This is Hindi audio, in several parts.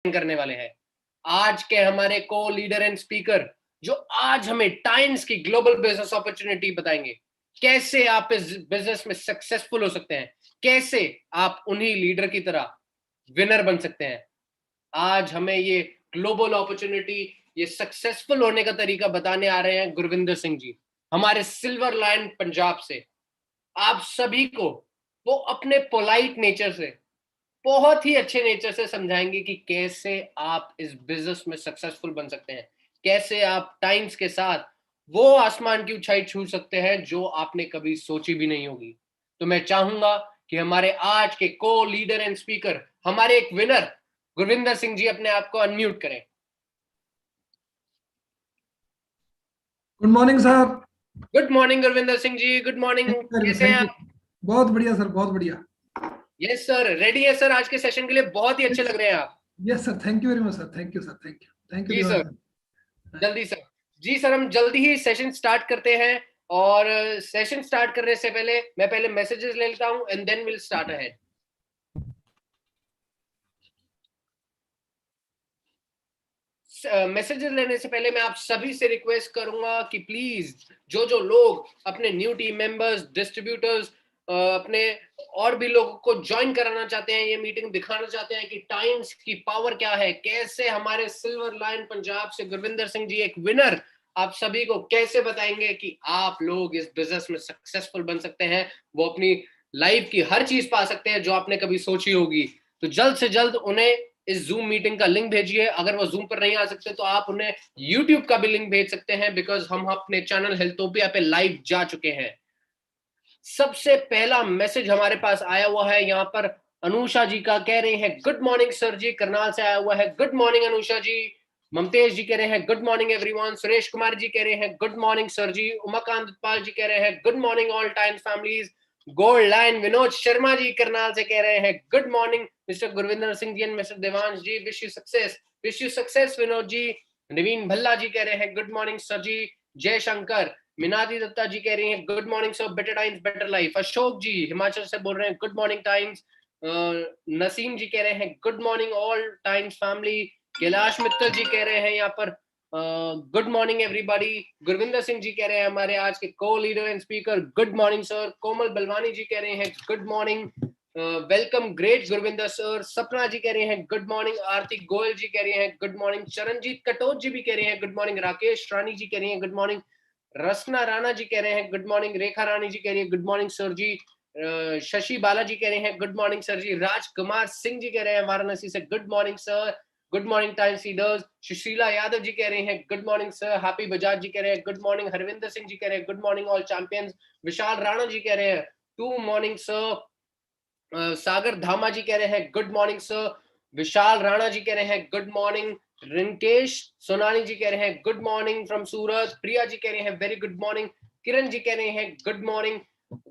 करने वाले हैं। आज के हमारे को लीडर एंड स्पीकर जो आज हमें टाइम्स की ग्लोबल बिजनेस अपॉर्चुनिटी बताएंगे, कैसे आप इस बिजनेस में सक्सेसफुल हो सकते हैं, कैसे आप उन्हीं लीडर की तरह विनर बन सकते हैं। आज हमें ये ग्लोबल अपॉर्चुनिटी, ये सक्सेसफुल होने का तरीका बताने आ रहे हैं गुरविंदर सिंह जी, हमारे सिल्वर लाइन पंजाब से। आप सभी को वो अपने पोलाइट नेचर से, बहुत ही अच्छे नेचर से समझाएंगे कि कैसे आप इस बिजनेस में सक्सेसफुल बन सकते हैं, कैसे आप टाइम्स के साथ वो आसमान की ऊंचाई छू सकते हैं जो आपने कभी सोची भी नहीं होगी। तो मैं चाहूंगा कि हमारे आज के को लीडर एंड स्पीकर, हमारे एक विनर गुरविंदर सिंह जी, अपने आप को अनम्यूट करें। Good morning sir. Good morning Gurvinder Singh ji, good morning, thank you very much. कैसे हैं थैंक यू। आप? बहुत बढ़िया सर, बहुत बढ़िया। यस सर, रेडी है सर आज के सेशन के लिए? बहुत ही अच्छे यस लग रहे हैं आप। Yes sir, thank you very much sir. Thank you sir, thank you जी दिवान सर, सर। जल्दी सर। जी सर, हम जल्दी ही सेशन स्टार्ट करते हैं। और सेशन स्टार्ट करने से पहले मैं पहले मैसेजेस ले लेता हूं and then will start ahead. Messages लेने से पहले मैं आप सभी से रिक्वेस्ट करूंगा कि प्लीज जो जो लोग अपने न्यू टीम मेंबर्स, डिस्ट्रीब्यूटर्स, अपने और भी लोगों को ज्वाइन कराना चाहते हैं, ये मीटिंग दिखाना चाहते हैं कि टाइम्स की पावर क्या है, कैसे हमारे सिल्वर लाइन पंजाब से गुरविंदर सिंह जी एक विनर आप सभी को कैसे बताएंगे कि आप लोग इस बिजनेस में सक्सेसफुल बन सकते हैं, वो अपनी लाइफ की हर चीज पा सकते हैं जो आपने कभी सोची होगी। तो जल्द से जल्द उन्हें इस जूम मीटिंग का लिंक भेजिए। अगर वो जूम पर नहीं आ सकते तो आप उन्हें यूट्यूब का भी लिंक भेज सकते हैं, बिकॉज हम अपने चैनल हेल्थोपिया पे लाइव जा चुके हैं। सबसे पहला मैसेज हमारे पास आया हुआ है यहाँ पर, अनुषा जी का, कह रहे हैं गुड मॉर्निंग सर जी, करनाल से आया हुआ है। Good morning Anusha ji. ममतेश जी कह रहे हैं good morning everyone. Suresh Kumar ji कह रहे हैं गुड मॉर्निंग सर जी। उमाकांत पाल जी कह रहे हैं good morning all Times families. Gold line Vinod Sharma ji Karnal से कह रहे हैं good morning mister Gurvinder Singh ji and mister Devansh ji, wish you success, wish you success Vinod ji. नवीन भल्ला जी कह रहे हैं गुड मॉर्निंग सर जी। जय शंकर। मिनादी दत्ता जी कह रही हैं good morning sir, better times better life. Ashok ji Himachal से बोल रहे हैं good morning Times. Naseem ji कह रहे हैं good morning all Times family. Kailash Mittal ji कह रहे हैं यहाँ पर good morning everybody. Gurvinder Singh ji कह रहे हैं हमारे आज के को leader and speaker good morning sir. Komal Balwani ji कह रहे हैं good morning, welcome great Gurvinder sir. सपना जी कह रहे हैं गुड मॉर्निंग। आरती गोयल जी कह रहे हैं गुड मॉर्निंग। चरणजीत कटोच जी भी कह रहे हैं गुड मॉर्निंग। राकेश रानी जी कह रही हैं गुड मॉर्निंग। रसना राणा जी कह रहे हैं गुड मॉर्निंग। रेखा रानी जी कह रही है गुड मॉर्निंग सर जी। शशि बालाजी कह रहे हैं गुड मॉर्निंग सर जी। राजकुमार सिंह जी कह रहे हैं वाराणसी से good morning sir, good morning Times leaders. Sushila Yadav ji कह रहे हैं good morning sir. Happy Bajaj ji कह रहे हैं गुड मॉर्निंग। हरविंदर सिंह जी कह रहे हैं good morning all champions. Vishal Rana ji कह रहे हैं टू मॉर्निंग सर। सागर धामा जी कह रहे हैं गुड मॉर्निंग सर। विशाल राणा जी कह रहे हैं गुड मॉर्निंग। रिंकेश सोनानी जी कह रहे हैं गुड मॉर्निंग फ्रॉम सूरत। प्रिया जी कह रहे हैं very good morning. Kiran ji कह रहे हैं गुड मॉर्निंग।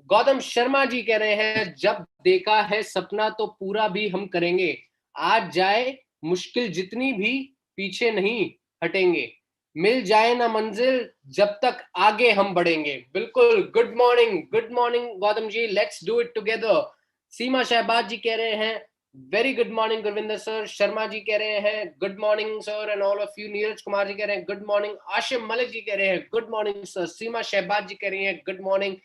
गौतम शर्मा जी कह रहे हैं जब देखा है सपना तो पूरा भी हम करेंगे, आज जाए मुश्किल जितनी भी पीछे नहीं हटेंगे, मिल जाए ना मंजिल जब तक आगे हम बढ़ेंगे। बिल्कुल, good morning Gautam ji, let's do it together. Seema Shahbaz ji कह रहे हैं very good morning Gurvinder sir. Sharma ji कह रहे हैं good morning sir and all of you. Neeraj Kumar ji कह रहे हैं गुड मॉर्निंग। आशिम मलिक जी कह रहे हैं good morning sir. Seema Shahbaz ji कह रही हैं गुड मॉर्निंग।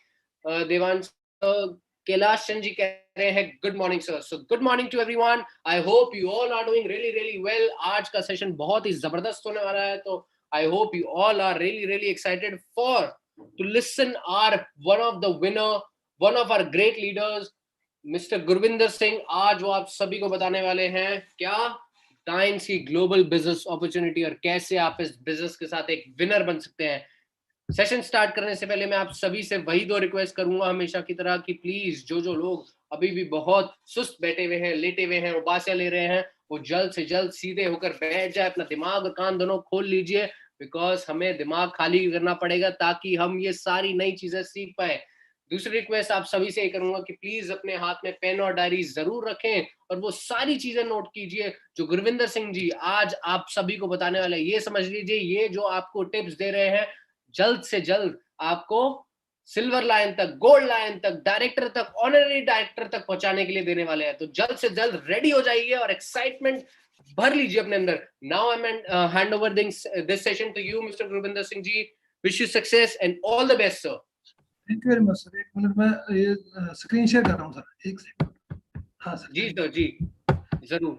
देवांश कैलाश चंद जी कह रहे हैं good morning sir. So good morning to everyone. I hope you all are doing really really well. आज का सेशन बहुत ही जबरदस्त होने वाला है, तो I hope you all are really really excited for to listen our one of the winner, one of our great leaders mister Gurvinder Singh. आज वो आप सभी को बताने वाले हैं क्या टाइम्स की ग्लोबल बिजनेस अपॉर्चुनिटी और कैसे आप इस बिजनेस के साथ एक विनर बन सकते हैं। सेशन स्टार्ट करने से पहले मैं आप सभी से वही दो रिक्वेस्ट करूंगा हमेशा की तरह कि प्लीज जो जो लोग अभी भी बहुत सुस्त बैठे हुए हैं, लेटे हुए हैं, उबासियां ले रहे हैं, वो जल्द से जल्द सीधे होकर बैठ जाए, अपना दिमाग और कान दोनों खोल लीजिए, बिकॉज हमें दिमाग खाली करना पड़ेगा ताकि हम ये सारी नई चीजें सीख पाए। दूसरी रिक्वेस्ट आप सभी से करूंगा कि प्लीज अपने हाथ में पेन और डायरी जरूर रखें और वो सारी चीजें नोट कीजिए जो गुरविंदर सिंह जी आज आप सभी को बताने वाले हैं। ये समझ लीजिए ये जो आपको टिप्स दे रहे हैं जल्द से जल्द आपको सिल्वर लाइन तक, गोल्ड लाइन तक, डायरेक्टर तक, ऑनररी डायरेक्टर तक पहुंचाने के लिए देने वाले हैं। तो जल्द से जल्द रेडी हो जाइए और एक्साइटमेंट भर लीजिए अपने अंदर. Now I'm hand over this session to you, Mr. Gurvinder Singh ji. Wish you success and all the best, sir. Thank you very much sir. 1 minute में ये स्क्रीन शेयर कर रहा हूँ सर. 1 सेकंड. हाँ सर. जी सर, जी जरूर.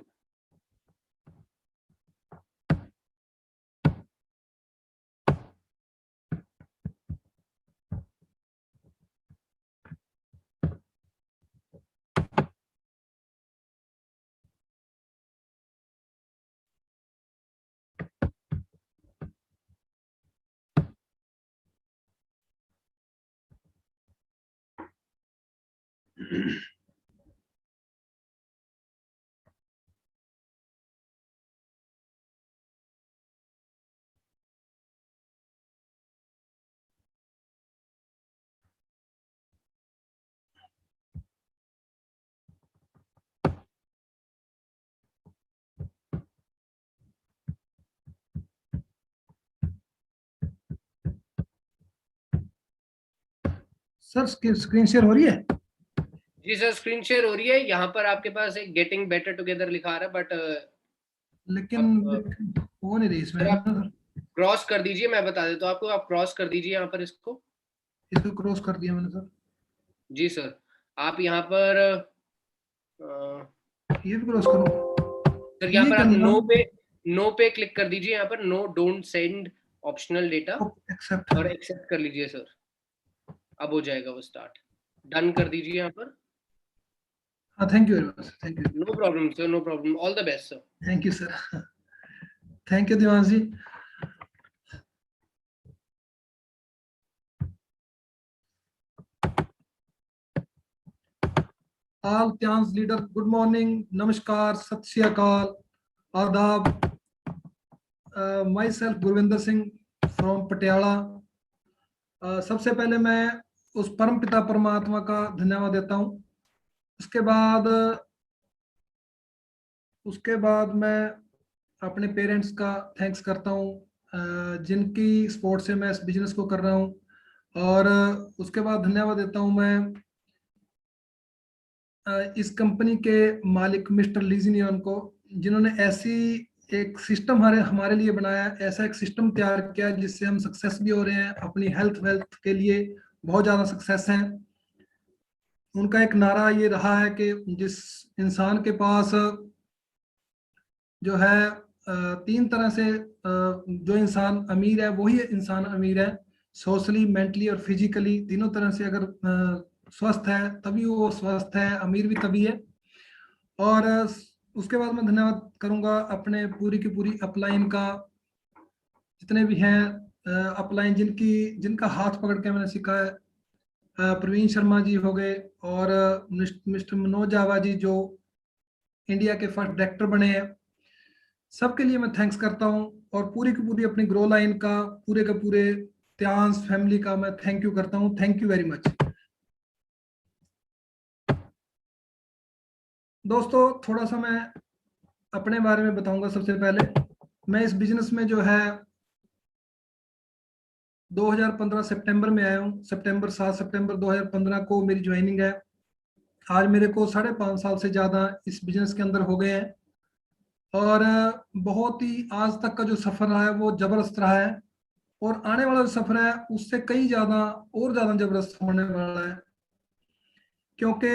सर स्क्रीन शेयर हो रही है? जी सर, स्क्रीन शेयर हो रही है. यहाँ पर आपके पास एक गेटिंग बेटर टुगेदर लिखा रहा है, बट लेकिन हो नहीं रही इसमें. आप क्रॉस कर दीजिए, मैं बता देता हूँ आपको. आप क्रॉस कर दीजिए यहाँ पर इसको. क्रॉस कर दिया मैंने सर. जी सर, आप यहाँ पर ये भी क्रॉस करूँ सर? यहाँ पर आप नो पे क्लिक कर दीजिए. यहाँ पर no don't send optional data accept और एक्सेप्ट कर लीजिए सर. अब हो जाएगा वो स्टार्ट. डन कर दीजिए यहाँ पर. हाँ, thank you very much. Thank you. No problem sir, no problem. All the best sir. Thank you sir. Thank you Devansh ji. All त्यांस लीडर, गुड मॉर्निंग, नमस्कार, सत श्री अकाल, आदाब. Myself Gurvinder Singh from Patiala. सबसे पहले मैं उस परम पिता परमात्मा का धन्यवाद देता हूँ. उसके बाद मैं अपने पेरेंट्स का थैंक्स करता हूँ जिनकी सपोर्ट से मैं इस बिजनेस को कर रहा हूँ. और उसके बाद धन्यवाद देता हूँ मैं इस कंपनी के मालिक मिस्टर लीजिनियन को, जिन्होंने ऐसी एक सिस्टम हमारे लिए बनाया, ऐसा एक सिस्टम तैयार किया जिससे हम सक्सेस भी हो रहे हैं. अपनी हेल्थ वेल्थ के लिए बहुत ज़्यादा सक्सेस हैं. उनका एक नारा ये रहा है कि जिस इंसान के पास जो है 3 तरह से जो इंसान अमीर है वही इंसान अमीर है. सोशली, मेंटली और फिजिकली, तीनों तरह से अगर स्वस्थ है तभी वो स्वस्थ है, अमीर भी तभी है. और उसके बाद मैं धन्यवाद करूंगा अपने पूरी की पूरी अपलाइन का, जितने भी हैं अपलाइन जिनका हाथ पकड़ के मैंने सीखा है. प्रवीण शर्मा जी हो गए और मिस्टर मनोज जावा जी जो इंडिया के फर्स्ट डायरेक्टर बने हैं. सबके लिए मैं थैंक्स करता हूं. और पूरी की पूरी अपनी ग्रो लाइन का, पूरे के पूरे त्यांस फैमिली का मैं थैंक यू करता हूं. थैंक यू वेरी मच दोस्तों. थोड़ा सा मैं अपने बारे में बताऊंगा. सबसे पहले मैं इस बिजनेस में जो है 2015 सितंबर में आया हूँ. 7 सितंबर 2015 को मेरी ज्वाइनिंग है. आज मेरे को 5.5 साल से ज़्यादा इस बिजनेस के अंदर हो गए हैं. और बहुत ही आज तक का जो सफ़र रहा है वो ज़बरदस्त रहा है. और आने वाला जो सफ़र है उससे कई ज़्यादा और ज़्यादा ज़बरदस्त होने वाला है, क्योंकि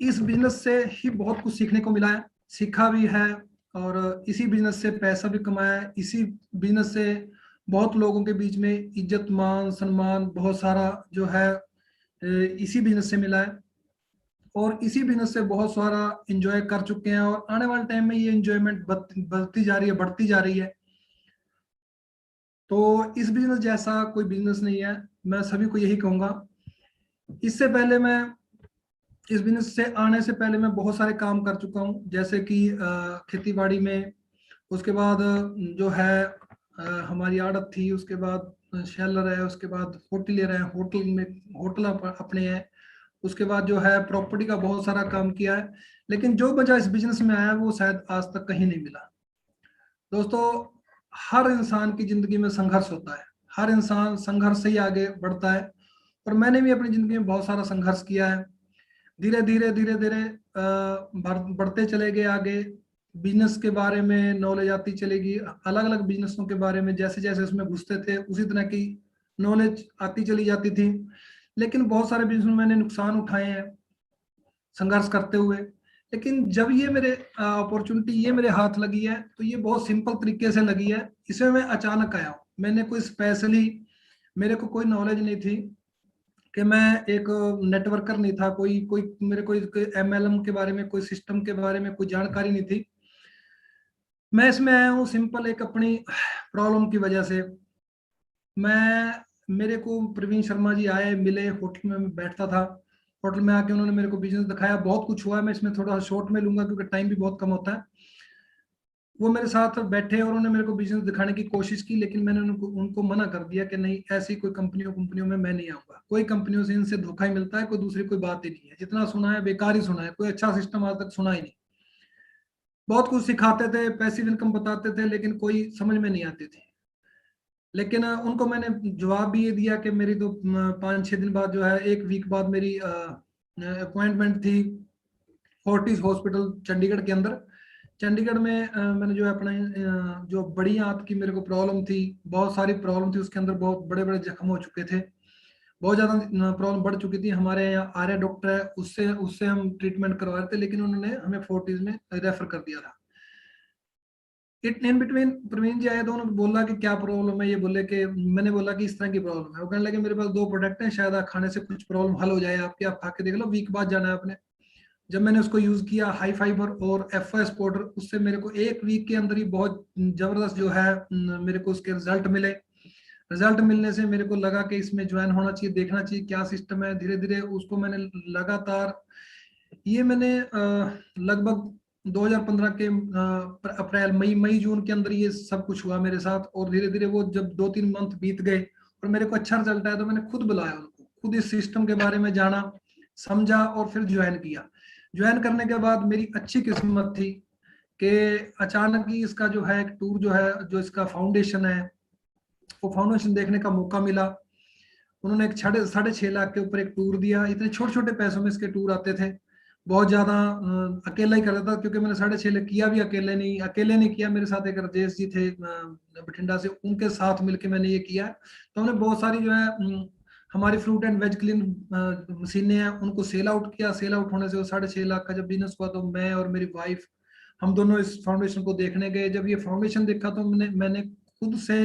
इस बिजनेस से ही बहुत कुछ सीखने को मिला है, सीखा भी है. और इसी बिजनेस से पैसा भी कमाया है. इसी बिजनेस से बहुत लोगों के बीच में इज्जत, मान, सम्मान बहुत सारा जो है इसी बिजनेस से मिला है. और इसी बिजनेस से बहुत सारा एंजॉय कर चुके हैं. और आने वाले टाइम में ये एंजॉयमेंट बढ़ती जा रही है, बढ़ती जा रही है. तो इस बिजनेस जैसा कोई बिजनेस नहीं है, मैं सभी को यही कहूँगा. इससे पहले मैं इस बिजनेस से आने से पहले मैं बहुत सारे काम कर चुका हूँ, जैसे कि खेती बाड़ी में. उसके बाद जो है हमारी आड़त थी. उसके बाद शेलर है. उसके बाद होटलियर है, होटल अपने हैं. उसके बाद जो है प्रॉपर्टी का बहुत सारा काम किया है. लेकिन जो मजा इस बिजनेस में आया वो शायद आज तक कहीं नहीं मिला. दोस्तों, हर इंसान की जिंदगी में संघर्ष होता है. हर इंसान संघर्ष से ही आगे बढ़ता है. और मैंने भी अपनी जिंदगी में बहुत सारा संघर्ष किया है. धीरे धीरे बढ़ते चले गए आगे. बिजनेस के बारे में नॉलेज आती चलेगी, अलग अलग बिजनेसों के बारे में जैसे जैसे उसमें घुसते थे उसी तरह की नॉलेज आती चली जाती थी। लेकिन बहुत सारे बिजनेस में मैंने नुकसान उठाए हैं संघर्ष करते हुए। लेकिन जब ये मेरे अपॉर्चुनिटी ये मेरे हाथ लगी है तो ये बहुत सिंपल तरीके से लगी है। इसमें मैं अचानक आया हूँ, मैंने कोई स्पेशली, मेरे को कोई नॉलेज नहीं थी कि मैं एक नेटवर्कर नहीं था, कोई कोई मेरे कोई एमएलएम के बारे में, कोई सिस्टम के बारे में कोई जानकारी नहीं थी। मैं इसमें आया हूँ सिंपल एक अपनी प्रॉब्लम की वजह से। मेरे को प्रवीण शर्मा जी आए, मिले, होटल में मैं बैठता था, होटल में आके उन्होंने मेरे को बिजनेस दिखाया, बहुत कुछ हुआ। मैं इसमें थोड़ा शॉर्ट में लूंगा क्योंकि टाइम भी बहुत कम होता है। वो मेरे साथ बैठे और उन्होंने मेरे को बिजनेस दिखाने की कोशिश की, लेकिन मैंने उनको उनको मना कर दिया कि नहीं, ऐसी कोई कंपनियों में मैं नहीं आऊंगा। कोई कंपनियों से इनसे धोखा ही मिलता है, कोई दूसरी कोई बात ही नहीं है। जितना सुना है बेकार ही सुना है, कोई अच्छा सिस्टम आज तक सुना ही नहीं। बहुत कुछ सिखाते थे, पैसिव इनकम बताते थे, लेकिन कोई समझ में नहीं आती थी। लेकिन उनको मैंने जवाब भी ये दिया कि मेरी तो 5-6 दिन बाद जो है, एक वीक बाद मेरी अपॉइंटमेंट थी फोर्टिस हॉस्पिटल चंडीगढ़ के अंदर। चंडीगढ़ में मैंने जो है अपना जो बड़ी आंत की मेरे को प्रॉब्लम थी, बहुत सारी प्रॉब्लम थी उसके अंदर, बहुत बड़े बड़े जख्म हो चुके थे, बहुत ज्यादा प्रॉब्लम बढ़ चुकी थी। हमारे यहाँ आर्य डॉक्टर है, उससे उससे हम ट्रीटमेंट करवा रहे थे, लेकिन उन्होंने हमें फोर्टिस में रेफर कर दिया था। इट इन बिटवीन प्रवीण जी आए तो उन्होंने बोला कि क्या प्रॉब्लम है, ये बोले कि, मैंने बोला कि इस तरह की प्रॉब्लम है। वो कहने लगे मेरे पास 2 प्रोडक्ट हैं, शायद खाने से कुछ प्रॉब्लम हल हो जाए आपकी, आप खा के देख लो, वीक बाद जाना है आपने। जब मैंने उसको यूज किया, हाई फाइबर और एफएस पाउडर, उससे मेरे को 1 वीक के अंदर ही बहुत जबरदस्त जो है मेरे को उसके रिजल्ट मिले। रिजल्ट मिलने से मेरे को लगा कि इसमें ज्वाइन होना चाहिए, देखना चाहिए क्या सिस्टम है। धीरे धीरे उसको मैंने लगातार, ये मैंने लगभग 2015 के अप्रैल मई मई जून के अंदर ये सब कुछ हुआ मेरे साथ। और धीरे धीरे वो जब 2-3 मंथ बीत गए और मेरे को अच्छा रिजल्ट आया, तो मैंने खुद बुलाया उनको, खुद इस सिस्टम के बारे में जाना, समझा और फिर ज्वाइन किया। ज्वाइन करने के बाद मेरी अच्छी किस्मत थी कि अचानक ही इसका जो है एक टूर जो है, जो इसका फाउंडेशन है, वो फाउंडेशन देखने का मौका मिला। उन्होंने एक 6.5 लाख के ऊपर एक टूर दिया। इतने छोटे छोटे पैसों में इसके टूर आते थे, बहुत ज्यादा अकेला ही करता था, क्योंकि मैंने 6.5 लाख किया भी अकेले नहीं किया। मेरे साथ एक राजेश जी थे बठिंडा से, उनके साथ मिलके मैंने ये किया। तो हमने बहुत सारी जो है हमारी फ्रूट एंड वेज क्लीन मशीनें हैं, उनको सेल आउट किया। सेल आउट होने से वो 6.5 लाख का जब बिजनेस हुआ, तो मैं और मेरी वाइफ हम दोनों इस फाउंडेशन को देखने गए। जब ये फाउंडेशन देखा तो मैंने खुद से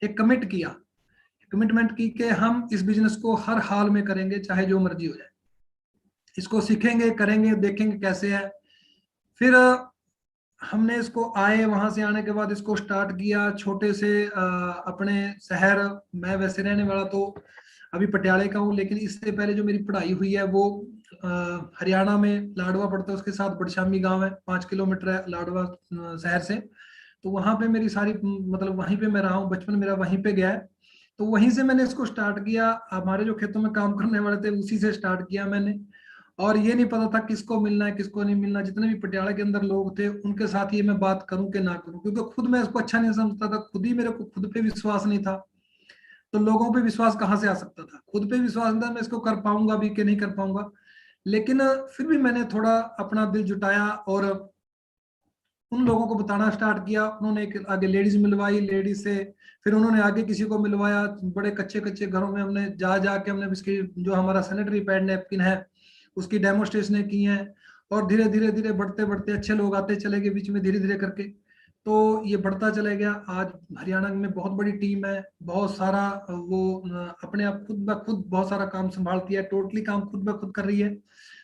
एक कमिटमेंट की कि हम इस बिजनेस को हर हाल में करेंगे, चाहे जो मर्जी हो जाए। इसको सीखेंगे, करेंगे, देखेंगे कैसे है। फिर हमने इसको आए, वहां से आने के बाद इसको स्टार्ट किया छोटे से अपने शहर। मैं वैसे रहने वाला तो अभी पटियाले का हूँ, लेकिन इससे पहले जो मेरी पढ़ाई हुई है वो हरियाणा में लाडवा पड़ता है, उसके साथ बड़शामी गांव है, 5 किलोमीटर है लाडवा शहर से। तो वहां पे मेरी सारी मतलब वहीं पे मैं रहा हूँ, बचपन मेरा वहीं पे गया है। तो वहीं से मैंने इसको स्टार्ट किया। हमारे जो खेतों में काम करने वाले थे उसी से स्टार्ट किया मैंने। और ये नहीं पता था किसको मिलना है किसको नहीं मिलना। जितने भी पटियाला के अंदर लोग थे उनके साथ ये मैं बात करूं कि ना करूं, क्योंकि खुद मैं इसको अच्छा नहीं समझता था, खुद ही मेरे को खुद पे विश्वास नहीं था। तो लोगों पे विश्वास कहाँ से आ सकता था, खुद पे विश्वास नहीं था, मैं इसको कर पाऊंगा भी कि नहीं कर पाऊंगा। लेकिन फिर भी मैंने थोड़ा अपना दिल जुटाया और उन लोगों को बताना स्टार्ट किया। उन्होंने एक आगे लेडीज मिलवाई, लेडीज से फिर उन्होंने आगे किसी को मिलवाया। बड़े कच्चे कच्चे घरों में हमने जा जाके हमने इसकी जो हमारा सैनिटरी पैड नैपकिन है उसकी डेमोस्ट्रेशन की हैं। और धीरे धीरे धीरे बढ़ते बढ़ते अच्छे लोग आते चले गए बीच में, धीरे धीरे करके तो ये बढ़ता चला गया। आज हरियाणा में बहुत बड़ी टीम है, बहुत सारा वो अपने आप खुद ब खुद बहुत सारा काम संभालती है, टोटली काम खुद ब खुद कर रही है।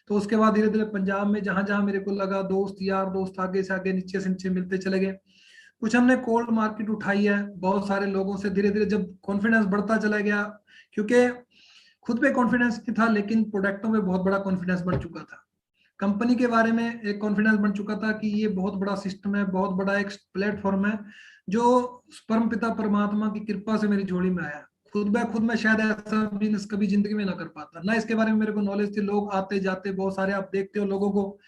तो उसके बाद धीरे धीरे पंजाब में जहां जहां मेरे को लगा, दोस्त यार दोस्त आगे से आगे नीचे से नीचे मिलते चले गए। कुछ हमने कोल्ड मार्केट उठाई है बहुत सारे लोगों से। धीरे धीरे जब कॉन्फिडेंस बढ़ता चला गया, क्योंकि खुद पे कॉन्फिडेंस नहीं था लेकिन प्रोडक्टों में बहुत बड़ा कॉन्फिडेंस बन चुका था, कंपनी के बारे में एक कॉन्फिडेंस बन चुका था कि ये बहुत बड़ा सिस्टम है, बहुत बड़ा एक प्लेटफॉर्म है जो परम पिता परमात्मा की कृपा से मेरी झोली में आया। खुद ब खुद मैं शायद ऐसा बिजनेस कभी जिंदगी में ना कर पाता, ना इसके बारे में मेरे को नॉलेज थी। लोग आते जाते बहुत सारे, आप देखते हो लोगों को,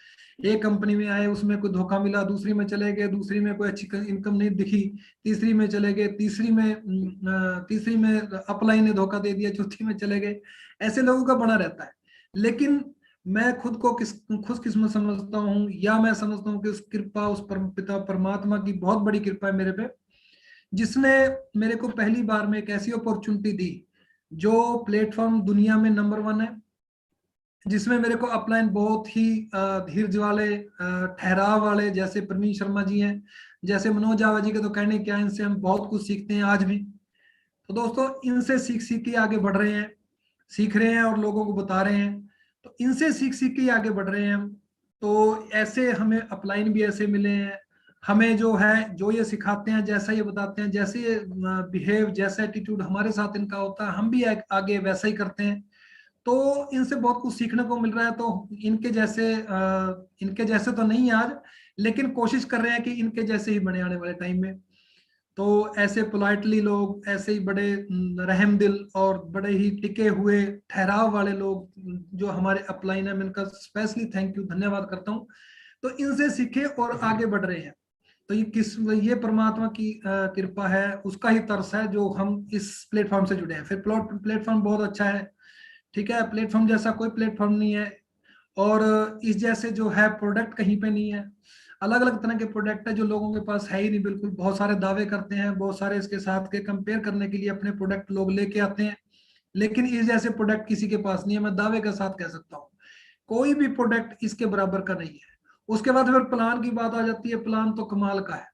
एक कंपनी में आए उसमें कोई धोखा मिला, दूसरी में चले गए, दूसरी में कोई अच्छी इनकम नहीं दिखी, तीसरी में चले गए, तीसरी में अपलाइन ने धोखा दे दिया, चौथी में चले गए। ऐसे लोगों का बना रहता है। लेकिन मैं खुद को खुशकिस्मत समझता हूँ, या मैं समझता हूँ कि उस कृपा, उस पिता परमात्मा की बहुत बड़ी कृपा है मेरे पे, जिसने मेरे को पहली बार में एक ऐसी अपॉर्चुनिटी दी जो प्लेटफॉर्म दुनिया में नंबर 1 है, जिसमें मेरे को अपलाइन बहुत ही धीरज वाले, ठहराव वाले, जैसे प्रवीण शर्मा जी हैं, जैसे मनोज जावा जी के तो कहने क्या, इनसे हम बहुत कुछ सीखते हैं आज भी। तो दोस्तों इनसे सीख सीख के आगे बढ़ रहे हैं, सीख रहे हैं और लोगों को बता रहे हैं। तो इनसे सीख सीख के आगे बढ़ रहे हैं हम। तो ऐसे हमें अपलाइन भी ऐसे मिले हैं, हमें जो है, जो ये सिखाते हैं, जैसा ये बताते हैं, जैसे ये बिहेव, जैसा एटीट्यूड हमारे साथ इनका होता है, हम भी आगे वैसा ही करते हैं। तो इनसे बहुत कुछ सीखने को मिल रहा है। तो इनके जैसे तो नहीं आज, लेकिन कोशिश कर रहे हैं कि इनके जैसे ही बने आने वाले टाइम में। तो ऐसे पोलाइटली लोग, ऐसे ही बड़े रहम दिल और बड़े ही टिके हुए ठहराव वाले लोग जो हमारे अपलाइन है, मैं इनका स्पेशली थैंक यू, धन्यवाद करता हूँ। तो इनसे सीखे और आगे बढ़ रहे हैं। तो ये परमात्मा की कृपा है, उसका ही तरस है जो हम इस प्लेटफॉर्म से जुड़े हैं। फिर प्लेटफॉर्म बहुत अच्छा है, ठीक है, प्लेटफॉर्म जैसा कोई प्लेटफॉर्म नहीं है, और इस जैसे जो है प्रोडक्ट कहीं पे नहीं है। अलग अलग तरह के प्रोडक्ट है जो लोगों के पास है ही नहीं, बिल्कुल। बहुत सारे दावे करते हैं, बहुत सारे इसके साथ के कंपेयर करने के लिए अपने प्रोडक्ट लोग लेके आते हैं, लेकिन इस जैसे प्रोडक्ट किसी के पास नहीं है, मैं दावे के साथ कह सकता हूँ। कोई भी प्रोडक्ट इसके बराबर का नहीं है। उसके बाद फिर प्लान की बात आ जाती है। प्लान तो कमाल का है,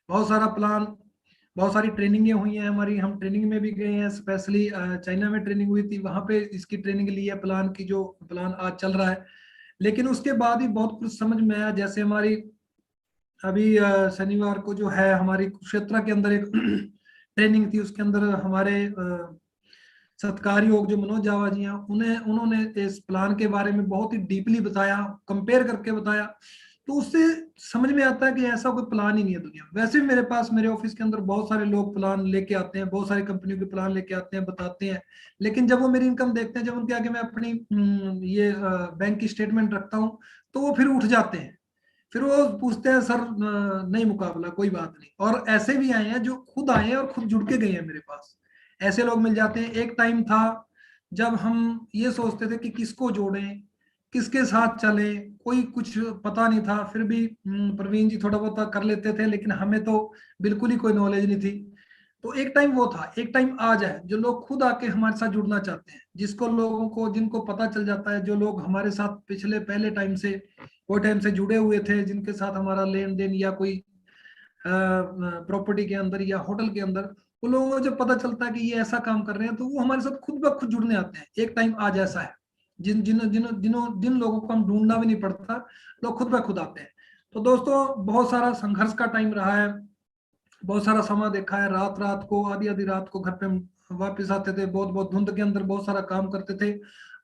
बहुत सारा प्लान, बहुत सारी ट्रेनिंगें हुई हैं हमारी, हम ट्रेनिंग में भी गए हैं। स्पेशली चाइना में ट्रेनिंग हुई थी, वहां पे इसकी ट्रेनिंग ली है, प्लान की, जो प्लान आज चल रहा है। लेकिन उसके बाद ही बहुत कुछ समझ में आया। जैसे हमारी अभी शनिवार को जो है हमारी कुरुक्षेत्र के अंदर एक ट्रेनिंग थी, उसके अंदर हमारे सत्कारयोग जो मनोज जावा जी हैं, उन्होंने इस प्लान के बारे में बहुत ही डीपली बताया, कंपेयर करके बताया। तो उससे समझ में आता है कि ऐसा कोई प्लान ही नहीं है दुनिया में। वैसे भी मेरे पास, मेरे ऑफिस के अंदर बहुत सारे लोग प्लान लेके आते हैं, बहुत सारी कंपनियों के प्लान लेके आते हैं, बताते हैं, लेकिन जब वो मेरी इनकम देखते हैं, जब उनके आगे मैं अपनी ये बैंक की स्टेटमेंट रखता हूँ, तो वो फिर उठ जाते हैं। फिर वो पूछते हैं, सर नहीं मुकाबला, कोई बात नहीं। और ऐसे भी आए हैं जो खुद आए हैं और खुद जुड़ के गए हैं मेरे पास। ऐसे लोग मिल जाते हैं। एक टाइम था जब हम ये सोचते थे कि किसको जोड़ें, किसके साथ चले, कोई कुछ पता नहीं था। फिर भी प्रवीण जी थोड़ा बहुत कर लेते थे, लेकिन हमें तो बिल्कुल ही कोई नॉलेज नहीं थी। तो एक टाइम वो था, एक टाइम आज है, जो लोग खुद आके हमारे साथ जुड़ना चाहते हैं, जिसको लोगों को, जिनको पता चल जाता है, जो लोग हमारे साथ पिछले पहले टाइम से, वो टाइम से जुड़े हुए थे, जिनके साथ हमारा लेन देन या कोई प्रॉपर्टी के अंदर या होटल के अंदर, उन लोगों को जब पता चलता है कि ये ऐसा काम कर रहे हैं, तो वो हमारे साथ खुद ब खुद जुड़ने आते हैं। एक टाइम आज ऐसा है, जिन लोगों को हम ढूंढना भी नहीं पड़ता, लोग खुद ब खुद आते हैं। तो दोस्तों बहुत सारा संघर्ष का टाइम रहा है, बहुत सारा समय देखा है। रात रात को, आधी आधी रात को घर पे वापस आते थे, बहुत बहुत धुंध के अंदर बहुत सारा काम करते थे।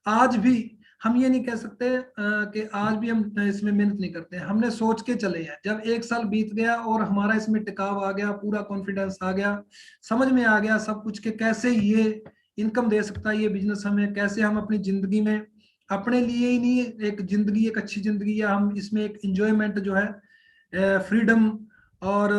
आज भी हम ये नहीं कह सकते कि आज भी हम इसमें मेहनत नहीं करते हैं। हमने सोच के चले हैं। जब 1 साल बीत गया और हमारा इसमें टिकाव आ गया, पूरा कॉन्फिडेंस आ गया, समझ में आ गया सब कुछ, के कैसे ये इनकम दे सकता है ये बिजनेस हमें, कैसे हम अपनी जिंदगी में अपने लिए ही नहीं, एक जिंदगी, एक अच्छी जिंदगी, या हम इसमें एक इंजॉयमेंट जो है, फ्रीडम और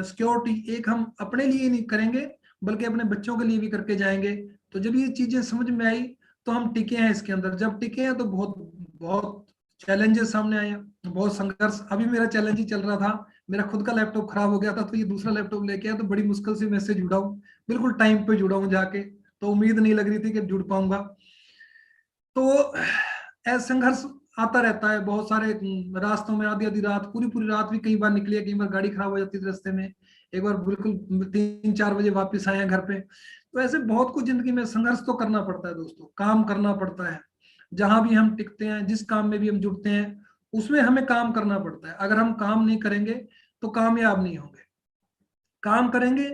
सिक्योरिटी, एक हम अपने लिए नहीं करेंगे बल्कि अपने बच्चों के लिए भी करके जाएंगे। तो जब ये चीजें समझ में आई, तो हम टिके हैं इसके अंदर। जब टिके हैं तो बहुत बहुत चैलेंजेस सामने आए हैं, बहुत संघर्ष। अभी मेरा चैलेंज ही चल रहा था, मेरा खुद का लैपटॉप खराब हो गया था, तो ये दूसरा लैपटॉप लेके आया, तो बड़ी मुश्किल से मैं इससे जुड़ा हूँ, बिल्कुल टाइम पे जुड़ा हूँ जाके। तो उम्मीद नहीं लग रही थी कि जुड़ पाऊंगा। तो ऐसा संघर्ष आता रहता है बहुत सारे रास्तों में। आधी आधी रात, पूरी पूरी रात भी कई बार निकली है, कई बार गाड़ी खराब हो जाती थी रास्ते में, एक बार बिल्कुल 3-4 बजे वापस आए हैं घर पे। तो ऐसे बहुत कुछ जिंदगी में संघर्ष तो करना पड़ता है दोस्तों, काम करना पड़ता है। जहां भी हम टिकते हैं, जिस काम में भी हम जुड़ते हैं, उसमें हमें काम करना पड़ता है। अगर हम काम नहीं करेंगे तो कामयाब नहीं होंगे। काम करेंगे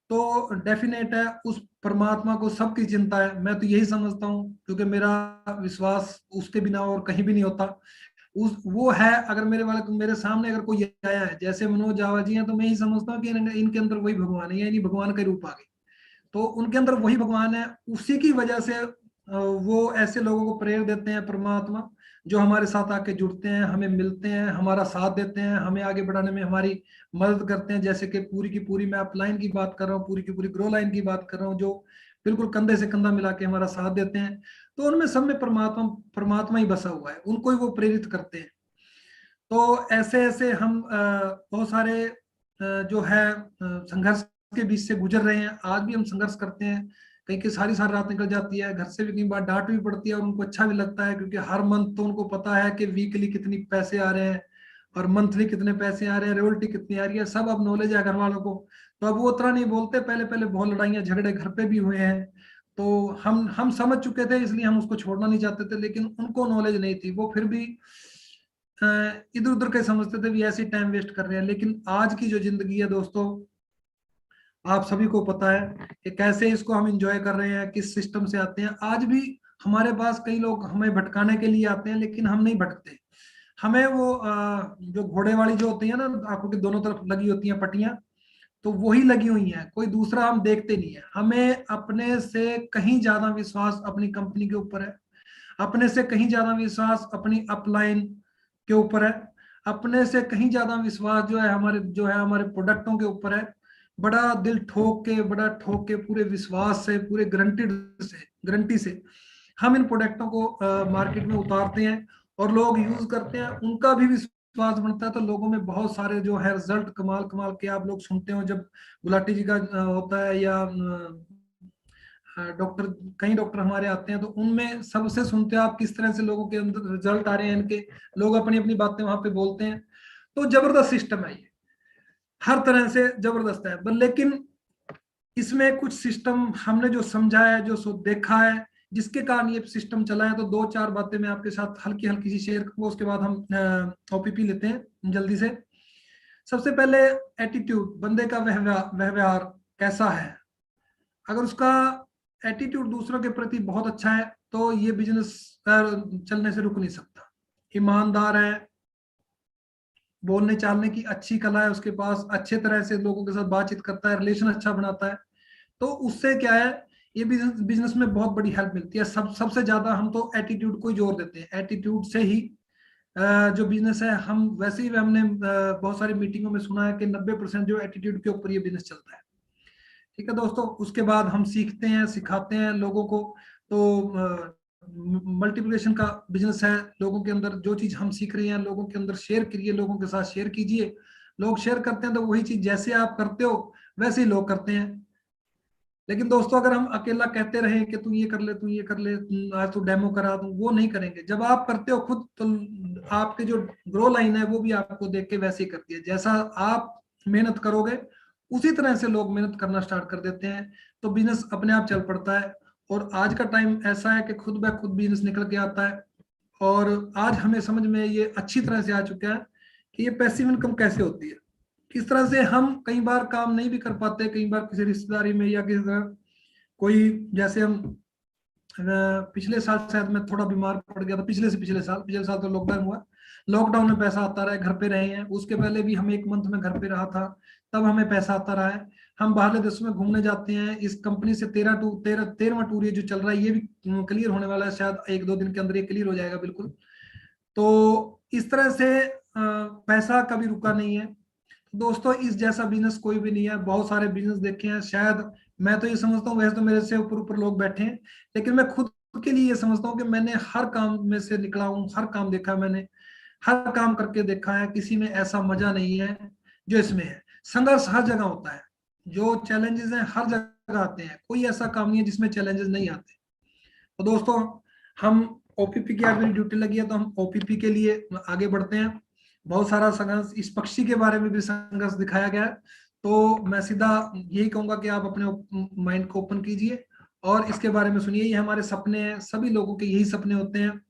तो डेफिनेट है उस परमात्मा को सबकी चिंता है, मैं तो यही समझता हूँ, क्योंकि मेरा विश्वास उसके बिना और कहीं भी नहीं होता। उस वो है, अगर मेरे सामने अगर कोई आया है, जैसे मनोज जावा जी हैं, तो मैं यही समझता हूँ कि इनके अंदर वही भगवान है, यानी भगवान का रूप आ गए। तो उनके अंदर वही भगवान है, उसी की वजह से वो ऐसे लोगों को प्रेर देते हैं परमात्मा, जो हमारे साथ आके जुड़ते हैं, हमें मिलते हैं, हमारा साथ देते हैं, हमें आगे बढ़ाने में हमारी मदद करते हैं। जैसे कि पूरी की पूरी मैं अपलाइन की बात कर रहा हूँ, पूरी की पूरी ग्रो लाइन की बात कर रहा हूँ, जो बिल्कुल कंधे से कंधा मिला के हमारा साथ देते हैं। तो उनमें सब में परमात्मा परमात्मा ही बसा हुआ है, उनको ही वो प्रेरित करते हैं। तो ऐसे ऐसे हम बहुत सारे जो है संघर्ष के बीच से गुजर रहे हैं। आज भी हम संघर्ष करते हैं, कहीं की सारी सारी रात निकल जाती है, घर से भी कई बार डांट भी पड़ती है और उनको अच्छा भी लगता है, क्योंकि हर मंथ तो उनको पता है कि वीकली कितनी पैसे आ रहे हैं और मंथली कितने पैसे आ रहे हैं, रॉयल्टी कितनी आ रही है, सब अब नॉलेज है घर वालों को। तो अब वो उतना नहीं बोलते, पहले पहले बहुत लड़ाइयाँ झगड़े घर पे भी हुए हैं। तो हम समझ चुके थे, इसलिए हम उसको छोड़ना नहीं चाहते थे, लेकिन उनको नॉलेज नहीं थी, वो फिर भी इधर उधर के समझते थे भी ऐसे टाइम वेस्ट कर रहे हैं। लेकिन आज की जो जिंदगी है दोस्तों, आप सभी को पता है कि कैसे इसको हम एंजॉय कर रहे हैं, किस सिस्टम से आते हैं। आज भी हमारे पास कई लोग हमें भटकाने के लिए आते हैं, लेकिन हम नहीं भटकते। हमें वो जो घोड़े वाली जो होती है ना, आंखों के दोनों तरफ लगी होती हैं पट्टियां, तो वही लगी हुई हैं, कोई दूसरा हम देखते नहीं है। हमें अपने से कहीं ज्यादा विश्वास अपनी कंपनी के ऊपर है, अपने से कहीं ज्यादा विश्वास अपनी अपलाइन के ऊपर है, अपने से कहीं ज्यादा विश्वास जो है हमारे प्रोडक्टों के ऊपर है। बड़ा दिल ठोक के पूरे विश्वास से, पूरे गारंटी से हम इन प्रोडक्टों को मार्केट में उतारते हैं और लोग यूज करते हैं, उनका भी विश्वास बनता है। तो लोगों में बहुत सारे जो है रिजल्ट कमाल कमाल के आप लोग सुनते हो, जब गुलाटी जी का होता है या डॉक्टर, कई डॉक्टर हमारे आते हैं, तो उनमें सबसे सुनते हो आप किस तरह से लोगों के अंदर रिजल्ट आ रहे हैं इनके, लोग अपनी अपनी बातें वहां पे बोलते हैं। तो जबरदस्त सिस्टम है ये, हर तरह से जबरदस्त है। लेकिन इसमें कुछ सिस्टम हमने जो समझा है, जो देखा है, जिसके कारण ये सिस्टम चला है, तो दो चार बातें मैं आपके साथ हल्की हल्की सी शेयर करूंगा, उसके बाद हम ओपीपी लेते हैं जल्दी से। सबसे पहले एटीट्यूड, बंदे का व्यवहार कैसा है। अगर उसका एटीट्यूड दूसरों के प्रति बहुत अच्छा है, तो ये बिजनेस चलने से रुक नहीं सकता। ईमानदार है, बोलने चालने की अच्छी कला है उसके पास, अच्छे तरह से लोगों के साथ बातचीत करता है, रिलेशन अच्छा बनाता है, तो उससे क्या है, ये बिजनेस में बहुत बड़ी हेल्प मिलती है। सबसे ज्यादा हम तो एटीट्यूड को ही जोर देते हैं, एटीट्यूड से ही जो बिजनेस है, हम वैसे ही हमने बहुत सारी मीटिंगों में सुना है कि 90% जो एटीट्यूड के ऊपर ये बिजनेस चलता है। ठीक है दोस्तों, उसके बाद हम सीखते हैं, सिखाते हैं लोगों को। तो मल्टीप्लिकेशन का बिजनेस है, लोगों के अंदर जो चीज हम सीख रहे हैं लोगों के अंदर शेयर करिए, लोगों के साथ शेयर कीजिए। लोग शेयर करते हैं तो वही चीज जैसे आप करते हो वैसे ही लोग करते हैं। लेकिन दोस्तों, अगर हम अकेला कहते रहे कि तू ये कर ले, तू ये कर ले, आज तू डेमो करा, तो वो नहीं करेंगे। जब आप करते हो खुद, तो आपके जो ग्रो लाइन है वो भी आपको देख के वैसे ही करती है। जैसा आप मेहनत करोगे उसी तरह से लोग मेहनत करना स्टार्ट कर देते हैं, तो बिजनेस अपने आप चल पड़ता है। और आज का टाइम ऐसा है कि खुद ब खुद बिजनेस निकल के आता है। और आज हमें समझ में ये अच्छी तरह से आ चुका है कि ये पैसिव इनकम कैसे होती है, किस तरह से हम कई बार काम नहीं भी कर पाते, कई बार किसी रिश्तेदारी में या किसी तरह कोई, जैसे हम पिछले साल शायद मैं थोड़ा बीमार पड़ गया था, पिछले साल तो लॉकडाउन हुआ, लॉकडाउन में पैसा आता रहा है, घर पे रहे हैं। उसके पहले भी हम एक मंथ में घर पे रहा था, तब हमें पैसा आता रहा है। हम बाहर देशों में घूमने जाते हैं, इस कंपनी से 13वां टूर ये जो चल रहा है, ये भी क्लियर होने वाला है, शायद एक दो दिन के अंदर ये क्लियर हो जाएगा बिल्कुल। तो इस तरह से पैसा कभी रुका नहीं है दोस्तों। इस जैसा बिजनेस कोई भी नहीं है, बहुत सारे बिजनेस देखे हैं, शायद मैं तो ये समझता हूँ, वैसे तो मेरे से ऊपर ऊपर लोग बैठे हैं, लेकिन मैं खुद के लिए ये समझता हूँ कि मैंने हर काम में से निकला हूँ, हर काम देखा, मैंने हर काम करके देखा है, किसी में ऐसा मजा नहीं है जो इसमें है। संघर्ष हर जगह होता है, जो चैलेंजेस हैं हर जगह आते हैं, कोई ऐसा काम नहीं है जिसमें चैलेंजेस नहीं आते। तो दोस्तों, हम ओपीपी की आज मेरी ड्यूटी लगी है, तो हम ओपीपी के लिए आगे बढ़ते हैं। बहुत सारा संघर्ष, इस पक्षी के बारे में भी संघर्ष दिखाया गया है। तो मैं सीधा यही कहूंगा कि आप अपने माइंड को ओपन कीजिए और इसके बारे में सुनिए। ये हमारे सपने हैं, सभी लोगों के यही सपने होते हैं,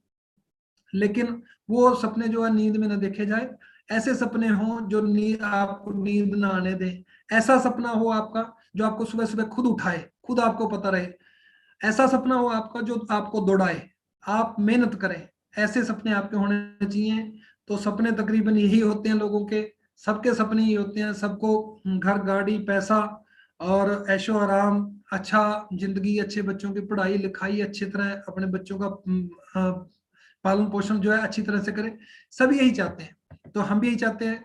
लेकिन वो सपने जो है नींद में न देखे जाए। ऐसे सपने हो जो आपको नींद ना आने दें। ऐसा सपना हो आपका जो आपको सुबह सुबह खुद उठाए, खुद आपको पता रहे। ऐसा सपना हो आपका जो आपको दौड़ाए, आप मेहनत करें। ऐसे सपने आपके होने चाहिए। तो सपने तकरीबन यही होते हैं लोगों के, सबके सपने ही होते हैं। सबको घर, गाड़ी, पैसा और ऐशो आराम, अच्छा जिंदगी, अच्छे बच्चों की पढ़ाई लिखाई, अच्छी तरह अपने बच्चों का पालन पोषण जो है अच्छी तरह से करें, सभी यही चाहते हैं। तो हम भी यही चाहते हैं।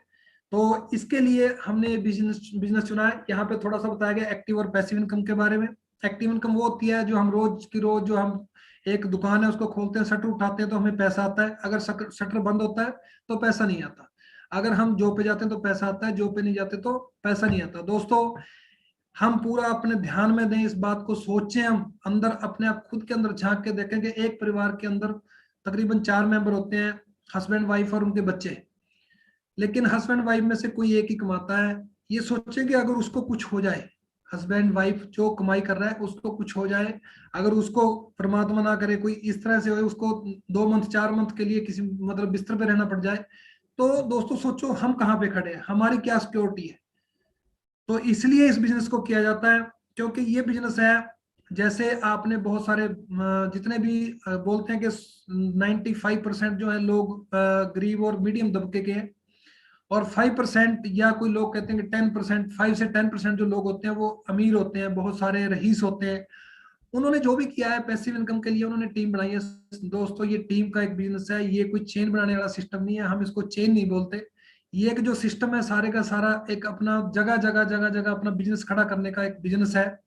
तो इसके लिए हमने बिजनेस चुना है। यहाँ पे थोड़ा सा बताया गया एक्टिव और पैसिव इनकम के बारे में। एक्टिव इनकम वो होती है जो हम रोज की रोज, जो हम एक दुकान है उसको खोलते हैं, शटर उठाते हैं तो हमें पैसा आता है, अगर शटर बंद होता है तो पैसा नहीं आता, अगर हम जॉब पे जाते हैं तो पैसा आता है, जॉब पे नहीं जाते तो पैसा नहीं आता। दोस्तों हम पूरा अपने ध्यान में दें इस बात को, सोचें, हम अंदर अपने आप खुद के अंदर झांक के देखें कि एक परिवार के अंदर तकरीबन 4 मेंबर होते हैं, हस्बैंड वाइफ और उनके बच्चे, लेकिन हस्बैंड वाइफ में से कोई एक ही कमाता है। ये सोचें कि अगर उसको कुछ हो जाए, हस्बैंड वाइफ जो कमाई कर रहा है उसको कुछ हो जाए, अगर उसको परमात्मा ना करे कोई इस तरह से हो, उसको 2 मंथ 4 मंथ के लिए किसी मतलब बिस्तर पे रहना पड़ जाए, तो दोस्तों सोचो हम कहाँ पे खड़े हैं, हमारी क्या सिक्योरिटी है। तो इसलिए इस बिजनेस को किया जाता है, क्योंकि ये बिजनेस है, जैसे आपने बहुत सारे जितने भी बोलते हैं कि 95% जो है लोग गरीब और मीडियम तबके के हैं, और 5% या कोई लोग कहते हैं कि 10%, 5 से 10% जो लोग होते हैं वो अमीर होते हैं, बहुत सारे रईस होते हैं। उन्होंने जो भी किया है पैसिव इनकम के लिए, उन्होंने टीम बनाई है। दोस्तों ये टीम का एक बिजनेस है, ये कोई चेन बनाने वाला सिस्टम नहीं है, हम इसको चेन नहीं बोलते। ये एक जो सिस्टम है सारे का सारा एक अपना जगह जगह जगह जगह अपना बिजनेस खड़ा करने का एक बिजनेस है।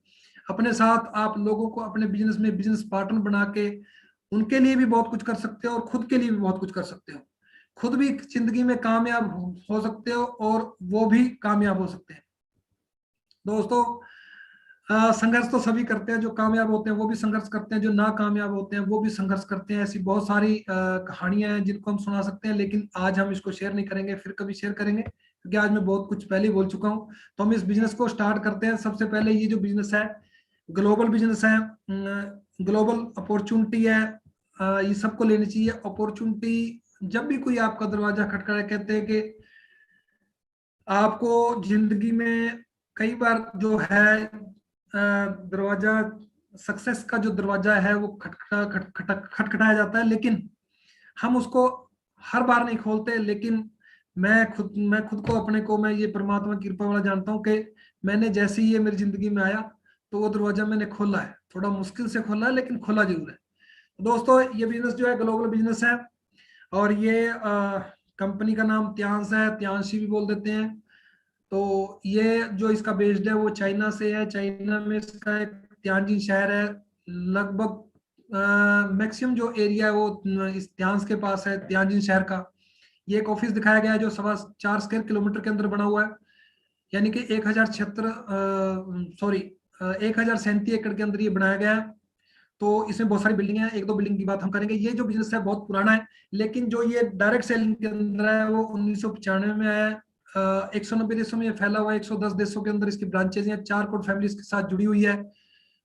अपने साथ आप लोगों को अपने बिजनेस में बिजनेस पार्टनर बना के उनके लिए भी बहुत कुछ कर सकते हो और खुद के लिए भी बहुत कुछ कर सकते हो, खुद भी जिंदगी में कामयाब हो सकते हो और वो भी कामयाब हो सकते हैं। दोस्तों संघर्ष तो सभी करते हैं, जो कामयाब होते हैं वो भी संघर्ष करते हैं, जो ना कामयाब होते हैं वो भी संघर्ष करते हैं। ऐसी बहुत सारी कहानियां हैं जिनको हम सुना सकते हैं, लेकिन आज हम इसको शेयर नहीं करेंगे, फिर कभी शेयर करेंगे, क्योंकि आज मैं बहुत कुछ पहले ही बोल चुका हूं। तो हम इस बिजनेस को स्टार्ट करते हैं। सबसे पहले ये जो बिजनेस है ग्लोबल बिजनेस है, ग्लोबल अपॉर्चुनिटी है, ये सबको लेनी चाहिए अपॉर्चुनिटी। जब भी कोई आपका दरवाजा खटखटाए, कहते हैं कि आपको जिंदगी में कई बार जो है दरवाजा, सक्सेस का जो दरवाजा है वो खटखटाया जाता है, लेकिन हम उसको हर बार नहीं खोलते। लेकिन मैं खुद को अपने को मैं ये परमात्मा की कृपा वाला जानता हूँ कि मैंने जैसे ही ये मेरी जिंदगी में आया तो वो दरवाजा मैंने खोला है, थोड़ा मुश्किल से खोला है लेकिन खोला जरूर है। दोस्तों ये बिजनेस जो है ग्लोबल बिजनेस है, और ये कंपनी का नाम त्यांश है, त्यांशी भी बोल देते हैं। तो ये जो इसका बेस्ड है वो चाइना से है, चाइना में इसका एक तियानजिन शहर है। लगभग मैक्सिमम जो एरिया है वो इस त्यांश के पास है, तियानजिन शहर का। ये एक ऑफिस दिखाया गया है जो 4.25 किलोमीटर के अंदर बना हुआ है, यानी कि 1037 एकड़ के अंदर ये बनाया गया है। तो इसमें बहुत सारी बिल्डिंग है, एक दो बिल्डिंग की बात हम करेंगे। ये जो बिजनेस है बहुत पुराना है, लेकिन जो ये डायरेक्ट सेलिंग के अंदर है वो 1995 में आया है। 190 देशों में ये फैला हुआ है, 110 देशों के अंदर इसकी ब्रांचेज हैं, 4 करोड़ फैमिलीज के साथ जुड़ी हुई है।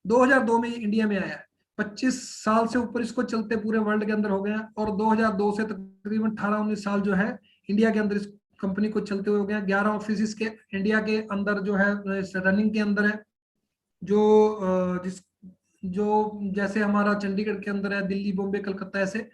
2002 में ये इंडिया में आया है, 25 साल से ऊपर इसको चलते पूरे वर्ल्ड के अंदर हो गए हैं, और 2002 से तकरीबन 18-19 साल जो है इंडिया के अंदर इस कंपनी को चलते हुए हो गए। 11 ऑफिस के इंडिया के अंदर जो है रनिंग के अंदर है, जिस जो जैसे हमारा चंडीगढ़ के अंदर है, दिल्ली, बॉम्बे, कलकत्ता ऐसे,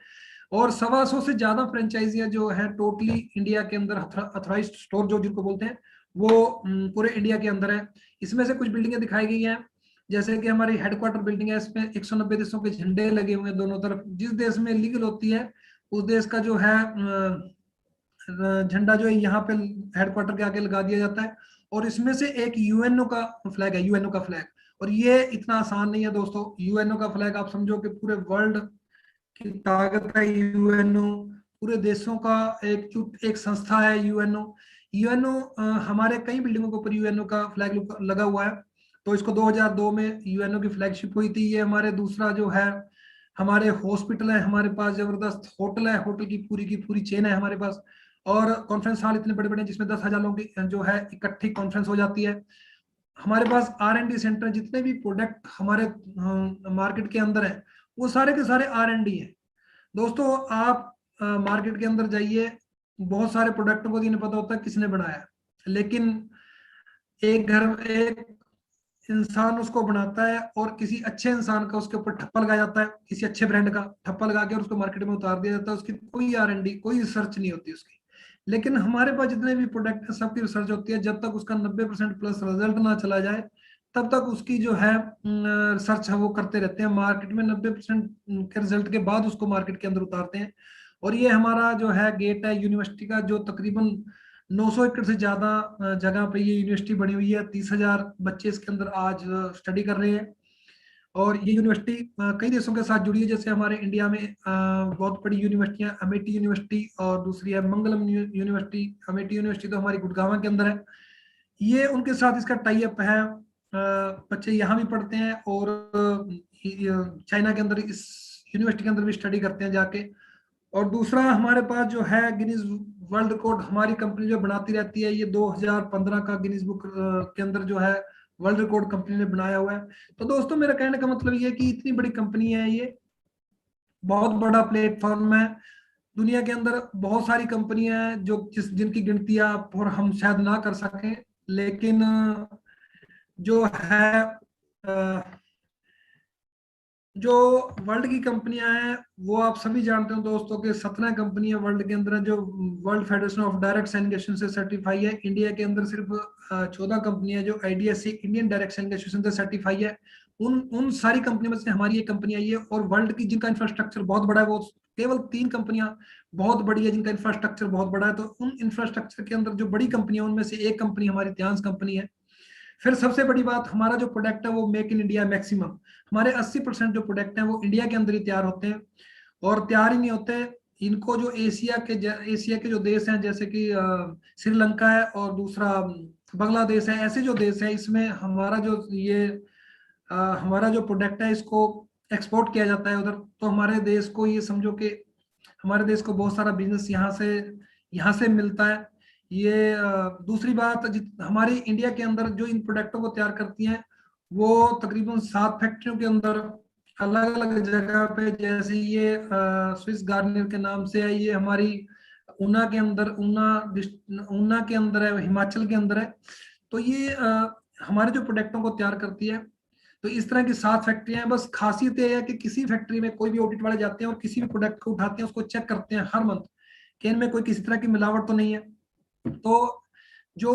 और 125 से ज्यादा फ्रेंचाइजियां जो है टोटली इंडिया के अंदर, अथॉराइज्ड स्टोर जो जिनको बोलते हैं, वो पूरे इंडिया के अंदर है। इसमें से कुछ बिल्डिंगें दिखाई गई हैं, जैसे कि हमारी हेडक्वार्टर बिल्डिंग है, इसमें 190 देशों के झंडे लगे हुए हैं दोनों तरफ। जिस देश में लीगल होती है उस देश का जो है झंडा जो है यहाँ पे हेडक्वार्टर के आगे लगा दिया जाता है। और इसमें से एक यूएनओ का फ्लैग है, यूएनओ का फ्लैग। और ये इतना आसान नहीं है दोस्तों, यूएनओ का फ्लैग आप समझो कि पूरे वर्ल्ड की ताकत है यूएनओ, पूरे देशों का एक संस्था है यूएनओ। यूएनओ हमारे कई बिल्डिंगों के ऊपर यूएनओ का फ्लैग लगा हुआ है। तो इसको 2002 में यूएनओ की फ्लैगशिप हुई थी। ये हमारे दूसरा जो है, हमारे हॉस्पिटल है, हमारे पास जबरदस्त होटल है, होटल की पूरी चेन है हमारे पास, और कॉन्फ्रेंस हॉल इतने बड़े बड़े जिसमें 10,000 लोगों की जो है इकट्ठी कॉन्फ्रेंस हो जाती है। हमारे पास R&D सेंटर, जितने भी प्रोडक्ट हमारे मार्केट के अंदर है वो सारे के सारे R&D है। दोस्तों आप मार्केट के अंदर जाइए, बहुत सारे प्रोडक्टों को नहीं पता होता किसने बनाया, लेकिन एक इंसान उसको बनाता है और किसी अच्छे इंसान का उसके ऊपर ठप्पा लगाया जाता है, किसी अच्छे ब्रांड का ठप्पा लगा के और उसको मार्केट में उतार दिया जाता है। उसकी कोई R&D, कोई रिसर्च नहीं होती उसकी। लेकिन हमारे पास जितने भी प्रोडक्ट है सबकी रिसर्च होती है। जब तक उसका 90% प्लस रिजल्ट ना चला जाए तब तक उसकी जो है रिसर्च है वो करते रहते हैं। मार्केट में 90% के रिजल्ट के बाद उसको मार्केट के अंदर उतारते हैं। और ये हमारा जो है गेट है यूनिवर्सिटी का, जो तकरीबन 900 एकड़ से ज्यादा जगह पे ये यूनिवर्सिटी बनी हुई है। 30,000 बच्चे इसके अंदर आज स्टडी कर रहे हैं। और ये यूनिवर्सिटी कई देशों के साथ जुड़ी है, जैसे हमारे इंडिया में बहुत बड़ी यूनिवर्सिटियां अमेठी यूनिवर्सिटी और दूसरी है मंगलम यूनिवर्सिटी। अमेठी यूनिवर्सिटी तो हमारी गुड़गांव के अंदर है। ये उनके साथ इसका टाई अप है। बच्चे यहाँ भी पढ़ते हैं और चाइना के अंदर इस यूनिवर्सिटी के अंदर भी स्टडी करते हैं जाके। और दूसरा हमारे पास जो है गिनीज वर्ल्ड रिकॉर्ड, हमारी कंपनी जो बनाती रहती है, ये 2015 का गिनीज बुक के अंदर जो है वर्ल्ड रिकॉर्ड कंपनी ने बनाया हुआ है। तो दोस्तों मेरा कहने का मतलब ये है कि इतनी बड़ी कंपनी है, ये बहुत बड़ा प्लेटफॉर्म है। दुनिया के अंदर बहुत सारी कंपनियां हैं जो जिनकी गिनती आप और हम शायद ना कर सकें, लेकिन जो है जो वर्ल्ड की कंपनियां हैं वो आप सभी जानते हो दोस्तों के 17 कंपनियां वर्ल्ड के अंदर है जो world federation of direct sanitation से सर्टिफाई है। इंडिया के अंदर सिर्फ 14 कंपनियां जो IDSC इंडियन डायरेक्ट सैनिटेशन से सर्टिफाई है। उन सारी कंपनियों में से हमारी एक कंपनी आई है। और वर्ल्ड की जिनका इंफ्रास्ट्रक्चर बहुत बड़ा है वो केवल 3 कंपनियां बहुत बड़ी है जिनका इंफ्रास्ट्रक्चर बहुत बड़ा है। तो उन इंफ्रास्ट्रक्चर के अंदर जो बड़ी कंपनियां उनमें से एक कंपनी हमारी ध्यान कंपनी है। फिर सबसे बड़ी बात, हमारा जो प्रोडक्ट है वो मेक इन इंडिया मैक्सिमम। हमारे 80% जो प्रोडक्ट हैं वो इंडिया के अंदर ही तैयार होते हैं। और तैयार ही नहीं होते, इनको जो एशिया के जो देश हैं जैसे कि श्रीलंका है और दूसरा बांग्लादेश है, ऐसे जो देश है इसमें हमारा जो हमारा जो प्रोडक्ट है इसको एक्सपोर्ट किया जाता है उधर। तो हमारे देश को ये समझो कि हमारे देश को बहुत सारा बिजनेस यहाँ से मिलता है। ये दूसरी बात, हमारी इंडिया के अंदर जो इन प्रोडक्टों को तैयार करती हैं वो तकरीबन 7 फैक्ट्रियों के अंदर अलग अलग जगह पे, जैसे ये स्विस गार्नियर के नाम से है, ये हमारी ऊना के अंदर है, हिमाचल के अंदर है। तो ये हमारे जो प्रोडक्टों को तैयार करती है। तो इस तरह की 7 फैक्ट्रियां हैं। बस खासियत ये है कि किसी फैक्ट्री में कोई भी ऑडिट वाले जाते हैं और किसी भी प्रोडक्ट को उठाते हैं, उसको चेक करते हैं हर मंथ कि इनमें कोई किसी तरह की मिलावट तो नहीं है। तो जो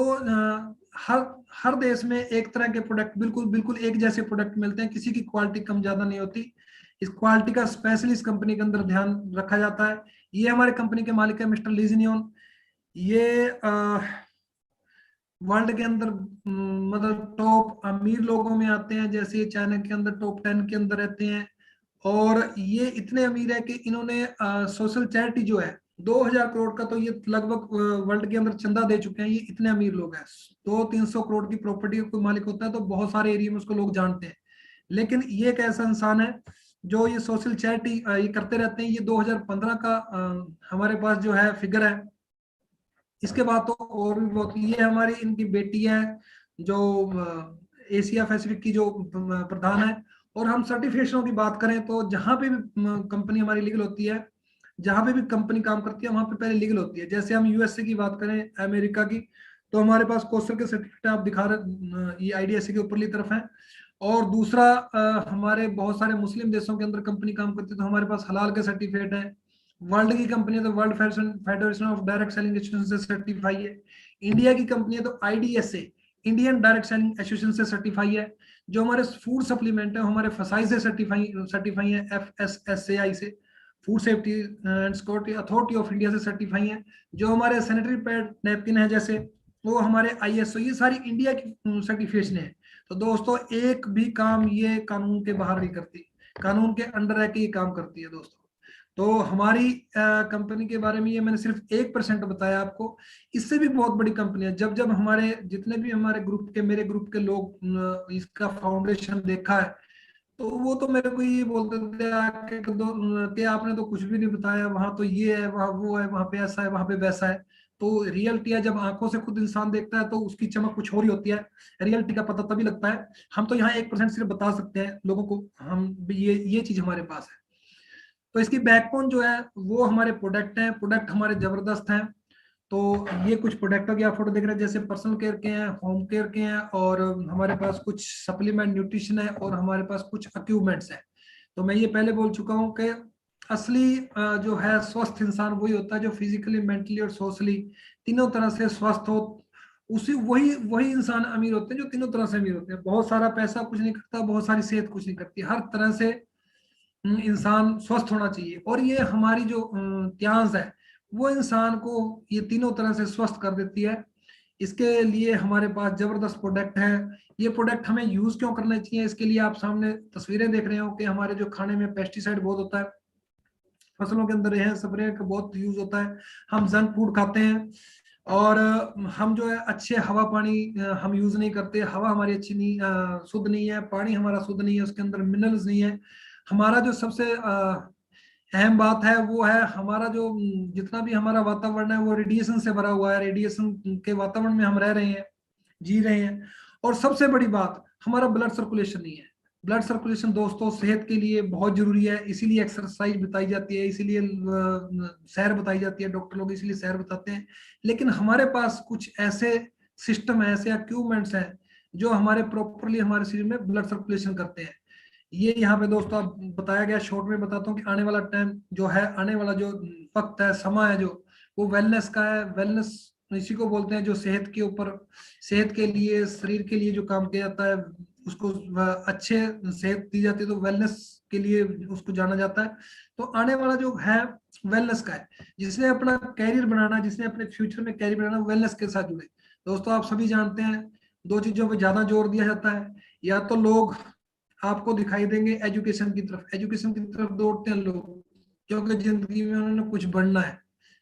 हर हर देश में एक तरह के प्रोडक्ट बिल्कुल एक जैसे प्रोडक्ट मिलते हैं, किसी की क्वालिटी कम ज्यादा नहीं होती। इस क्वालिटी का स्पेशली इस कंपनी के अंदर ध्यान रखा जाता है। ये हमारे कंपनी के मालिक है मिस्टर लीजनियन। ये वर्ल्ड के अंदर मतलब टॉप अमीर लोगों में आते हैं, जैसे चाइना के अंदर टॉप 10 के अंदर रहते हैं। और ये इतने अमीर है कि इन्होंने सोशल चैरिटी जो है 2000 करोड़ का, तो ये लगभग वर्ल्ड के अंदर चंदा दे चुके हैं। ये इतने अमीर लोग हैं। 200-300 करोड़ की प्रॉपर्टी का कोई मालिक होता है तो बहुत सारे एरिया में उसको लोग जानते हैं। लेकिन ये एक ऐसा इंसान है जो ये सोशल चैरिटी ये करते रहते हैं। ये 2015 का हमारे पास जो है फिगर है। इसके बाद तो और भी बहुत, ये हमारी इनकी बेटी है जो एशिया पैसिफिक की जो प्रधान है। और हम सर्टिफिकेशनों की बात करें तो जहां पे भी कंपनी हमारी लीगल होती है, जहां पे भी कंपनी काम करती है वहां पे पहले लीगल होती है। जैसे हम यूएसए की बात करें, अमेरिका की, तो हमारे पास कोस्टल के सर्टिफिकेट आप दिखा रहे, ये IDSC के ऊपरली तरफ है। और दूसरा हमारे बहुत सारे मुस्लिम देशों के अंदर कंपनी काम करती है तो हमारे पास हलाल के सर्टिफिकेट है। वर्ल्ड की कंपनी है तो world federation of direct selling association से सर्टिफाई है। इंडिया की कंपनी है तो IDSA Indian direct selling association से सर्टिफाई है। जो हमारे फूड सप्लीमेंट है हमारे फसाई से सर्टिफाई है, FSSAI से, food safety and security authority of India से सर्टिफाई है। जो हमारे सैनिटरी पैड नैपकिन है जैसे वो हमारे ISO, ये सारी इंडिया की सर्टिफिकेशन है। तो दोस्तों एक भी काम ये कानून के बाहर नहीं करती, कानून के अंडर रह के ये काम करती है दोस्तों। तो हमारी कंपनी के बारे में ये मैंने सिर्फ 1% बताया आपको। इससे भी बहुत बड़ी कंपनी है। जब जब हमारे जितने भी हमारे ग्रुप के, मेरे ग्रुप के लोग इसका फाउंडेशन देखा है तो वो तो मेरे को ये बोलते थे आके कि आपने तो कुछ भी नहीं बताया, वहां तो ये है, वहां वो है, वहां पे ऐसा है, वहां पे वैसा है। तो रियलिटी है, जब आंखों से खुद इंसान देखता है तो उसकी चमक कुछ और ही होती है। रियलिटी का पता तभी लगता है। हम तो यहाँ 1% सिर्फ बता सकते हैं लोगों को, हम ये चीज हमारे पास है। तो इसकी बैकबोन जो है वो हमारे प्रोडक्ट हैं। प्रोडक्ट हमारे जबरदस्त हैं। तो ये कुछ प्रोडक्टों की आप फोटो देख रहे हैं, जैसे पर्सनल केयर के हैं, होम केयर के हैं, और हमारे पास कुछ सप्लीमेंट न्यूट्रिशन है, और हमारे पास कुछ इक्विपमेंट्स हैं। तो मैं ये पहले बोल चुका हूँ कि असली जो है स्वस्थ इंसान वही होता है जो फिजिकली, मेंटली और सोशली तीनों तरह से स्वस्थ हो। उसी वही वही इंसान अमीर होते हैं जो तीनों तरह से अमीर होते हैं। बहुत सारा पैसा कुछ नहीं करता, बहुत सारी सेहत कुछ नहीं करती, हर तरह से इंसान स्वस्थ होना चाहिए। और ये हमारी जो त्याज है वो इंसान को ये तीनों तरह से स्वस्थ कर देती है। इसके लिए हमारे पास जबरदस्त प्रोडक्ट है। ये प्रोडक्ट हमें यूज क्यों करना चाहिए, इसके लिए आप सामने तस्वीरें देख रहे हो कि हमारे जो खाने में पेस्टिसाइड बहुत होता है, फसलों के अंदर यह स्प्रे का बहुत यूज होता है, हम जंक फूड खाते हैं, और हम जो है अच्छे हवा पानी हम यूज नहीं करते, हवा हमारी अच्छी नहीं शुद्ध नहीं है, पानी हमारा शुद्ध नहीं है, उसके अंदर मिनरल्स नहीं है। हमारा जो सबसे अहम बात है वो है हमारा जो जितना भी हमारा वातावरण है वो रेडिएशन से भरा हुआ है, रेडिएशन के वातावरण में हम रह रहे हैं, जी रहे हैं। और सबसे बड़ी बात, हमारा ब्लड सर्कुलेशन नहीं है। ब्लड सर्कुलेशन दोस्तों सेहत के लिए बहुत जरूरी है, इसीलिए एक्सरसाइज बताई जाती है, इसीलिए सैर बताई जाती है, डॉक्टर लोग इसीलिए सैर बताते हैं। लेकिन हमारे पास कुछ ऐसे सिस्टम है, ऐसे इक्विपमेंट्स हैं जो हमारे प्रॉपरली हमारे शरीर में ब्लड सर्कुलेशन करते हैं। ये यहाँ पे दोस्तों आप बताया गया, शॉर्ट में बताता हूँ कि आने वाला टाइम जो है, आने वाला जो वक्त है, समय है, जो वो वेलनेस का है। वेलनेस इसी को बोलते हैं जो सेहत के ऊपर, सेहत के लिए, शरीर के लिए जो काम किया जाता है उसको अच्छे सेहत दी जाती है, तो वेलनेस के लिए उसको जाना जाता है। तो आने वाला जो है वेलनेस का है, जिसने अपना कैरियर बनाना, जिसने अपने फ्यूचर में कैरियर बनाना, वेलनेस के साथ जुड़े। दोस्तों आप सभी जानते हैं दो चीजों पे ज्यादा जोर दिया जाता है, या तो लोग आपको दिखाई देंगे एजुकेशन की तरफ, एजुकेशन की तरफ दौड़ते हैं लोग क्योंकि जिंदगी में उन्होंने कुछ बढ़ना है,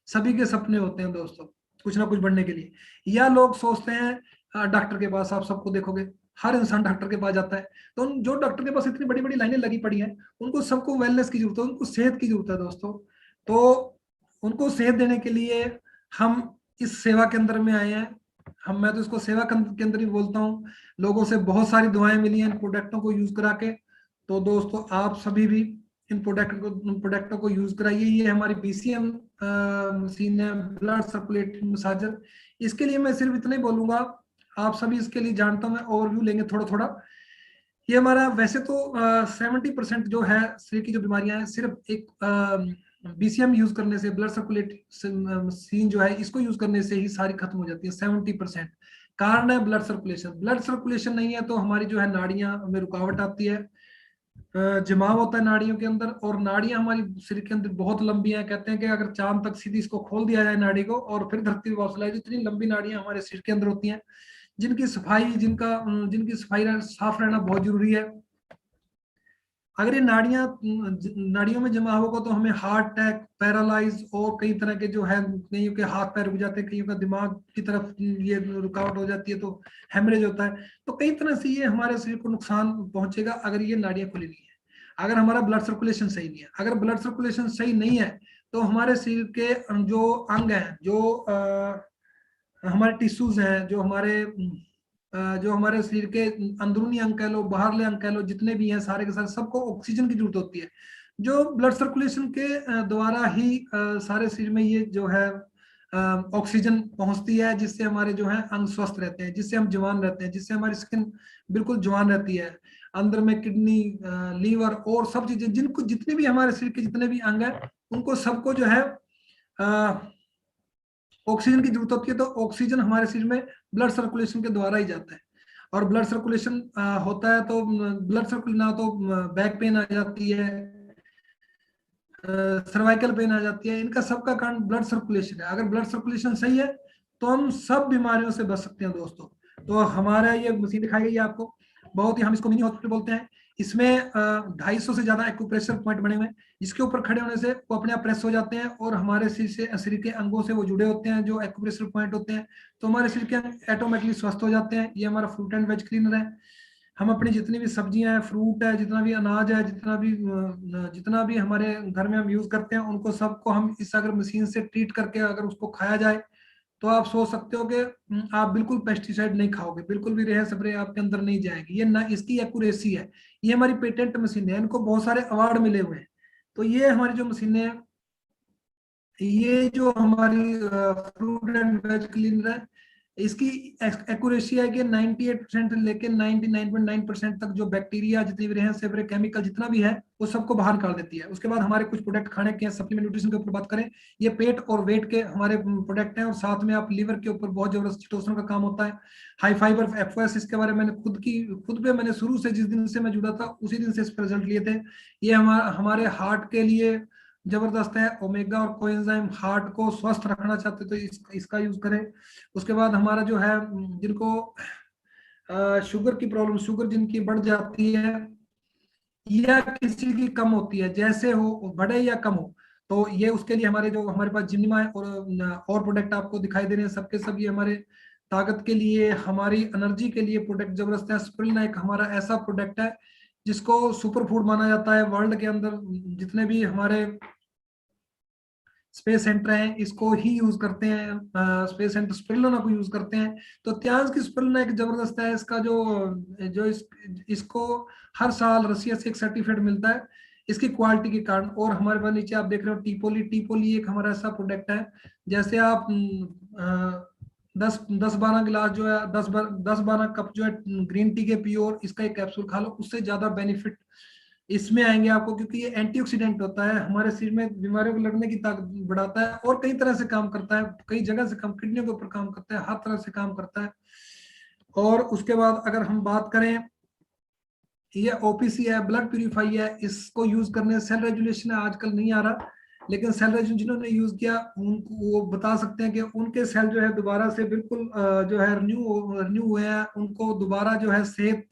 सभी के सपने होते हैं दोस्तों कुछ ना कुछ बढ़ने के लिए। या लोग सोचते हैं डॉक्टर के पास, आप सबको देखोगे हर इंसान डॉक्टर के पास जाता है, तो जो डॉक्टर के पास इतनी बड़ी बड़ी लाइनें लगी पड़ी हैं, उनको सबको वेलनेस की जरूरत है, उनको सेहत की जरूरत है दोस्तों। तो उनको सेहत देने के लिए हम इस सेवा केंद्र में आए हैं। मैं तो इसको सेवा केंद्र ही बोलता हूँ। लोगों से बहुत सारी दुआएं मिली हैं इन प्रोडक्टों को यूज करा के। तो दोस्तों आप सभी भी इन प्रोडक्टों को यूज कराइए। ये हमारी BCM मशीन है, ब्लड सर्कुलेटिंग मसाजर। इसके लिए मैं सिर्फ इतना ही बोलूंगा, आप सभी इसके लिए जानता हूँ, मैं ओवरव्यू लेंगे थोड़ा थोड़ा। ये हमारा वैसे तो 70% जो है शरीर की जो बीमारियां हैं, सिर्फ एक BCM यूज करने से, ब्लड सर्कुलेट मशीन जो है इसको यूज करने से ही सारी खत्म हो जाती है। 70% कारण है ब्लड सर्कुलेशन। ब्लड सर्कुलेशन नहीं है तो हमारी जो है नाड़ियां में रुकावट आती है, जमाव होता है नाड़ियों के अंदर, और नाड़ियां हमारी शरीर के अंदर बहुत लंबी हैं। कहते हैं कि अगर चांद तक सीधी इसको खोल दिया जाए नाड़ी को और फिर धरती पर वापस लाए, इतनी लंबी नाड़ियां हमारे शरीर के अंदर होती हैं, जिनकी सफाई जिनकी सफाई साफ रहना बहुत जरूरी है। अगर ये नाड़ियों में जमा होगा तो हमें हार्ट अटैक, पैरालाइज और कई तरह के जो है, कईयों के हाथ पैर रुक जाते हैं, कईयों का दिमाग की तरफ ये रुकावट हो जाती है, तो हेमरेज होता है। तो कई तरह से ये हमारे शरीर को नुकसान पहुंचेगा अगर ये नाड़ियां खुली नहीं है, अगर हमारा ब्लड सर्कुलेशन सही नहीं है। अगर ब्लड सर्कुलेशन सही नहीं है तो हमारे शरीर के जो अंग हैं, जो हमारे टिश्यूज हैं, जो हमारे शरीर के अंदरूनी अंग कह लो, बाहरले अंग कह लो, जितने भी हैं सारे के सारे, सबको ऑक्सीजन की जरूरत होती है। जो ब्लड सर्कुलेशन के द्वारा ही सारे शरीर में ये जो है ऑक्सीजन पहुंचती है, जिससे हमारे जो है अंग स्वस्थ रहते हैं, जिससे हम जवान रहते हैं, जिससे हमारी स्किन बिल्कुल जवान रहती है। अंदर में किडनी, लीवर और सब चीजें, जिनको जितने भी हमारे शरीर के जितने भी अंग हैं, उनको सबको जो है ऑक्सीजन की जरूरत होती है। तो ऑक्सीजन हमारे शरीर में ब्लड सर्कुलेशन के द्वारा ही जाता है। और ब्लड सर्कुलेशन होता है तो ब्लड सर्कुलेशन ना तो बैक पेन आ जाती है, सर्वाइकल पेन आ जाती है, इनका सबका कारण ब्लड सर्कुलेशन है। अगर ब्लड सर्कुलेशन सही है तो हम सब बीमारियों से बच सकते हैं दोस्तों। तो हमारा ये मशीन दिखाई गई है आपको, बहुत ही, हम इसको मिनी हॉस्पिटल बोलते हैं। इसमें 250 से ज्यादा एक्यूप्रेशर पॉइंट बने हुए हैं, जिसके ऊपर खड़े होने से वो अपने आप प्रेस हो जाते हैं और हमारे शरीर के अंगों से वो जुड़े होते हैं, जो एक्यूप्रेशर पॉइंट होते हैं। तो हमारे शरीर के अंग ऑटोमेटिकली स्वस्थ हो जाते हैं। ये हमारा फ्रूट एंड वेज क्लीनर है। हम अपनी जितनी भी सब्जियां हैं, फ्रूट है, जितना भी अनाज है, जितना भी हमारे घर में हम यूज करते हैं, उनको सबको हम इस अगर मशीन से ट्रीट करके अगर उसको खाया जाए तो आप सोच सकते हो कि आप बिल्कुल पेस्टिसाइड नहीं खाओगे, बिल्कुल भी रेह स्प्रे आपके अंदर नहीं जाएगी। ये ना इसकी एक्यूरेसी है। ये हमारी पेटेंट मशीन है, इनको बहुत सारे अवार्ड मिले हुए हैं। तो ये हमारी जो मशीनें हैं, ये जो हमारी फ्रूट एंड वेज क्लीनर है, इसकी एक्यूरेसी है कि 98% लेके 99.9% तक जो बैक्टीरिया, जितने भी रहे सेवरे केमिकल जितना भी है, वो सबको बाहर निकाल देती है। उसके बाद हमारे कुछ प्रोडक्ट खाने के सप्लीमेंट न्यूट्रिशन के ऊपर बात करें, ये पेट और वेट के हमारे प्रोडक्ट हैं, और साथ में आप लीवर के ऊपर बहुत जबरदस्त चिटोसन का काम होता है। हाई फाइबर FOS, इसके बारे में मैंने खुद पे मैंने शुरू से, जिस दिन से मैं जुड़ा था उसी दिन से इस रिजल्ट लिए थे। ये हमारे हार्ट के लिए जबरदस्त है। ओमेगा और कोएंजाइम, हार्ट को स्वस्थ रखना चाहते तो इसका यूज करें। उसके बाद हमारा जो है, जिनको शुगर की प्रॉब्लम, शुगर जिनकी बढ़ जाती है या किसी की कम होती है, जैसे हो, बढ़े या कम हो, तो ये उसके लिए हमारे जो हमारे पास जिम्मा है और प्रोडक्ट आपको दिखाई दे रहे हैं, सबके सब ये हमारे ताकत के लिए, हमारी एनर्जी के लिए प्रोडक्ट जबरदस्त है। स्पिरुलिना एक हमारा ऐसा प्रोडक्ट है जिसको सुपर फूड माना जाता है वर्ल्ड के अंदर। जितने भी हमारे स्पेस सेंटर हैं इसको ही यूज करते हैं, स्पेस सेंटर स्पिरुलिना को यूज करते हैं। तो त्याज की स्पिरुलिना एक जबरदस्त है। इसका जो जो इस, इसको हर साल रसिया से एक सर्टिफिकेट मिलता है इसकी क्वालिटी के कारण। और हमारे पास नीचे आप देख रहे हो टीपोली, टीपोली एक हमारा ऐसा प्रोडक्ट है, जैसे आप 10-12 गिलास जो है, 10-12 कप जो है ग्रीन टी के पियो और इसका एक कैप्सूल खा लो, उससे ज्यादा बेनिफिट इसमें आएंगे आपको, क्योंकि ये एंटीऑक्सीडेंट होता है, हमारे शरीर में बीमारियों को लड़ने की ताकत बढ़ाता है और कई तरह से काम करता है, कई जगह से काम, किडनियों के ऊपर काम करता है, हर तरह से काम करता है। और उसके बाद अगर हम बात करें, ये ओपीसी है, ब्लड प्यूरिफाई है, इसको यूज करने से सेल रेजुलेशन आजकल नहीं आ रहा, लेकिन सेल रेजुलेशन जिन्होंने यूज किया उनको वो बता सकते हैं कि उनके सेल जो है दोबारा से बिल्कुल जो है रिन्यू हुए हैं, उनको दोबारा जो है सेहत,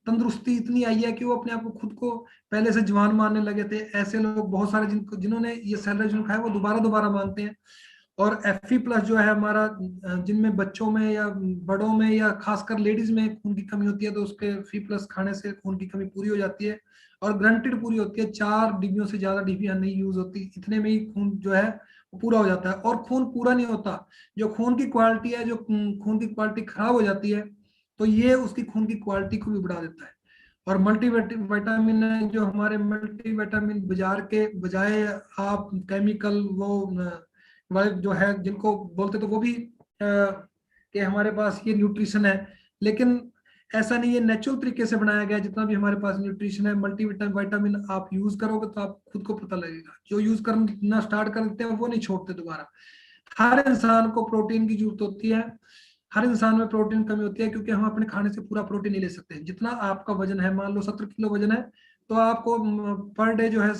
तंदुरुस्ती इतनी आई है कि वो अपने आप को, खुद को पहले से जवान मानने लगे थे। ऐसे लोग बहुत सारे जिन्होंने ये सेल रेजुलेशन खाया वो दोबारा दोबारा मांगते हैं। और Fe+ जो है हमारा, जिनमें बच्चों में या बड़ों में या खासकर लेडीज में खून की कमी होती है, तो उसके Fe+ खाने से खून की कमी पूरी हो जाती है और ग्रंटेड पूरी होती है। 4 डिबियों से ज्यादा डिबियां नहीं यूज होती, इतने में ही खून जो है वो पूरा हो जाता है। और खून पूरा नहीं होता, जो खून की क्वालिटी है, जो खून की क्वालिटी खराब हो जाती है, तो ये उसकी खून की क्वालिटी को भी बढ़ा देता है। और मल्टी विटामिन है, जो हमारे मल्टी विटामिन बाजार के बजाय आप केमिकल वो वाले जो है जिनको बोलते, तो वो भी कि हमारे पास ये न्यूट्रिशन है, लेकिन ऐसा नहीं है, नेचुरल तरीके से बनाया गया है। जितना भी हमारे पास न्यूट्रिशन है, मल्टी विटामिन आप यूज करोगे तो आप खुद को पता लगेगा। जो यूज करना स्टार्ट कर देते हैं वो नहीं छोड़ते दोबारा। हर इंसान को प्रोटीन की जरूरत होती है, हर इंसान में प्रोटीन कमी होती है, क्योंकि हम अपने खाने से पूरा प्रोटीन नहीं ले सकते। जितना आपका वजन है, मान लो 70 किलो वजन है, तो आपको पर डे जो है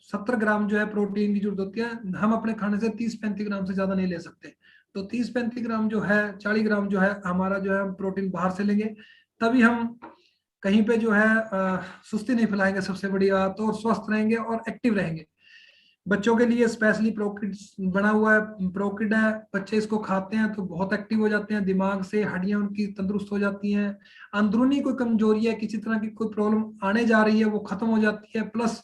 70 ग्राम जो है प्रोटीन की जरूरत होती है। हम अपने खाने से 30-35 ग्राम से ज्यादा नहीं ले सकते। तो 30-35 ग्राम जो है, 40 ग्राम जो है हमारा जो है प्रोटीन बाहर से लेंगे, तभी हम कहीं पे जो है सुस्ती नहीं फैलाएंगे, सबसे बड़ी बात, और स्वस्थ रहेंगे और एक्टिव रहेंगे। बच्चों के लिए स्पेशली प्रोकिड बना हुआ है, प्रोकिड है, बच्चे इसको खाते हैं तो बहुत एक्टिव हो जाते हैं, दिमाग से हड्डियां उनकी तंदुरुस्त हो जाती हैं, अंदरूनी कोई कमजोरी है, किसी तरह की कोई प्रॉब्लम आने जा रही है वो खत्म हो जाती है, प्लस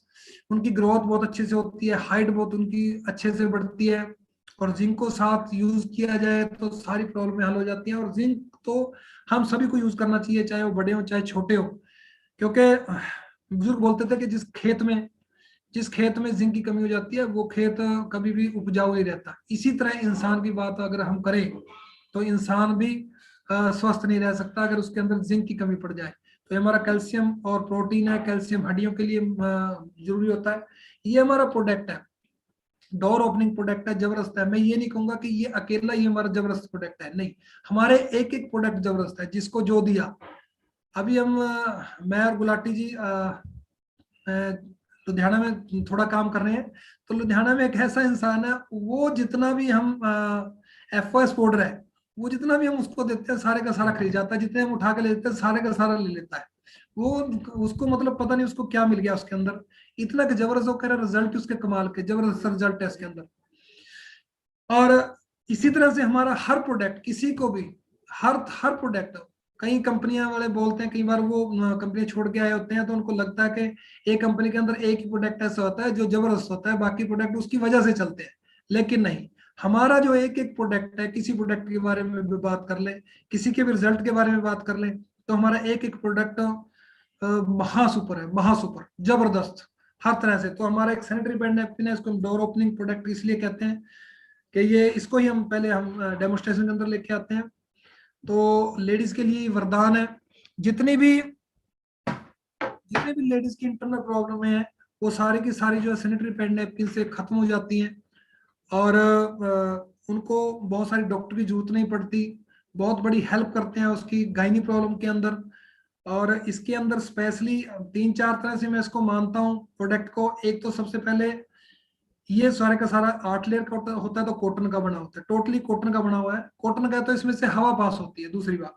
उनकी ग्रोथ बहुत अच्छे से होती है, हाइट बहुत उनकी अच्छे से बढ़ती है। और जिंक को साथ यूज किया जाए तो सारी प्रॉब्लमें हल हो जाती हैं। और जिंक तो हम सभी को यूज करना चाहिए, चाहे वो बड़े हो चाहे छोटे हो, क्योंकि बुजुर्ग बोलते थे कि जिस खेत में जिंक की कमी हो जाती है वो खेत कभी भी उपजाऊ नहीं रहता। इसी तरह इंसान की बात अगर हम करें तो इंसान भी स्वस्थ नहीं रह सकता अगर उसके अंदर जिंक की कमी पड़ जाए। तो ये हमारा कैल्शियम और प्रोटीन है, कैल्शियम हड्डियों के लिए जरूरी होता है। ये हमारा प्रोडक्ट है, डोर ओपनिंग प्रोडक्ट है, जबरदस्त है। मैं ये नहीं कहूंगा कि ये अकेला ही हमारा जबरदस्त प्रोडक्ट है, नहीं, हमारे एक एक प्रोडक्ट जबरदस्त है। जिसको जो दिया, अभी हम मैं और गुलाटी जी लुधियाना में थोड़ा काम कर रहे हैं, तो लुधियाना में एक ऐसा इंसान है, वो जितना भी हम FOS पाउडर है, वो जितना भी हम उसको देते हैं सारे का सारा खरीद जाता है, जितने हम उठा के ले लेते हैं सारे का सारा ले लेता है वो। उसको मतलब पता नहीं उसको क्या मिल गया उसके अंदर, इतना कि जबरदस्त, वो कह रहा रिजल्ट उसके कमाल के, जबरदस्त रिजल्ट है इसके अंदर। और इसी तरह से हमारा हर प्रोडक्ट, किसी को भी हर प्रोडक्ट, कई कंपनियां वाले बोलते हैं, कई बार वो कंपनी छोड़ के आए होते हैं तो उनको लगता है कि एक कंपनी के अंदर एक ही प्रोडक्ट ऐसा होता है जो जबरदस्त होता है, बाकी प्रोडक्ट उसकी वजह से चलते हैं। लेकिन नहीं, हमारा जो एक एक प्रोडक्ट है, किसी प्रोडक्ट के बारे में भी बात कर ले, किसी के भी रिजल्ट के बारे में बात कर ले, तो हमारा एक एक प्रोडक्ट महासुपर है, महासुपर जबरदस्त हर तरह से। तो हमारा एक सैनिटरी पैड नैपकिन है, इसको हम डोर ओपनिंग प्रोडक्ट इसलिए कहते हैं कि ये इसको ही हम पहले हम डेमोस्ट्रेशन के अंदर लेके आते हैं। तो लेडीज के लिए वरदान है, जितनी भी लेडीज की इंटरनल प्रॉब्लम है वो सारी की सारी जो है सैनिटरी पैड नैपकिन से खत्म हो जाती हैं। और उनको बहुत सारी डॉक्टर की जरूरत नहीं पड़ती, बहुत बड़ी हेल्प करते हैं उसकी गायनी प्रॉब्लम के अंदर। और इसके अंदर स्पेशली 3-4 तरह से मैं इसको मानता हूँ प्रोडक्ट को। एक तो सबसे पहले ये सारे का सारा 8 लेयर का होता है, तो कॉटन का बना होता है, टोटली कॉटन का बना हुआ है। कॉटन का तो इसमें से हवा पास होती है। दूसरी बात,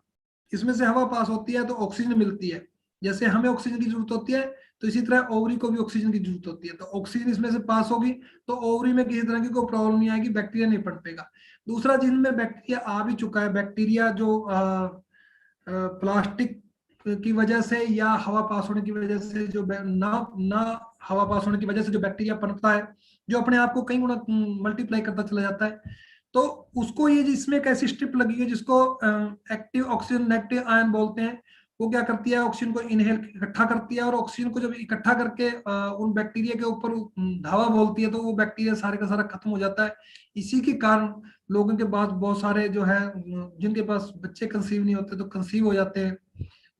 इसमें से हवा पास होती है तो ऑक्सीजन मिलती है। जैसे हमें ऑक्सीजन की जरूरत होती है, तो इसी तरह ओवरी को भी ऑक्सीजन की जरूरत होती है। तो ऑक्सीजन इसमें से पास होगी तो ओवरी में किसी तरह की कोई प्रॉब्लम नहीं आएगी, बैक्टीरिया नहीं पनपेगा। दूसरा, जिनमें बैक्टीरिया आ भी चुका है, बैक्टीरिया जो प्लास्टिक की वजह से या हवा पास होने की वजह से, जो ना ना हवा पास होने की वजह से जो बैक्टीरिया पनपता है, जो अपने आप को कई गुना मल्टीप्लाई करता चला जाता है, तो उसको ये जिसमें एक ऐसी स्ट्रिप लगी है जिसको एक्टिव ऑक्सीजन नेगेटिव आयन बोलते हैं, वो क्या करती है, ऑक्सीजन को इनहेल इकट्ठा करती है, और ऑक्सीजन को जब इकट्ठा करके उन बैक्टीरिया के ऊपर धावा बोलती है, तो वो बैक्टीरिया सारे का सारा खत्म हो जाता है। इसी के कारण लोगों के पास बहुत सारे जो है, जिनके पास बच्चे कंसीव नहीं होते तो कंसीव हो जाते हैं।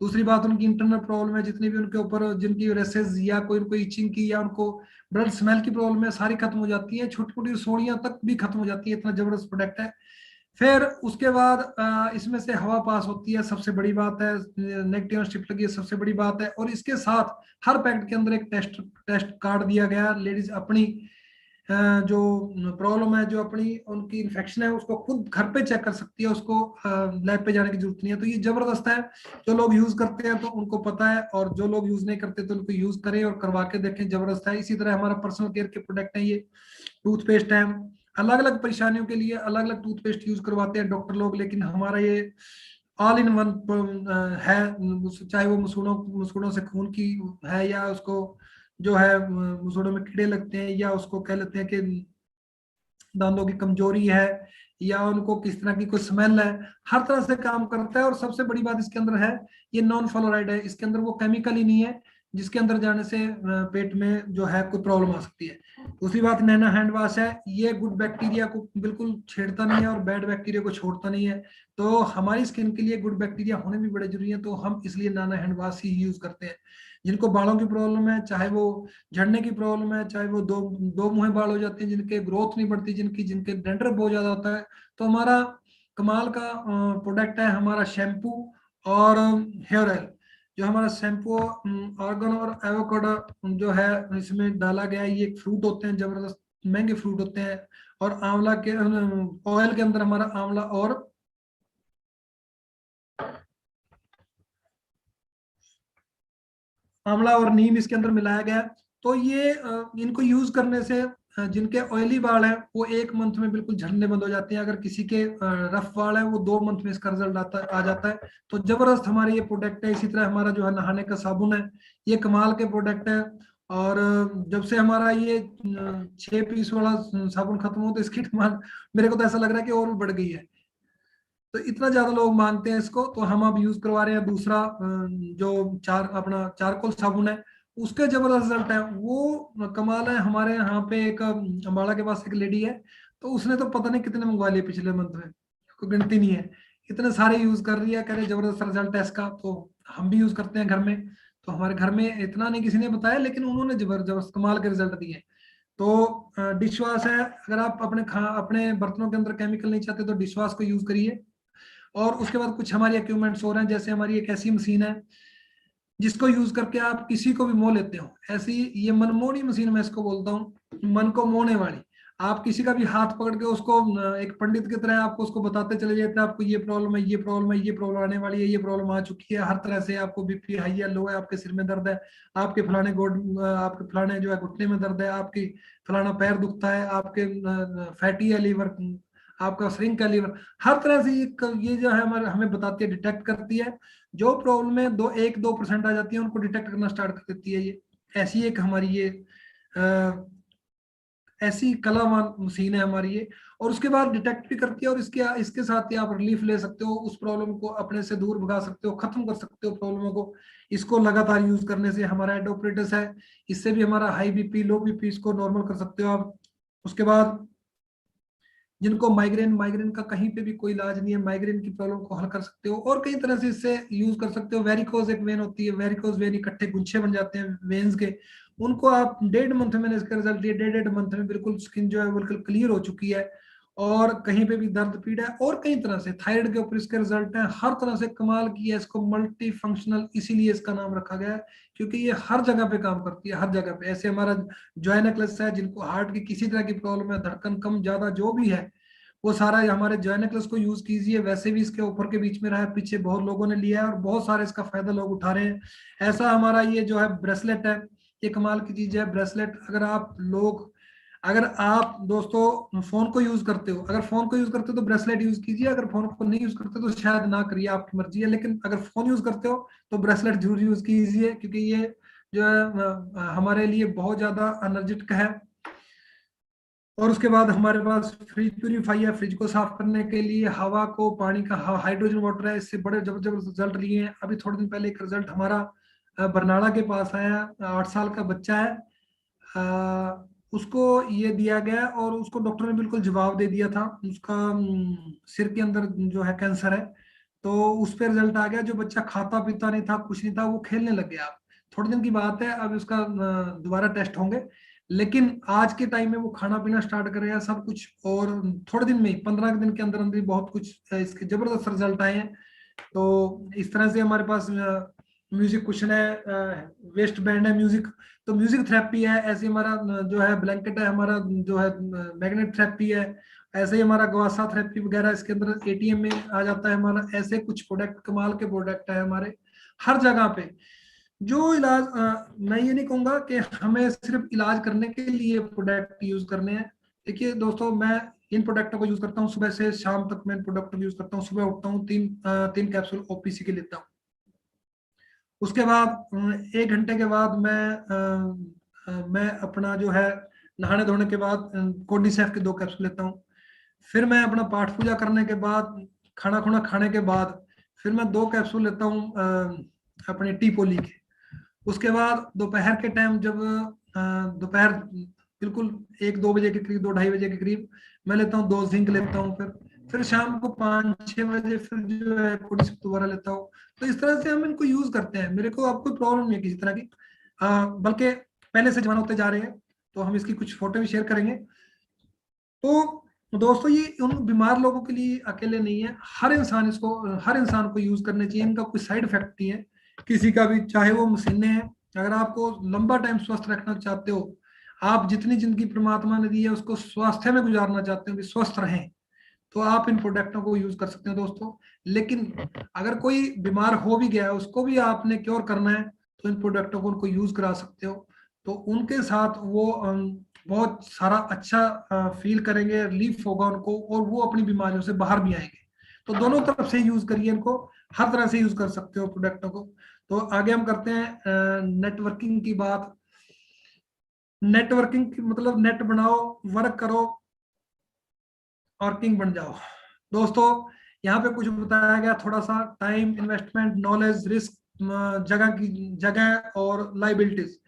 दूसरी बात, उनकी इंटरनल प्रॉब्लम है, जितनी भी उनके ऊपर जिनकी रेसेस या कोई उनको इचिंग की या उनको ब्लड स्मेल की प्रॉब्लम है, सारी खत्म हो जाती है। छोटी छोटी सोड़ियां तक भी खत्म हो जाती है, इतना जबरदस्त प्रोडक्ट है। फिर उसके बाद इसमें से हवा पास होती है, सबसे बड़ी बात है। नेगेटिव स्ट्रिप लगी है, सबसे बड़ी बात है। और इसके साथ हर पैकेट के अंदर एक टेस्ट कार्ड दिया गया है। लेडीज अपनी जो प्रॉब्लम है, जो अपनी उनकी इन्फेक्शन है, उसको खुद घर पे चेक कर सकती है, उसको लैब पे जाने की जरूरत नहीं है। तो ये जबरदस्त है। जो लोग यूज करते हैं तो उनको पता है, और जो लोग यूज नहीं करते तो उनको यूज करें और करवा के देखें, जबरदस्त है। इसी तरह हमारा पर्सनल केयर के प्रोडक्ट है, ये टूथपेस्ट है। अलग अलग परेशानियों के लिए अलग अलग टूथपेस्ट यूज करवाते हैं डॉक्टर लोग, लेकिन हमारा ये ऑल इन वन है। चाहे वो मसूड़ों से खून की है, या उसको जो है मसूड़ों में कीड़े लगते हैं, या उसको कह लेते हैं कि दांतों की कमजोरी है, या उनको किस तरह की कोई स्मेल है, हर तरह से काम करता है। और सबसे बड़ी बात इसके अंदर है, ये नॉन फ्लोराइड है। इसके अंदर वो केमिकल ही नहीं है जिसके अंदर जाने से पेट में जो है कोई प्रॉब्लम आ सकती है। दूसरी बात, नैना हैंड वॉश है। ये गुड बैक्टीरिया को बिल्कुल छेड़ता नहीं है और बैड बैक्टीरिया को छोड़ता नहीं है। तो हमारी स्किन के लिए गुड बैक्टीरिया होने भी बड़े जरूरी है, तो हम इसलिए नैना हैंड वॉश ही यूज करते हैं। जिनको बालों की प्रॉब्लम है, चाहे वो झड़ने की प्रॉब्लम है, चाहे वो दो मुंहे बाल हो जाते हैं, जिनके ग्रोथ नहीं बढ़ती, जिनके डैंड्रफ बहुत ज्यादा होता है, तो हमारा कमाल का प्रोडक्ट है हमारा शैम्पू और हेयर ऑयल। जो हमारा शैम्पू ऑर्गन और एवोकाडो जो है इसमें डाला गया है, ये फ्रूट होते हैं, जबरदस्त महंगे फ्रूट होते हैं। और आंवला के ऑयल के अंदर हमारा आंवला और नीम इसके अंदर मिलाया गया है। तो ये इनको यूज करने से जिनके ऑयली बाल हैं वो 1 मंथ में बिल्कुल झड़ने बंद हो जाते हैं। अगर किसी के रफ बाल है, वो 2 मंथ में इसका रिजल्ट आ जाता है। तो जबरदस्त हमारे ये प्रोडक्ट है। इसी तरह हमारा जो है नहाने का साबुन है, ये कमाल के प्रोडक्ट है। और जब से हमारा ये 6 पीस वाला साबुन खत्म हो, तो इसकी डिमांड मेरे को तो ऐसा लग रहा है कि और भी बढ़ गई है। तो इतना ज्यादा लोग मांगते हैं इसको, तो हम अब यूज करवा रहे हैं। दूसरा जो अपना चारकोल साबुन है, उसके जबरदस्त रिजल्ट है। वो कमाल है। हमारे यहाँ पे एक अम्बाड़ा के पास एक लेडी है, तो उसने तो पता नहीं कितने मंगवा लिए पिछले मंथ में, कोई गिनती नहीं है। इतने सारे यूज कर रही है, कह रहे जबरदस्त रिजल्ट है इसका। तो हम भी यूज करते हैं घर में। तो हमारे घर में इतना नहीं किसी ने बताया, लेकिन उन्होंने जबरदस्त कमाल के रिजल्ट दिए। तो डिश वॉश है। अगर आप अपने बर्तनों के अंदर केमिकल नहीं चाहते तो डिश वॉश को यूज करिए। और उसके बाद कुछ हमारी इक्विपमेंट्स हो रहे हैं, जैसे हमारी एक ऐसी मशीन है जिसको यूज करके आप किसी को भी मोह लेते हो। ऐसी ये मनमोहनी मशीन मैं इसको बोलता हूँ, मन को मोहने वाली। आप किसी का भी हाथ पकड़ के उसको एक पंडित की तरह आपको उसको बताते चले जाते हैं, आपको ये प्रॉब्लम है, ये प्रॉब्लम है, ये प्रॉब्लम आने वाली है, ये प्रॉब्लम आ चुकी है। हर तरह से आपको बीपी हाई है, लो है, आपके सिर में दर्द है, आपके फलाने जो है घुटने में दर्द है, आपकी फलाना पैर दुखता है, आपके फैटी है लीवर, आपका श्रिंक है लीवर, हर तरह से ये जो है हमारे हमें बताती है, डिटेक्ट करती है। जो प्रॉब्लम है 1-2% आ जाती है, उनको डिटेक्ट करना स्टार्ट कर देती है। ये ऐसी एक हमारी ये ऐसी कलावान मशीन है हमारी ये। और उसके बाद डिटेक्ट भी करती है, और इसके साथ ही आप रिलीफ ले सकते हो, उस प्रॉब्लम को अपने से दूर भगा सकते हो, खत्म कर सकते हो प्रॉब्लमों को। इसको लगातार यूज करने से हमारा एडोप्रेटस है, इससे भी हमारा हाई बीपी लो बीपी इसको नॉर्मल कर सकते हो आप। उसके बाद जिनको माइग्रेन का कहीं पे भी कोई इलाज नहीं है, माइग्रेन की प्रॉब्लम को हल कर सकते हो, और कई तरह से इससे यूज कर सकते हो। वेरिकोज एक वेन होती है, वेरिकोज वेन इकट्ठे गुच्छे बन जाते हैं वेन्स के, उनको आप 1.5 मंथ में इसका रिजल्ट दिए, 1.5 मंथ में बिल्कुल स्किन जो है बिल्कुल क्लियर हो चुकी है। और कहीं पे भी दर्द पीड़ा है, और कई तरह से थायराइड के ऊपर इसके रिजल्ट हैं, हर तरह से कमाल की है। इसको मल्टी फंक्शनल इसीलिए इसका नाम रखा गया है क्योंकि ये हर जगह पे काम करती है, हर जगह पे। ऐसे हमारा जॉय नेकलेस है, जिनको हार्ट की किसी तरह की प्रॉब्लम है, धड़कन कम ज्यादा जो भी है, वो सारा हमारे जॉय नेकलेस को यूज कीजिए। वैसे भी इसके ऊपर के बीच में रहा है, पीछे बहुत लोगों ने लिया है और बहुत सारे इसका फायदा लोग उठा रहे हैं। ऐसा हमारा ये जो है ब्रेसलेट है, ये कमाल की चीज है ब्रेसलेट। अगर आप दोस्तों फोन को यूज करते हो, अगर फोन को यूज करते हो तो ब्रेसलेट यूज कीजिए, अगर फोन को नहीं यूज करते तो शायद ना करिए, आपकी मर्जी है। लेकिन अगर फोन यूज करते हो तो ब्रेसलेट जरूर यूज कीजिए, क्योंकि ये जो है हमारे लिए बहुत ज्यादा एनर्जेटिक है। और उसके बाद हमारे पास फ्रिज प्यूरीफाई है, फ्रिज को साफ करने के लिए। हवा को पानी का हाइड्रोजन वाटर है, इससे बड़े जबरदस्त रिजल्ट लिए हैं। अभी थोड़े दिन पहले एक रिजल्ट हमारा बरनाला के पास आया, 8 साल का बच्चा है, उसको ये दिया गया और उसको डॉक्टर ने बिल्कुल जवाब दे दिया था, उसका सिर के अंदर जो है कैंसर है। तो उस पर रिजल्ट आ गया, जो बच्चा खाता पीता नहीं था, कुछ नहीं था, वो खेलने लग गया। थोड़े दिन की बात है, अब उसका दोबारा टेस्ट होंगे। लेकिन आज के टाइम में वो खाना पीना स्टार्ट करेगा सब कुछ, और थोड़े दिन में ही 15 दिन के अंदर अंदर ही बहुत कुछ इसके जबरदस्त रिजल्ट आए हैं। तो इस तरह से हमारे पास म्यूजिक कुशन है, वेस्ट बैंड है म्यूजिक, तो म्यूजिक थेरेपी है। ऐसे हमारा जो है ब्लैंकेट है, हमारा जो है मैग्नेट थेरेपी है। ऐसे ही हमारा गवासा थेरेपी वगैरह इसके अंदर एटीएम में आ जाता है हमारा। ऐसे कुछ प्रोडक्ट कमाल के प्रोडक्ट है हमारे हर जगह पे। जो इलाज मैं ये नहीं कहूंगा कि हमें सिर्फ इलाज करने के लिए प्रोडक्ट यूज करने हैं। देखिए दोस्तों, मैं इन प्रोडक्टों को यूज करता हूँ, सुबह से शाम तक मैं इन प्रोडक्टों को यूज करता हूँ। सुबह उठता हूँ, तीन कैप्सूल ओपीसी के लेता हूँ। उसके बाद 1 घंटे के बाद मैं अपना जो है नहाने धोने के बाद कोर्डिसेफ के 2 कैप्सूल लेता हूँ। फिर मैं अपना पाठ पूजा करने के बाद, खाना खुना खाने के बाद, फिर मैं 2 कैप्सूल लेता हूँ अपने टी पोली के। उसके बाद दोपहर के टाइम, जब दोपहर बिल्कुल 1-2 बजे के करीब, 2-2:30 बजे के करीब, मैं लेता हूँ 2 जिंक लेता हूँ। फिर शाम को 5-6 बजे फिर जो है कोर्डिसेप दोबारा लेता हूँ। तो इस तरह से हम इनको यूज करते हैं। मेरे को अब कोई प्रॉब्लम नहीं है किसी तरह की, बल्कि पहले से जमाना होते जा रहे हैं। तो हम इसकी कुछ फोटो भी शेयर करेंगे। तो दोस्तों, ये उन बीमार लोगों के लिए अकेले नहीं है, हर इंसान को यूज करने चाहिए। इनका कोई साइड इफेक्ट नहीं है किसी का भी, चाहे वो मशीनें हैं। अगर आपको लंबा टाइम स्वस्थ रखना चाहते हो, आप जितनी जिंदगी परमात्मा ने दी है उसको स्वास्थ्य में गुजारना चाहते हो कि स्वस्थ रहें, तो आप इन प्रोडक्टों को यूज कर सकते हो दोस्तों। लेकिन अगर कोई बीमार हो भी गया है, उसको भी आपने क्योर करना है, तो इन प्रोडक्टों को उनको यूज करा सकते हो। तो उनके साथ वो बहुत सारा अच्छा फील करेंगे, रिलीफ होगा उनको, और वो अपनी बीमारियों से बाहर भी आएंगे। तो दोनों तरफ से यूज करिए इनको, हर तरह से यूज कर सकते हो प्रोडक्टों को। तो आगे हम करते हैं नेटवर्किंग की बात। नेटवर्किंग की मतलब नेट बनाओ, वर्क करो और किंग बन जाओ। दोस्तों, यहाँ पे कुछ बताया गया, थोड़ा सा टाइम, इन्वेस्टमेंट, नॉलेज, रिस्क, जगह और लाइबिलिटीज।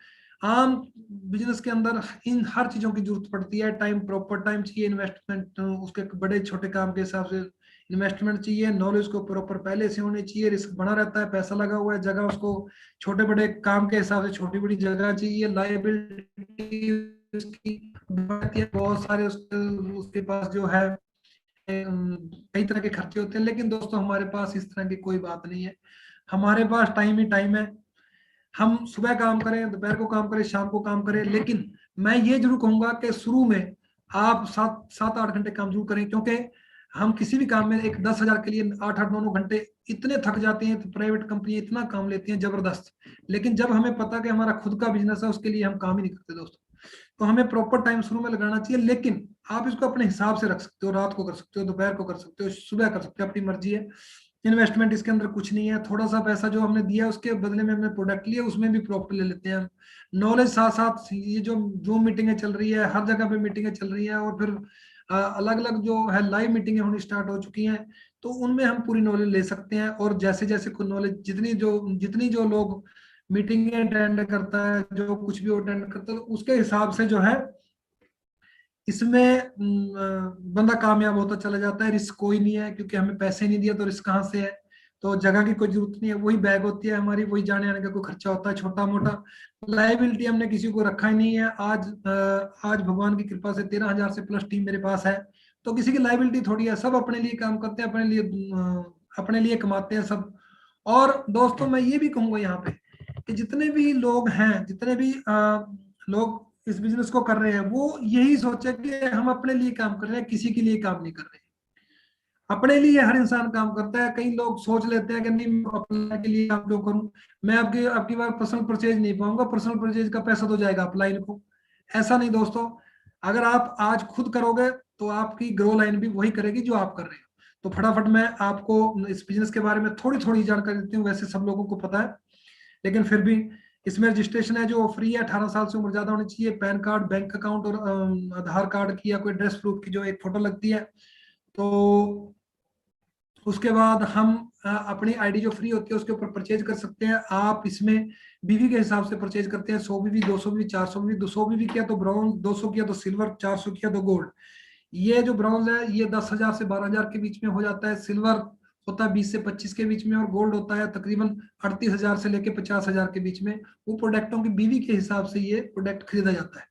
आम बिजनेस के अंदर इन हर चीजों की जरूरत पड़ती है। टाइम, प्रॉपर टाइम चाहिए, इन्वेस्टमेंट उसके बड़े छोटे काम के हिसाब से इन्वेस्टमेंट चाहिए, नॉलेज को प्रॉपर पहले से होनी चाहिए, रिस्क बना रहता है, पैसा लगा हुआ है, जगह उसको छोटे बड़े काम के हिसाब से छोटी बड़ी जगह चाहिए, लाइबिलिटी उसकी बहुत सारे उसके पास जो है कई तरह के खर्चे होते हैं। लेकिन दोस्तों, हमारे पास इस तरह की कोई बात नहीं है। हमारे पास टाइम ही टाइम है। हम सुबह काम करें, दोपहर को काम करें, शाम को काम करें। लेकिन मैं ये जरूर कहूंगा कि शुरू में आप 7-8 घंटे काम जरूर करें, क्योंकि हम किसी भी काम में एक 10,000 के लिए 8-8-9 घंटे इतने थक जाते हैं। तो प्राइवेट कंपनी इतना काम लेती है जबरदस्त। लेकिन जब हमें पता कि हमारा खुद का बिजनेस है, उसके लिए हम काम ही नहीं करते दोस्तों। तो हमें प्रॉपर टाइम शुरू में लगाना चाहिए। लेकिन आप इसको अपने हिसाब से रख सकते हो, रात को कर सकते हो, दोपहर को कर सकते हो, सुबह कर सकते हो, अपनी मर्जी है। इन्वेस्टमेंट इसके अंदर कुछ नहीं है। थोड़ा सा पैसा जो हमने दिया, उसके बदले में हमने प्रोडक्ट लिया, उसमें भी प्रॉफिट ले लेते हैं हम। नॉलेज साथ साथ, ये जो जूम मीटिंगें चल रही है, हर जगह पे मीटिंगें चल रही हैं, और फिर अलग अलग जो है लाइव मीटिंगें होनी स्टार्ट हो चुकी हैं। तो उनमें हम पूरी नॉलेज ले सकते हैं। और जैसे जैसे कोई नॉलेज, जितनी जो लोग मीटिंग अटेंड करता है, जो कुछ भी अटेंड करता है, तो उसके हिसाब से जो है इसमें बंदा कामयाब होता चला जाता है। रिस्क कोई नहीं है, क्योंकि हमें पैसे नहीं दिया तो रिस्क कहाँ से है। तो जगह की कोई जरूरत नहीं है, वही बैग होती है हमारी, वही जाने आने का कोई खर्चा होता है छोटा मोटा। लाइबिलिटी हमने किसी को रखा ही नहीं है। आज भगवान की कृपा से 13,000 से प्लस टीम मेरे पास है। तो किसी की लाइबिलिटी थोड़ी है, सब अपने लिए काम करते हैं, अपने लिए कमाते हैं सब। और दोस्तों मैं ये भी कहूंगा यहाँ पे कि जितने भी लोग हैं, जितने भी लोग इस बिजनेस को कर रहे हैं, वो यही सोचे कि हम अपने लिए काम कर रहे हैं, किसी के लिए काम नहीं कर रहे हैं। अपने लिए हर इंसान काम करता है। कई लोग सोच लेते हैं कि नहीं मैं अपने के लिए काम क्यों करूं, मैं आपकी बार पर्सनल परचेज नहीं पाऊंगा, पर्सनल परचेज का पैसा तो जाएगा अपलाइन को। ऐसा नहीं दोस्तों, अगर आप आज खुद करोगे तो आपकी ग्रो लाइन भी वही करेगी जो आप कर रहे हो। तो फटाफट मैं आपको इस बिजनेस के बारे में थोड़ी थोड़ी जानकारी देती हूँ, वैसे सब लोगों को पता है, लेकिन फिर भी इसमें रजिस्ट्रेशन है जो फ्री है। 18 साल से उम्र ज्यादा होनी चाहिए, पैन कार्ड, बैंक अकाउंट और आधार कार्ड की या कोई एड्रेस प्रूफ की जो एक फोटो लगती है। तो उसके बाद हम अपनी आईडी जो फ्री होती है उसके ऊपर परचेज कर सकते हैं। आप इसमें बीवी के हिसाब से परचेज करते हैं, 100 बीवी, 200 बीवी, 400 बीवी। 200 बीवी किया तो ब्रॉन्ज, 200 किया तो सिल्वर, 400 किया तो गोल्ड। ये जो ब्रॉन्ज है ये 10,000 से 12,000 के बीच में हो जाता है। सिल्वर होता है 20 से 25 के बीच में, और गोल्ड होता है तकरीबन 38,000 से लेके 50,000 के बीच में। वो प्रोडक्टों की बीवी के हिसाब से ये प्रोडक्ट खरीदा जाता है।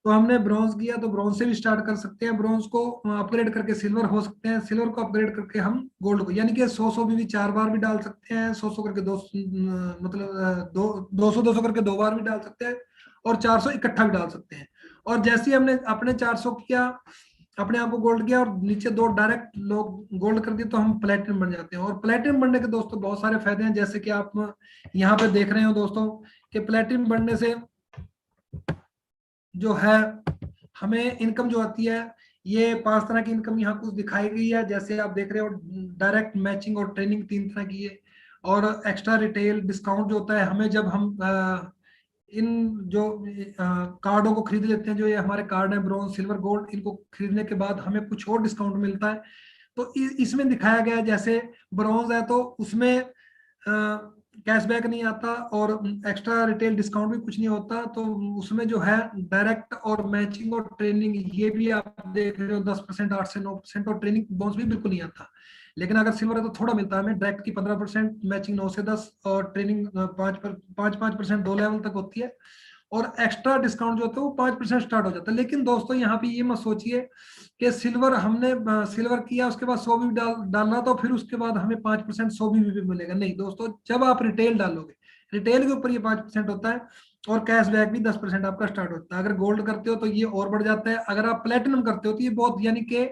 तो हमने ब्रॉन्ज किया तो ब्रॉन्ज से भी स्टार्ट कर सकते हैं, ब्रॉन्ज को अपग्रेड करके सिल्वर हो सकते हैं, सिल्वर को अपग्रेड करके हम गोल्ड को, यानी कि 100 भी 4 बार भी डाल सकते हैं, 100 करके दो, मतलब 200 करके 2 बार भी डाल सकते हैं, और 400 इकट्ठा भी डाल सकते हैं। और जैसे ही हमने अपने 400 किया, अपने आप को गोल्ड किया और नीचे 2 डायरेक्ट लोग गोल्ड कर दिए, तो हम प्लेटिनम बन जाते हैं। और प्लेटिनम बनने के दोस्तों बहुत सारे फायदे हैं, जैसे कि आप यहाँ पे देख रहे हो दोस्तों कि प्लेटिनम बनने से जो है हमें इनकम जो आती है, ये 5 तरह की इनकम यहाँ कुछ दिखाई गई है। जैसे आप देख रहे हो, डायरेक्ट, मैचिंग और ट्रेनिंग 3 तरह की है। और एक्स्ट्रा रिटेल डिस्काउंट जो होता है हमें जब हम इन जो कार्डों को खरीद लेते हैं, जो ये हमारे कार्ड है ब्रॉन्ज, सिल्वर, गोल्ड, इनको खरीदने के बाद हमें कुछ और डिस्काउंट मिलता है। तो इसमें दिखाया गया है, जैसे ब्रॉन्ज है तो उसमें कैशबैक नहीं आता और एक्स्ट्रा रिटेल डिस्काउंट भी कुछ नहीं होता। तो उसमें जो है डायरेक्ट और मैचिंग और ट्रेनिंग, ये भी आप देख रहे हो 10%, 8 से 9%, और ट्रेनिंग बोनस भी बिल्कुल नहीं आता। लेकिन अगर सिल्वर है तो थोड़ा मिलता है हमें, डायरेक्ट की 15%, मैचिंग 9 से 10, और ट्रेनिंग 5% 2 लेवल तक होती है। और एक्स्ट्रा डिस्काउंट जो होता है वो 5% स्टार्ट हो जाता है। लेकिन दोस्तों यहाँ पे ये मत सोचिए कि सिल्वर हमने सिल्वर किया उसके बाद 100 भी डालना तो फिर उसके बाद हमें 5% 100 भी मिलेगा। नहीं दोस्तों, जब आप रिटेल डालोगे, रिटेल के ऊपर ये 5% होता है, और कैशबैक भी 10% आपका स्टार्ट होता है। अगर गोल्ड करते हो तो ये और बढ़ जाता है, अगर आप प्लेटिनम करते हो तो ये बहुत, यानी कि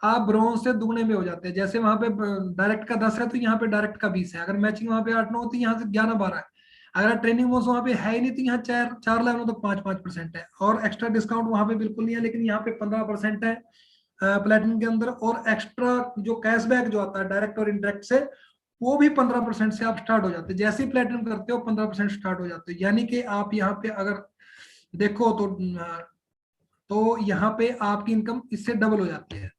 आप ब्रॉन्ज से दुगने में हो जाते हैं। जैसे वहां पे डायरेक्ट का 10 है तो यहाँ पे डायरेक्ट का 20 है, अगर मैचिंग वहां पे 8-9 होती है, यहाँ से 11-12 है। अगर ट्रेनिंग बोनस वहां पे है ही नहीं तो यहाँ 4 लेवल तो 5% है, और एक्स्ट्रा डिस्काउंट वहां पे बिल्कुल नहीं है, लेकिन यहाँ पे 15% है प्लेटिनम के अंदर। और एक्स्ट्रा जो कैशबैक जो आता है डायरेक्ट और इनडायरेक्ट से, वो भी 15% से आप स्टार्ट हो जाते हैं। जैसे ही प्लेटिनम करते हो 15% स्टार्ट हो जाते हैं। यानी कि आप यहाँ पे अगर देखो तो यहाँ पे आपकी इनकम इससे डबल हो जाती है।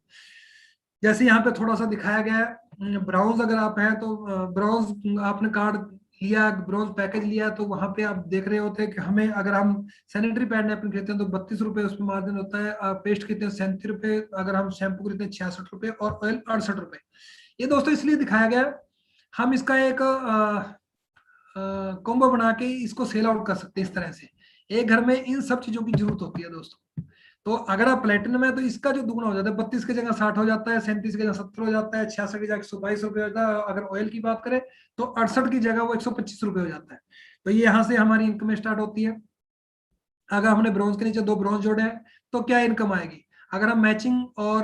जैसे यहाँ पे थोड़ा सा दिखाया गया है, ब्राउन्स अगर आप हैं तो ब्राउन्स आपने कार्ड लिया, ब्राउन्स पैकेज लिया, तो वहां पे आप देख रहे होते हैं कि हमें, अगर हम सैनिटरी पैड नैपकिन खरीदते हैं तो 32 रुपए उसमें मार्जिन होता है, पेस्ट खरीदते हैं 37 रुपए, अगर हम शैम्पू खरीदते हैं 66 रुपए, और ऑयल 68 रुपए। ये दोस्तों इसलिए दिखाया गया, हम इसका एक कॉम्बो बना के इसको सेल आउट कर सकते हैं इस तरह से। एक घर में इन सब चीजों की जरूरत होती है दोस्तों। तो अगर आप प्लेटिनम है तो इसका जो दुगना हो जाता है, 32 की जगह 60 हो जाता है, 37 की जगह 70 हो जाता है, 66 की जगह 122 रुपये हो जाता है। अगर ऑयल की बात करें तो 68 की जगह वो 125 रुपये हो जाता है। तो ये यहाँ से हमारी इनकम स्टार्ट होती है। अगर हमने ब्रॉन्ज के नीचे 2 ब्रॉन्ज जोड़े हैं तो क्या इनकम आएगी, अगर हम मैचिंग और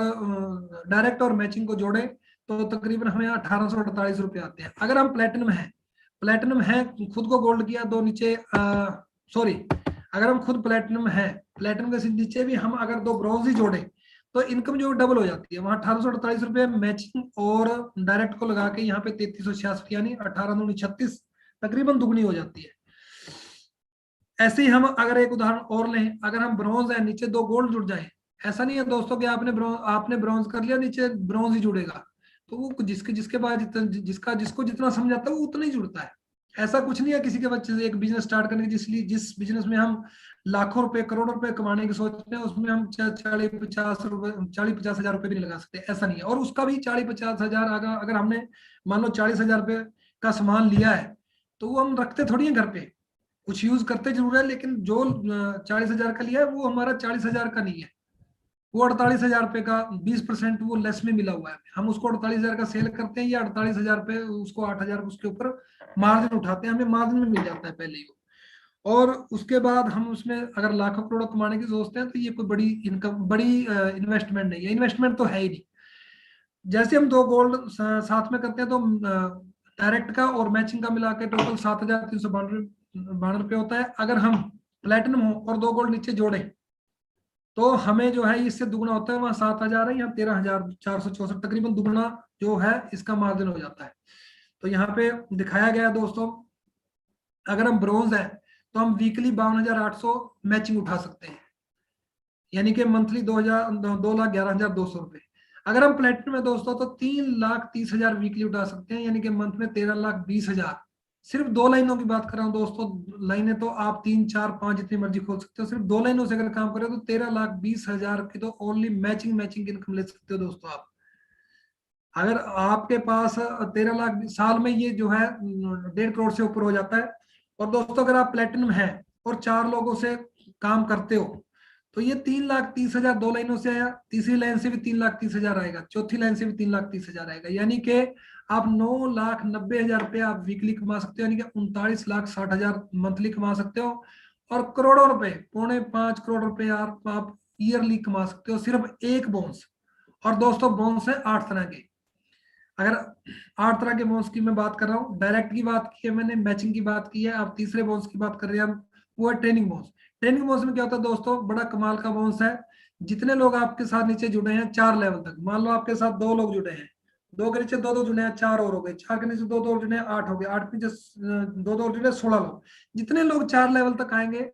डायरेक्ट और मैचिंग को जोड़े तो तकरीबन हमें 1848 रुपये आते हैं। अगर हम प्लेटिनम है खुद को गोल्ड किया, दो नीचे सॉरी, अगर हम खुद प्लेटिनम के नीचे भी हम अगर 2 ब्रॉन्ज ही जोड़े तो इनकम जो डबल हो जाती है। वहां 1848 रुपये मैचिंग और डायरेक्ट को लगा के यहाँ पे 3366 यानी 1836 तकरीबन दुगनी हो जाती है। ऐसे ही हम अगर एक उदाहरण और लें, अगर हम ब्रॉन्ज है नीचे 2 गोल्ड जुड़ जाए, ऐसा नहीं है दोस्तों कि आपने ब्रॉन्ज कर लिया नीचे ब्रॉन्ज ही जुड़ेगा, तो वो जिसके बाद जिसको जितना समझ आता है वो उतना ही जुड़ता है। ऐसा कुछ नहीं है किसी के बच्चे से एक बिजनेस स्टार्ट करने की, जिस बिजनेस में हम लाखों रुपए, करोड़ों रुपए कमाने की सोच रहे हैं, उसमें हम 40-50 हजार रुपए भी नहीं लगा सकते, ऐसा नहीं है। और उसका भी 40-50 हजार, अगर हमने मान लो 40,000 रुपए का सामान लिया है तो वो हम रखते थोड़ी है घर पे, कुछ यूज करते जरूर है, लेकिन जो 40,000 का लिया है वो हमारा 40,000 का नहीं है, वो 48,000 रुपए का 20% वो लेस में मिला हुआ है, हम उसको 48,000 का सेल करते हैं या 48,000 रुपए उसको 8,000 उसके ऊपर मार्जिन उठाते हैं, हमें मार्जिन में मिल जाता है पहले ही। और उसके बाद हम उसमें अगर लाखों करोड़ों कमाने की सोचते हैं तो ये कोई बड़ी इनकम, बड़ी इन्वेस्टमेंट नहीं है, इन्वेस्टमेंट तो है ही नहीं। जैसे हम 2 गोल्ड साथ में करते हैं तो डायरेक्ट का और मैचिंग का मिला के टोटल 7,392 रुपये होता है। अगर हम प्लेटिनम हो और 2 गोल्ड नीचे जोड़े तो हमें जो है इससे दुगना होता है, वहां 7,000 है, यहाँ 13,464, तकरीबन दुगना जो है इसका मार्जिन हो जाता है। तो यहाँ पे दिखाया गया है दोस्तों, अगर हम ब्रोंज है तो हम वीकली 52,800 मैचिंग उठा सकते हैं, यानी कि मंथली 2,11,200 रुपए। अगर हम प्लेटिनम में दोस्तों तो 3,30,000 वीकली उठा सकते हैं, यानी कि मंथ में 13,20,000। सिर्फ 2 लाइनों की बात कर रहा हूँ दोस्तों, लाइनें तो आप 3, 4, 5 जितनी मर्जी खोल सकते हो, सिर्फ 2 लाइनों से अगर काम करें तो 13,20,000 की तो ओनली मैचिंग इनकम ले सकते हो दोस्तों आप। अगर आपके पास 13 लाख साल में, ये जो है 1.5 करोड़ से ऊपर हो जाता है। और दोस्तों अगर आप प्लेटिनम है और 4 लोगों से काम करते हो तो ये 3,30,000 2 लाइनों से आया, तीसरी लाइन से भी 3,30,000 आएगा, चौथी लाइन से भी 3,30,000 आएगा, यानी कि आप 9,90,000 रुपये आप वीकली कमा सकते हो, यानी कि 39,60,000 मंथली कमा सकते हो। और करोड़ों रुपए, 4.5 करोड़ रुपए आप ईयरली कमा सकते हो सिर्फ एक बोनस। और दोस्तों बोनस है 8 तरह के। अगर 8 तरह के बोन्स की मैं बात कर रहा हूँ, डायरेक्ट की बात की है मैंने, मैचिंग की बात की है, अब तीसरे बोन्स की बात कर रहे हैं हम, वो है ट्रेनिंग बोन्स। ट्रेनिंग बोन्स में क्या होता है दोस्तों, बड़ा कमाल का बोन्स है। जितने लोग आपके साथ नीचे जुड़े हैं 4 लेवल तक, मान लो आपके साथ 2 लोग जुड़े हैं, 2 के नीचे 2 जुड़े हैं, 4 और हो गए, 4 के नीचे 2 जुड़े हैं, 8 हो गए, 8 के नीचे 2 जुड़े, 16 लोग। जितने लोग 4 लेवल तक आएंगे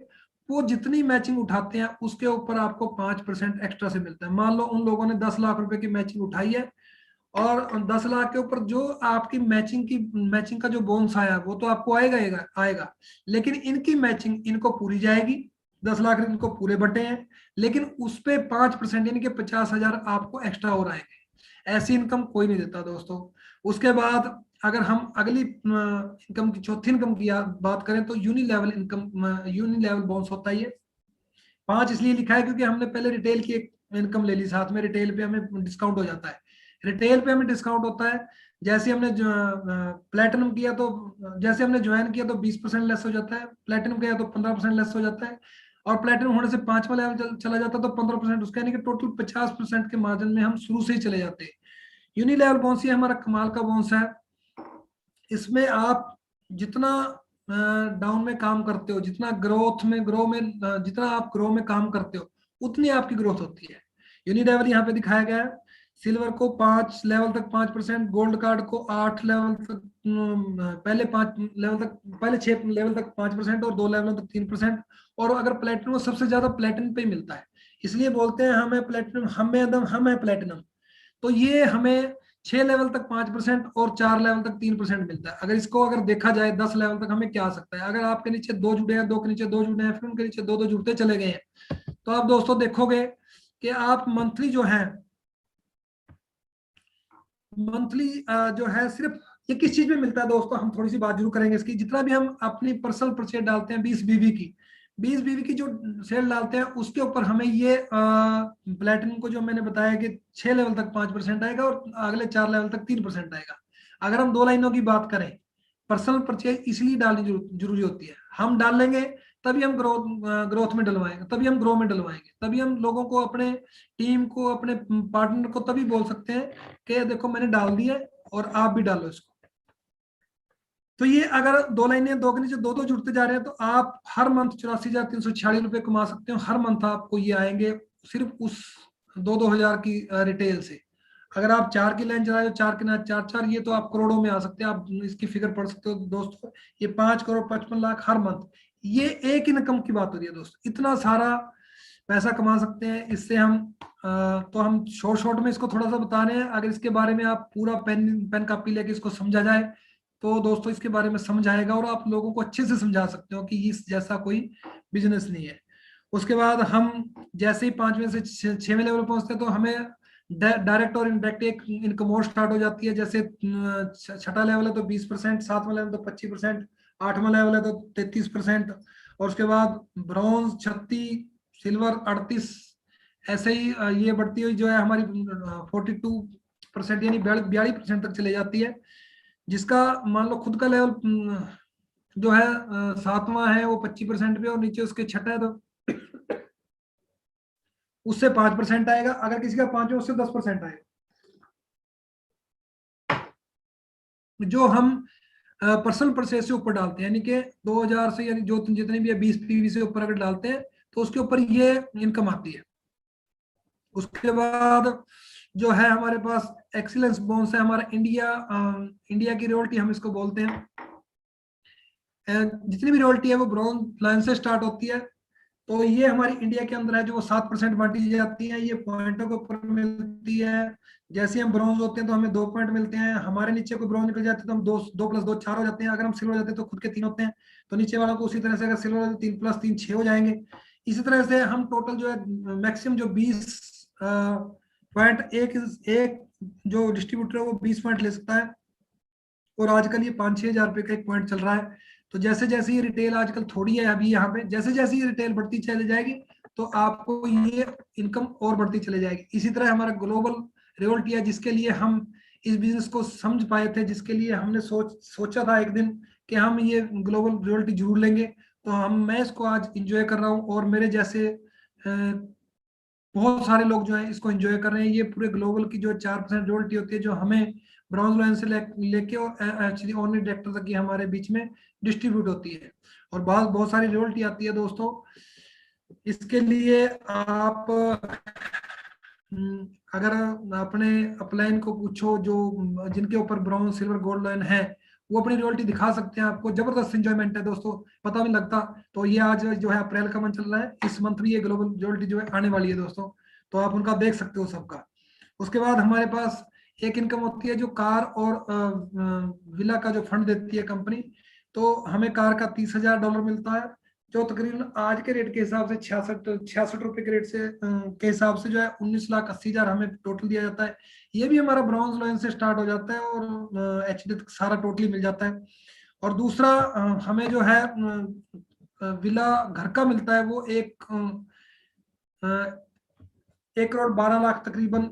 वो जितनी मैचिंग उठाते हैं उसके ऊपर आपको 5% एक्स्ट्रा से मिलता है। मान लो उन लोगों ने 10 लाख रुपए की मैचिंग उठाई है और 10 लाख के ऊपर जो आपकी मैचिंग का जो बोनस आया वो तो आपको आएगा, लेकिन इनकी मैचिंग इनको पूरी जाएगी, 10 लाख इनको पूरे बटे हैं, लेकिन उस पे 5% यानी कि 50,000 आपको एक्स्ट्रा और आएंगे। ऐसी इनकम कोई नहीं देता दोस्तों। उसके बाद अगर हम अगली इनकम की, चौथी इनकम की बात करें तो यूनिलेवल बोनस होता है। ये 5 इसलिए लिखा है क्योंकि हमने पहले रिटेल की एक इनकम ले ली, साथ में रिटेल पे हमें डिस्काउंट हो जाता है। रिटेल पे हमें डिस्काउंट होता है, जैसे हमने प्लेटिनम किया तो, जैसे हमने ज्वाइन किया तो 20% लेस हो जाता है, प्लेटिनम किया तो 15% लेस हो जाता है, और प्लेटिनम होने से 5वां लेवल चला जाता है तो 15%, उसका यानी कि टोटल 50% के मार्जिन में हम शुरू से ही चले जाते हैं। यूनिलेवल बोनस ये हमारा कमाल का बोनस है। इसमें आप जितना डाउन में काम करते हो, जितना जितना आप ग्रो में काम करते हो उतनी आपकी ग्रोथ होती है। यूनिलेवल यहाँ पे दिखाया गया है, सिल्वर को 5 लेवल तक 5%, गोल्ड कार्ड को 8 लेवल तक, पहले 5 लेवल तक, पहले 6 लेवल तक 5% और 2 लेवल तक 3%। और अगर प्लेटिनम, सबसे ज्यादा प्लेटिनम पे ही मिलता है, इसलिए बोलते हैं हमें प्लेटिनम, हम है प्लेटिनम। तो ये हमें 6 लेवल तक 5% और 4 लेवल तक 3% मिलता है। अगर इसको अगर देखा जाए 10 लेवल तक हमें क्या आ सकता है, अगर आपके नीचे 2 जुड़े हैं, 2 के नीचे 2 जुड़े हैं, फिर उनके नीचे 2 जुड़ते चले गए हैं, तो आप दोस्तों देखोगे कि आप मंथली जो है सिर्फ ये किस चीज में मिलता है दोस्तों, हम थोड़ी सी बात जरूर करेंगे इसकी। जितना भी हम अपनी पर्सनल परचेज डालते हैं 20 बीवी की जो सेल डालते हैं उसके ऊपर हमें ये प्लेटिनम को, जो मैंने बताया कि 6 लेवल तक 5% आएगा और अगले 4 लेवल तक 3% आएगा। अगर हम 2 लाइनों की बात करें, पर्सनल परचेज इसलिए डालनी जरूरी होती है, हम डाल लेंगे तभी हम ग्रोथ में डलवाएंगे, तभी हम ग्रो में डलवाएंगे, तभी हम लोगों को, अपने टीम को, अपने पार्टनर को तभी बोल सकते हैं कि देखो मैंने डाल दिया और आप भी डालो इसको। तो ये अगर 2 लाइनें, 2 के नीचे 2 जुड़ते जा रहे हैं तो आप हर मंथ 84,346 रुपए कमा सकते हो। हर मंथ आपको ये आएंगे सिर्फ उस 2,000 की रिटेल से। अगर आप 4 की लाइन चलाए, 4 के ना 4 ये तो आप करोड़ों में आ सकते हैं, आप इसकी फिगर पढ़ सकते हो दोस्तों। ये 5 करोड़ 55 लाख हर मंथ, ये एक इनकम की बात हो रही है दोस्तों। इतना सारा पैसा कमा सकते हैं इससे हम। तो हम शॉर्ट में इसको थोड़ा सा बता रहे हैं, अगर इसके बारे में आप पूरा पेन कॉपी लेके इसको समझा जाए तो दोस्तों इसके बारे में समझ आएगा और आप लोगों को अच्छे से समझा सकते हो कि इस जैसा कोई बिजनेस नहीं है। उसके बाद हम जैसे ही 5वें से 6वें लेवल पहुंचते हैं तो हमें डायरेक्ट और इनडायरेक्ट एक इनकम और स्टार्ट हो जाती है। जैसे 6ठा लेवल है तो 20%, 7वां लेवल तो 25%, 8वां लेवल है तो 33%, और उसके बाद ब्रॉन्ज 36, सिल्वर 38, ऐसे ही ये बढ़ती हुई जो है हमारी 42% यानी 42% तक चले जाती है, जिसका मान लो खुद का लेवल जो है 7वां है वो 25% पे, और नीचे उसके छठा है तो उससे 5% आएगा। अगर किसी का 5 उससे 10% आएगा। जो हम पर्सनल परचेज से ऊपर डालते हैं, यानी कि 2000 से, यानी जो जितने भी 20 पीवी से ऊपर अगर डालते हैं तो उसके ऊपर ये इनकम आती है। उसके बाद जो है हमारे पास एक्सीलेंस बोनस है, हमारा इंडिया की रॉयल्टी हम इसको बोलते हैं। जितनी भी रॉयल्टी है वो ब्रॉन्ज लाइन से स्टार्ट होती है, तो ये हमारी इंडिया के अंदर है जो वो 7% बांटी जाती है, ये पॉइंटों के ऊपर मिलती है। जैसे हम ब्रॉन्ज होते हैं तो हमें 2 पॉइंट मिलते हैं, हमारे नीचे कोई ब्रॉन्ज निकल जाते हैं तो हम 2 + 2 4 हो जाते हैं। अगर हम सिल्वर हो जाते हैं तो खुद के 3 होते हैं, तो नीचे वालों को उसी तरह से अगर सिल्वर हो 3 + 3 6 हो जाएंगे। इसी तरह से हम टोटल जो है मैक्सिमम जो 20 पॉइंट एक जो डिस्ट्रीब्यूटर है वो 20 पॉइंट ले सकता है, और आजकल ये 5-6 हजार रुपए का एक पॉइंट चल रहा है। तो जैसे जैसे ये रिटेल आजकल थोड़ी है अभी यहाँ पे, जैसे जैसे ये रिटेल बढ़ती चली जाएगी तो आपको ये इनकम और बढ़ती चली जाएगी। इसी तरह हमारा ग्लोबल रिवोल्ट है, जिसके लिए हम इस बिजनेस को समझ पाए थे, जिसके लिए हमने सोचा था एक दिन कि हम ये ग्लोबल रिवोल्ट जरूर लेंगे, तो मैं इसको आज इंजॉय कर रहा हूँ, और मेरे जैसे बहुत सारे लोग जो है इसको एंजॉय कर रहे हैं। ये पूरे ग्लोबल की जो 4% रॉयल्टी होती है जो हमें ब्रॉन्ज लाइन से लेके और एक्चुअली ऑनली डायरेक्टर तक की हमारे बीच में डिस्ट्रीब्यूट होती है, और बहुत बहुत सारी रॉयल्टी आती है दोस्तों। इसके लिए आप अगर अपने अपलाइन को पूछो जो जिनके ऊपर ब्राउन सिल्वर गोल्ड लाइन है, वो अपनी रॉयल्टी दिखा सकते हैं। आपको जबरदस्त एंजॉयमेंट है दोस्तों, पता भी लगता। तो ये आज जो है अप्रैल का मंथ चल रहा है, इस मंथ भी ये ग्लोबल रॉयल्टी जो है आने वाली है दोस्तों, तो आप उनका देख सकते हो सबका। उसके बाद हमारे पास एक इनकम होती है जो कार और विला का जो फंड देती है कंपनी, तो हमें कार का $30,000 मिलता है, जो तकरीबन आज के रेट के हिसाब से 66 रुपए के रेट से के हिसाब से जो है 19,80,000 हमें टोटल दिया जाता है। ये भी हमारा ब्रॉन्ज लाइन से स्टार्ट हो जाता है और एचडी तक सारा टोटली मिल जाता है। और दूसरा हमें जो है विला घर का मिलता है, वो 1,12,00,000 तकरीबन,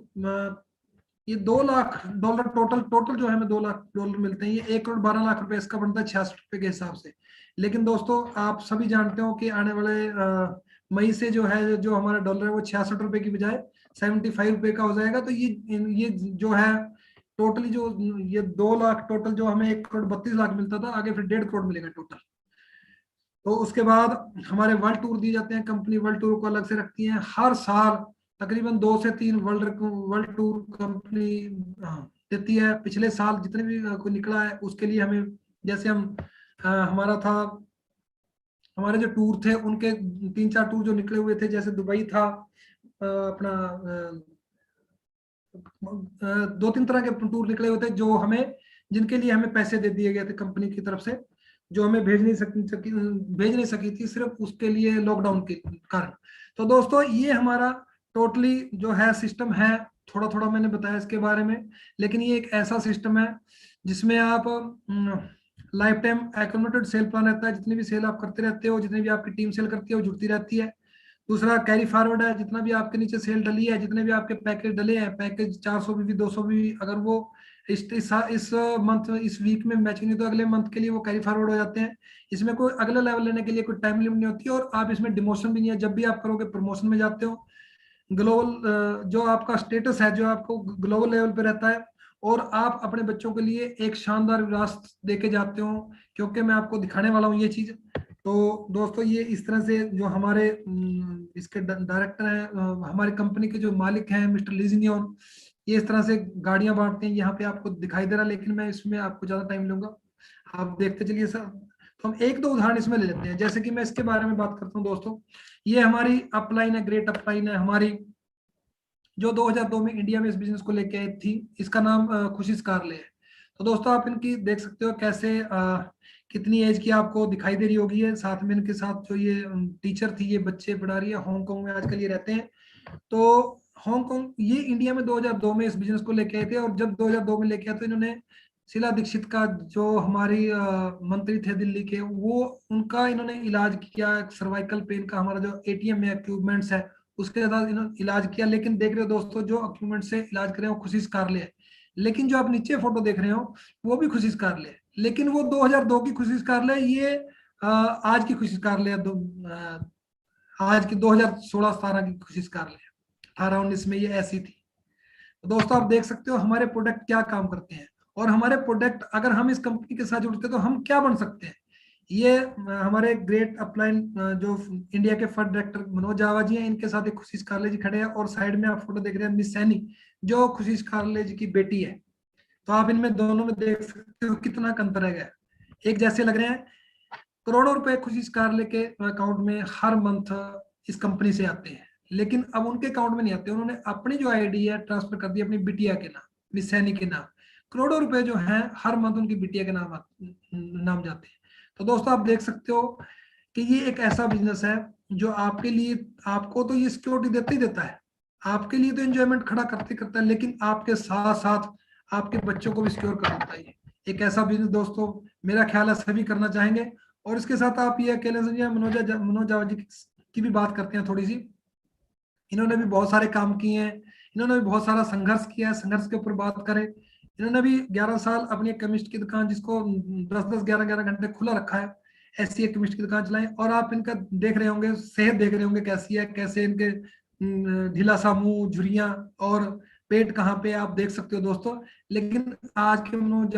ये $2,00,000 टोटल जो है हमें $2,00,000 मिलते हैं। ये 1,12,00,000 रुपए इसका बनता है 66 रुपए के हिसाब से। लेकिन दोस्तों आप सभी जानते हो कि आने वाले मई से जो है जो हमारा डॉलर है वो 66 रुपए की बजाय 75 रुपए का हो जाएगा। तो ये जो है टोटली जो ये 2,00,000 टोटल जो हमें 1,32,00,000 मिलता था, आगे फिर 1.5 करोड़ मिलेगा टोटल। तो उसके बाद हमारे वर्ल्ड टूर दिए जाते हैं, कंपनी वर्ल्ड टूर को अलग से रखती है। हर साल तकरीबन 2 से 3 वर्ल्ड टूर कंपनी देती है। पिछले साल जितने भी कोई निकला है उसके लिए हमें, जैसे हमारा था, हमारे जो टूर थे उनके 3-4 टूर जो निकले हुए थे, जैसे दुबई था, अपना 2-3 तरह के टूर निकले हुए थे जो हमें, जिनके लिए हमें पैसे दे दिए गए थे कंपनी की तरफ से, जो हमें भेज नहीं सकी थी सिर्फ उसके लिए लॉकडाउन के कारण। तो दोस्तों ये हमारा टोटली जो है सिस्टम है, थोड़ा थोड़ा मैंने बताया इसके बारे में, लेकिन ये एक ऐसा सिस्टम है जिसमें आप lifetime accumulated sale plan रहता है। जितनी भी सेल आप करते रहते हो, जितनी भी आपकी टीम सेल करती है वो जुड़ती रहती है। दूसरा कैरी फॉरवर्ड है, जितना भी आपके नीचे सेल डली है, जितने भी आपके पैकेज डले हैं, पैकेज 400 भी 200 भी, अगर वो इस मंथ इस वीक में मैचिंग नहीं तो अगले मंथ के लिए वो कैरी फॉरवर्ड हो जाते हैं। इसमें कोई अगला लेवल लेने के लिए कोई टाइम लिमिट नहीं होती, और आप इसमें डिमोशन भी नहीं है। जब भी आप करोगे प्रमोशन में जाते हो, ग्लोबल जो आपका स्टेटस है जो आपको ग्लोबल लेवल पे रहता है, और आप अपने बच्चों के लिए एक शानदार विरासत देके जाते हो, क्योंकि मैं आपको दिखाने वाला हूँ ये चीज। तो दोस्तों ये इस तरह से जो हमारे इसके डायरेक्टर हैं, हमारी कंपनी के जो मालिक हैं मिस्टर लीजिनियन, ये इस तरह से गाड़ियां बांटते हैं। यहाँ पे आपको दिखाई दे रहा, लेकिन मैं इसमें आपको ज्यादा टाइम लूंगा, आप देखते चलिए सर। तो हम 1-2 उदाहरण इसमें ले लेते हैं। जैसे कि मैं इसके बारे में बात करता हूँ दोस्तों, ये हमारी अपलाइन है, ग्रेट अपलाइन है हमारी, जो 2002 में इंडिया में इस बिजनेस को लेके आई थी। इसका नाम खुशी कारले है। तो दोस्तों आप इनकी देख सकते हो कैसे कितनी एज की आपको दिखाई दे रही होगी। है साथ में इनके साथ जो ये टीचर थी, ये बच्चे पढ़ा रही है। हांगकांग में आजकल ये रहते हैं। तो हांगकांग, ये इंडिया में 2002 में इस बिजनेस को लेके आए थे, और जब 2002 में लेके आए तो इन्होंने शीला दीक्षित का, जो हमारी मंत्री थे दिल्ली के, वो उनका इन्होंने इलाज किया। सर्वाइकल पेन का हमारा जो एटीएम में इक्विपमेंट्स है उसके बाद इन्होंने इलाज किया, लेकिन देख रहे हो दोस्तों जो इक्विपमेंट से इलाज कर रहे हो खुशी कारले है, लेकिन जो आप नीचे फोटो देख रहे हो वो भी खुशी कारले है, लेकिन वो 2002 की खुशी कारले, ये आज की खुशी कारले है, आज की 2016-17 की खुशी कारले है, 18-19 में ये ऐसी थी। तो दोस्तों आप देख सकते हो हमारे प्रोडक्ट क्या काम करते हैं, और हमारे प्रोडक्ट अगर हम इस कंपनी के साथ जुड़ते हैं तो हम क्या बन सकते हैं। ये हमारे ग्रेट अपलाइन जो इंडिया के फंड डायरेक्टर मनोज जावा जी हैं, इनके साथ एक खुशी कारले जी खड़े हैं, और साइड में आप फोटो देख रहे हैं मिस सैनी जो खुशी कारले जी की बेटी है। तो आप इनमें दोनों में देख सकते हो कितना अंतर है, एक जैसे लग रहे हैं। करोड़ों रुपए खुशी कारले के अकाउंट में हर मंथ इस कंपनी से आते हैं, लेकिन अब उनके अकाउंट में नहीं आते, उन्होंने अपनी जो आईडी है ट्रांसफर कर दी अपनी बिटिया के नाम, मिस सैनी के नाम। करोड़ों रुपए जो हैं हर मंथ उनकी बिटिया के नाम जाते हैं। तो दोस्तों आप देख सकते हो कि ये एक ऐसा बिजनेस है जो आपके लिए, आपको तो ये सिक्योरिटी देता ही देता है, आपके लिए तो एंजॉयमेंट खड़ा करते करता है, लेकिन आपके साथ साथ आपके बच्चों को भी सिक्योर कर देता है। एक ऐसा बिजनेस दोस्तों मेरा ख्याल है सभी करना चाहेंगे। और इसके साथ आप ये अकेले समझिए, मनोज जावा जी की भी बात करते हैं थोड़ी सी। इन्होंने भी बहुत सारे काम किए हैं, इन्होंने भी बहुत सारा संघर्ष किया है। संघर्ष के ऊपर बात करें, इन्होंने भी 11 साल अपनी एक केमिस्ट की दुकान जिसको 10-10 11-11 घंटे खुला रखा है, ऐसी एक केमिस्ट की दुकान चलाई। और आप इनका देख रहे होंगे, सेहत देख रहे होंगे कैसी है, कैसे इनके ढीला सा मुंह, झुर्रियां और पेट कहाँ पे आप देख सकते हो दोस्तों। लेकिन आज के मनोज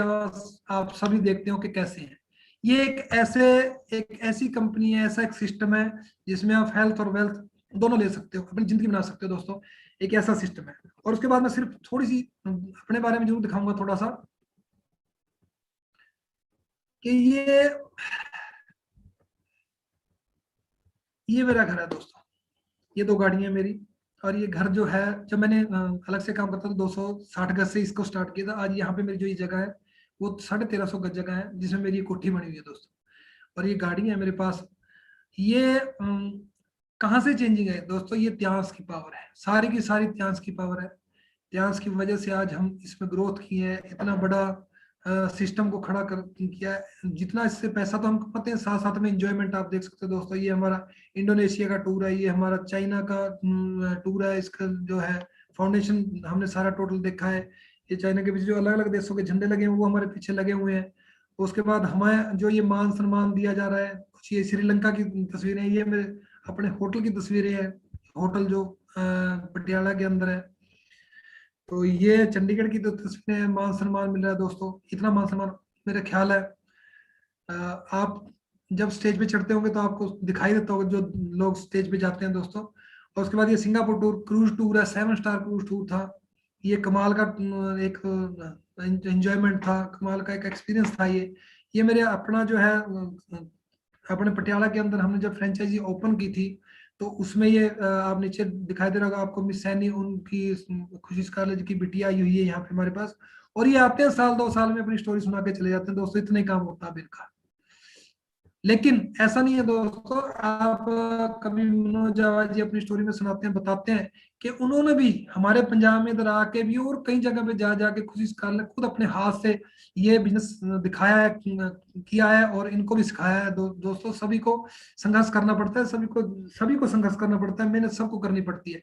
आप सभी देखते हो कि कैसे हैं। ये एक ऐसी कंपनी है, ऐसा एक सिस्टम है जिसमें आप हेल्थ और वेल्थ दोनों ले सकते हो, अपनी जिंदगी बना सकते हो दोस्तों। एक ऐसा सिस्टम है। और उसके बाद मैं सिर्फ थोड़ी सी अपने बारे में जरूर दिखाऊंगा थोड़ा सा, कि ये मेरा घर है दोस्तों, ये 2 गाड़ियां मेरी। और ये घर जो है, जब मैंने अलग से काम करता था 260 गज से इसको स्टार्ट किया था, आज यहाँ पे मेरी जो ये जगह है वो 1350 गज जगह है जिसमें मेरी कोठी बनी हुई है दोस्तों। और ये गाड़ी है मेरे पास। ये कहाँ से चेंजिंग है दोस्तों, ये त्यास की पावर है, सारी की सारी त्यास की पावर है। त्यास की वजह से आज हम इसमें ग्रोथ किए हैं, इतना बड़ा सिस्टम को खड़ा कर किया है। जितना इससे पैसा तो हम कमाते हैं, साथ साथ में इंजॉयमेंट आप देख सकते हो दोस्तों। ये हमारा इंडोनेशिया का टूर है, ये हमारा चाइना का टूर है, इसका जो है फाउंडेशन हमने सारा टोटल देखा है। ये चाइना के पीछे जो अलग अलग देशों के झंडे लगे हैं वो हमारे पीछे लगे हुए हैं। उसके बाद हमें जो ये मान सम्मान दिया जा रहा है, कुछ ये श्रीलंका की तस्वीरें, ये मेरे अपने होटल की तस्वीरें हैं, होटल जो पटियाला के अंदर है। तो ये चंडीगढ़ की तो तस्वीरें, मान सम्मान मिल रहा है दोस्तों, इतना मान सम्मान मेरा ख्याल है आप जब स्टेज पे चढ़ते होंगे तो आपको दिखाई देता होगा जो लोग स्टेज पे जाते हैं दोस्तों। और उसके बाद ये सिंगापुर टूर, क्रूज टूर है, 7 स्टार क्रूज टूर था। ये कमाल का एक एंजॉयमेंट था, कमाल का एक एक्सपीरियंस था। ये मेरे अपना जो है अपने पटियाला के अंदर हमने जब फ्रेंचाइजी ओपन की थी, तो उसमें ये आप नीचे दिखाई दे रहा होगा आपको मिस सैनी, उनकी खुशी कॉलेज की बिटिया आई हुई है यहाँ पे हमारे पास। और ये आते हैं साल 2 साल में अपनी स्टोरी सुना के चले जाते हैं दोस्तों, इतना ही काम होता है इनका। लेकिन ऐसा नहीं है दोस्तों, आप कभी मनोज जावा जी अपनी स्टोरी में सुनाते हैं, बताते हैं कि उन्होंने भी हमारे पंजाब में इधर आके भी और कई जगह पे जा जाके खुशी कारले खुद अपने हाथ से ये बिजनेस दिखाया है, किया है, और इनको भी सिखाया है। दोस्तों सभी को संघर्ष करना पड़ता है, सभी को संघर्ष करना पड़ता है, मेहनत सबको करनी पड़ती है।